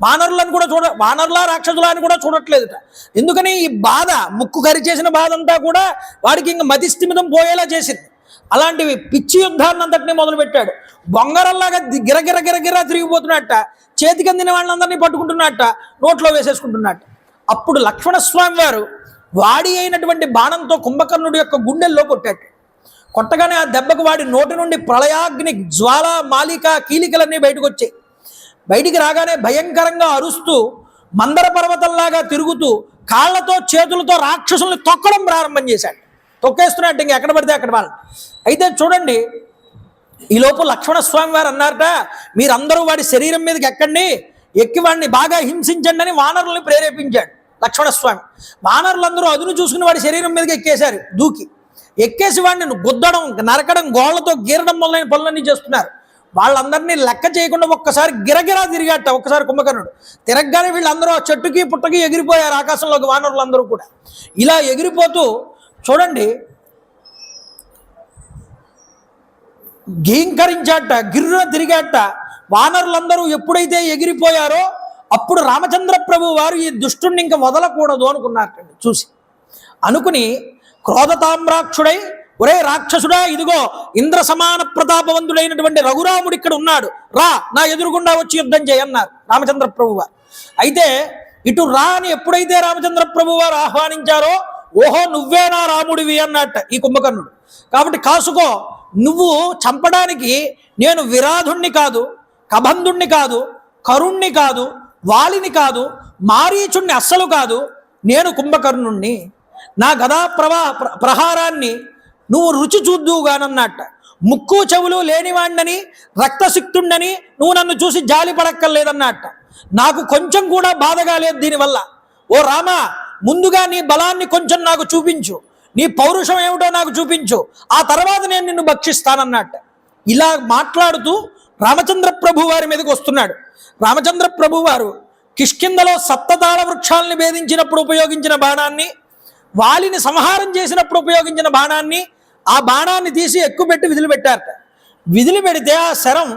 వానరులను కూడా వానరులా రాక్షసులా అని కూడా చూడట్లేదుట. ఎందుకని ఈ బాధ, ముక్కు కరిచేసిన బాధ అంతా కూడా వాడికి ఇంక మతిస్థిమితం పోయేలా చేసింది. అలాంటివి పిచ్చి యుద్ధాన్ని అంతటినీ మొదలుపెట్టాడు. బొంగరల్లాగా గిరగిర తిరిగిపోతున్నట్ట, చేతికి అందిన వాళ్ళందరినీ పట్టుకుంటున్నట్ట, నోట్లో వేసేసుకుంటున్నట్ట. అప్పుడు లక్ష్మణస్వామి వారు వాడి అయినటువంటి బాణంతో కుంభకర్ణుడి యొక్క గుండెల్లో కొట్టాడు. కొట్టగానే ఆ దెబ్బకు వాడి నోటి నుండి ప్రళయాగ్ని, జ్వాల, మాలిక, కీలికలన్నీ బయటకు వచ్చాయి. బయటికి రాగానే భయంకరంగా అరుస్తూ మందర పర్వతంలాగా తిరుగుతూ కాళ్లతో చేతులతో రాక్షసుల్ని తొక్కడం ప్రారంభం చేశాడు. తొక్కేస్తున్నట్టు ఇంక ఎక్కడ పడితే అక్కడ వాళ్ళు. అయితే చూడండి, ఈలోపు లక్ష్మణస్వామి వారు అన్నారట, మీరందరూ వాడి శరీరం మీదకి ఎక్కి వాడిని బాగా హింసించండి అని వానరుల్ని ప్రేరేపించాడు లక్ష్మణస్వామి. వానరులందరూ అదును చూసుకుని వాడి శరీరం మీదకి ఎక్కేశారు, ఎక్కేసి వాడిని గుద్దడం, నరకడం, గోళ్లతో గీరడం మొదలైన పనులన్నీ చేస్తున్నారు. వాళ్ళందరినీ లెక్క చేయకుండా ఒక్కసారి గిరగిరా తిరిగాట. ఒక్కసారి కుంభకర్ణుడు తిరగగానే వీళ్ళందరూ ఆ చెట్టుకి పుట్టకి ఎగిరిపోయారు ఆకాశంలోకి, వానరులందరూ కూడా. ఇలా ఎగిరిపోతూ చూడండి గీంకరించాట, గిర్రున తిరిగాట. వానరులందరూ ఎప్పుడైతే ఎగిరిపోయారో అప్పుడు రామచంద్ర ప్రభు వారు ఈ దుష్టుణ్ణి ఇంకా వదలకూడదు అనుకున్నారటండి. అనుకుని క్రోధతామ్రాక్షుడై, ఒరే రాక్షసుడా, ఇదిగో ఇంద్ర సమాన ప్రతాపవంతుడైనటువంటి రఘురాముడు ఇక్కడ ఉన్నాడు, రా నా ఎదురుగుండా వచ్చి యుద్ధం చేయన్నారు రామచంద్ర ప్రభు వారు. అయితే ఇటు రా అని ఎప్పుడైతే రామచంద్ర ప్రభు వారు ఆహ్వానించారో, ఓహో నువ్వే నా రాముడివి అన్నట్ట ఈ కుంభకర్ణుడు. కాబట్టి కాసుకో, నువ్వు చంపడానికి నేను విరాధుణ్ణి కాదు, కబంధుణ్ణి కాదు, కరుణ్ణి కాదు, వాలిని కాదు, మారీచుణ్ణి అస్సలు కాదు, నేను కుంభకర్ణుణ్ణి. నా గదా ప్రహారాన్ని నువ్వు రుచి చూద్దువుగానన్నట్ట. ముక్కు చెవులు లేనివాణ్ణని, రక్తసిక్తుండని నువ్వు నన్ను చూసి జాలి పడక్కర్లేదన్నట్ట. నాకు కొంచెం కూడా బాధగా లేదు దీనివల్ల. ఓ రామ, ముందుగా నీ బలాన్ని కొంచెం నాకు చూపించు, నీ పౌరుషం ఏమిటో నాకు చూపించు, ఆ తర్వాత నేను నిన్ను భక్షిస్తానన్నట్ట. ఇలా మాట్లాడుతూ రామచంద్ర ప్రభు వారి మీదకి వస్తున్నాడు. రామచంద్ర ప్రభు వారు కిష్కిందలో సప్తతాళ వృక్షాలని భేదించినప్పుడు ఉపయోగించిన బాణాన్ని, వాలిని సంహారం చేసినప్పుడు ఉపయోగించిన బాణాన్ని, ఆ బాణాన్ని తీసి ఎక్కుపెట్టి విధులు పెట్టారట. విధులు పెడితే ఆ శరం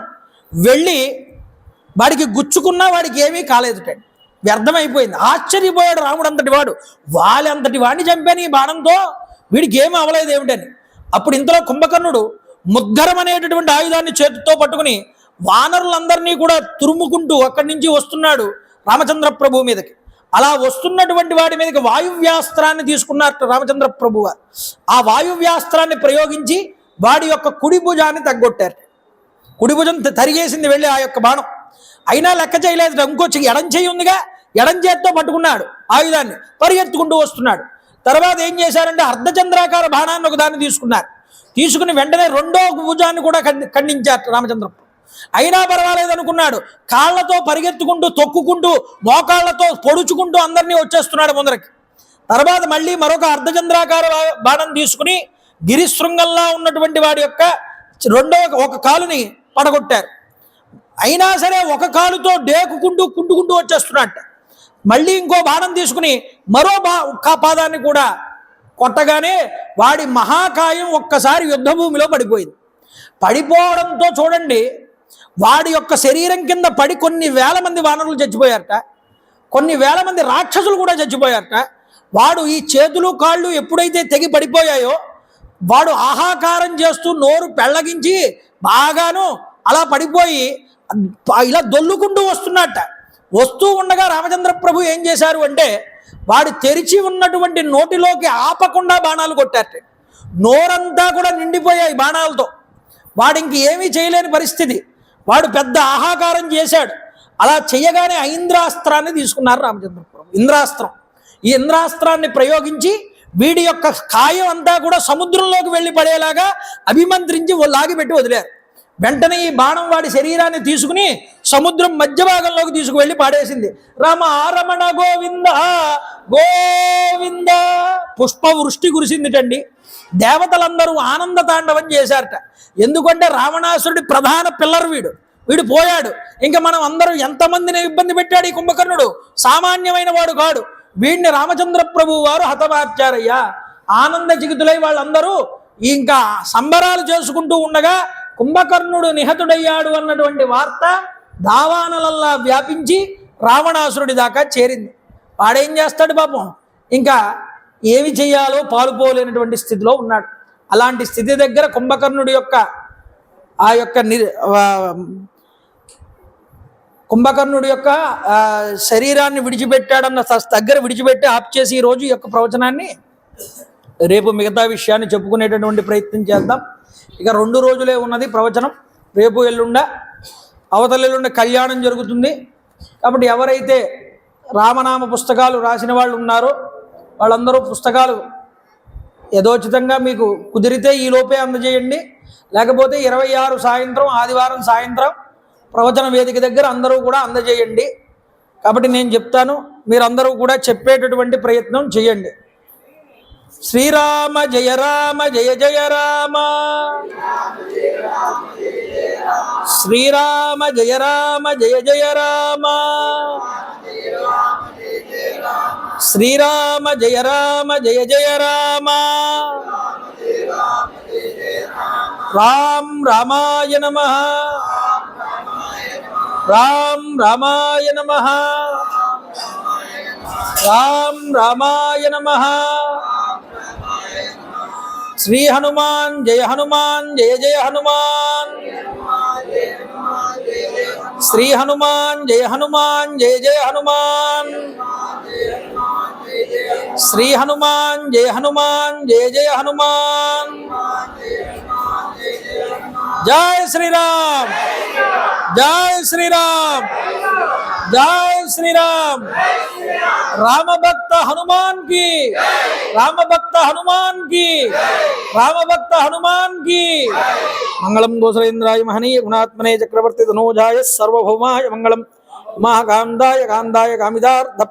వెళ్ళి వాడికి గుచ్చుకున్నా వాడికి ఏమీ కాలేదుట, వ్యర్థమైపోయింది. ఆశ్చర్యపోయాడు రాముడు అంతటి వాడు, వాలి అంతటి వాడిని చంపాను ఈ బాణంతో, వీడికి ఏమీ అవలేదు ఏమిటని. అప్పుడు ఇంతలో కుంభకర్ణుడు ముద్గరం అనేటటువంటి ఆయుధాన్ని చేతితో పట్టుకుని వానరులందరినీ కూడా తురుముకుంటూ అక్కడి నుంచి వస్తున్నాడు రామచంద్ర ప్రభు మీదకి. అలా వస్తున్నటువంటి వాడి మీదకి వాయువ్యాస్త్రాన్ని తీసుకున్నారు రామచంద్ర ప్రభు వారు. ఆ వాయువ్యాస్త్రాన్ని ప్రయోగించి వాడి యొక్క కుడి భుజాన్ని తగ్గొట్టారు. కుడి భుజం తరిగేసింది వెళ్ళి ఆ యొక్క బాణం. అయినా లెక్క చేయలేదు. ఇంకొచ్చి ఎడం చేయి ఉందిగా, ఎడం చేత్తో పట్టుకున్నాడు ఆయుధాన్ని, పరిగెత్తుకుంటూ వస్తున్నాడు. తర్వాత ఏం చేశారంటే అర్ధచంద్రాకార బాణాన్ని ఒక దాన్ని తీసుకున్నారు. తీసుకుని వెంటనే రెండో భుజాన్ని కూడా ఖండించారు రామచంద్రప్రభు. అయినా పర్వాలేదు అనుకున్నాడు. కాళ్లతో పరిగెత్తుకుంటూ తొక్కుకుంటూ మోకాళ్లతో పొడుచుకుంటూ అందరినీ వచ్చేస్తున్నాడు ముందరకి. తర్వాత మళ్ళీ మరొక అర్ధచంద్రాకార బాణం తీసుకుని గిరిశృంగంలా ఉన్నటువంటి వాడి యొక్క ఒక కాలుని పడగొట్టారు. అయినా సరే ఒక కాలుతో కుంటుకుంటూ వచ్చేస్తున్నట్ట. మళ్ళీ ఇంకో బాణం తీసుకుని మరో పాదాన్ని కూడా కొట్టగానే వాడి మహాకాయం ఒక్కసారి యుద్ధభూమిలో పడిపోయింది. పడిపోవడంతో చూడండి, వాడి యొక్క శరీరం కింద పడి కొన్ని వేల మంది వానరులు చచ్చిపోయారట, కొన్ని వేల మంది రాక్షసులు కూడా చచ్చిపోయారట. వాడు ఈ చేతులు కాళ్ళు ఎప్పుడైతే తెగి పడిపోయాయో వాడు ఆహాకారం చేస్తూ నోరు పెళ్ళగించి బాగాను అలా పడిపోయి ఇలా దొల్లుకుంటూ వస్తున్నట్ట. వస్తూ ఉండగా రామచంద్ర ప్రభు ఏం చేశారు అంటే వాడు తెరిచి ఉన్నటువంటి నోటిలోకి ఆపకుండా బాణాలు కొట్టారట. నోరంతా కూడా నిండిపోయాయి బాణాలతో. వాడు ఇంక ఏమీ చేయలేని పరిస్థితి. వాడు పెద్ద ఆహాకారం చేశాడు. అలా చేయగానే ఐంద్రాస్త్రాన్ని తీసుకున్నారు రామచంద్ర ప్రభు. ఇంద్రాస్త్రం. ఈ ఇంద్రాస్త్రాన్ని ప్రయోగించి వీడి యొక్క కాయం అంతా కూడా సముద్రంలోకి వెళ్ళి పడేలాగా అభిమంత్రించి లాగిపెట్టి వదిలారు. వెంటనే ఈ బాణం వాడి శరీరాన్ని తీసుకుని సముద్రం మధ్య భాగంలోకి తీసుకువెళ్ళి పాడేసింది. రమ రమణ గోవింద గోవింద. పుష్పవృష్టి కురిసిందిటండి. దేవతలందరూ ఆనంద తాండవం చేశారట. ఎందుకంటే రావణాసురుడి ప్రధాన పిల్లర్ వీడు పోయాడు. ఇంకా మనం అందరూ ఎంతమందిని ఇబ్బంది పెట్టాడు ఈ కుంభకర్ణుడు. సామాన్యమైన వాడు కాడు. వీడిని రామచంద్ర ప్రభు వారు హతమార్చారయ్యా. ఆనంద చికితులై వాళ్ళందరూ ఇంకా సంబరాలు చేసుకుంటూ ఉండగా కుంభకర్ణుడు నిహతుడయ్యాడు అన్నటువంటి వార్త దావానలల్లా వ్యాపించి రావణాసురుడి దాకా చేరింది. వాడేం చేస్తాడు పాపం, ఇంకా ఏమి చెయ్యాలో పాలుపోలేనటువంటి స్థితిలో ఉన్నాడు. అలాంటి స్థితి దగ్గర కుంభకర్ణుడి యొక్క కుంభకర్ణుడి యొక్క శరీరాన్ని విడిచిపెట్టాడన్న దగ్గర విడిచిపెట్టి ఆప్ చేసి ఈరోజు ఈ యొక్క ప్రవచనాన్ని రేపు మిగతా విషయాన్ని చెప్పుకునేటటువంటి ప్రయత్నం చేద్దాం. ఇక 2 రోజులే ఉన్నది ప్రవచనం. రేపు ఎల్లుండ, అవతలెల్లుండ కళ్యాణం జరుగుతుంది. కాబట్టి ఎవరైతే రామనామ పుస్తకాలు రాసిన వాళ్ళు ఉన్నారో వాళ్ళందరూ పుస్తకాలు యథోచితంగా మీకు కుదిరితే ఈ లోపే అందజేయండి. లేకపోతే 26 సాయంత్రం ఆదివారం సాయంత్రం ప్రవచన వేదిక దగ్గర అందరూ కూడా అందజేయండి. కాబట్టి నేను చెప్తాను, మీరందరూ కూడా చెప్పేటటువంటి ప్రయత్నం చేయండి. శ్రీరామ జయ రామ జయ జయ రామ, శ్రీరామ జయ రామ జయ జయ రామ, శ్రీరామ జయ రామ జయ జయ రామ. రామ్ రామాయ నమః, రామ్ రామాయ నమః, రామ్ రామాయ నమః. శ్రీ హనుమాన్ జయ హనుమాన్ జయ జయ హనుమాన్, శ్రీ హనుమాన్ జయ హనుమాన్ జయ జయ హనుమాన్, శ్రీ హనుమాన్ జయ హనుమాన్ జయ జయ హనుమాన్. జై శ్రీరామ్, జై శ్రీరామ్, జై శ్రీరామ్. రామభక్త హనుమాన్ కి, రామభక్త హనుమాన్ కి, రామభక్త హనుమాన్ కి. మంగళం గోసలేంద్రాయ మహనీయ గుణాత్మనే చక్రవర్తి ధనోజాయ సర్వభౌమాయ మంగళం. మహాకాందాయ కాందాయ కామిదార్థ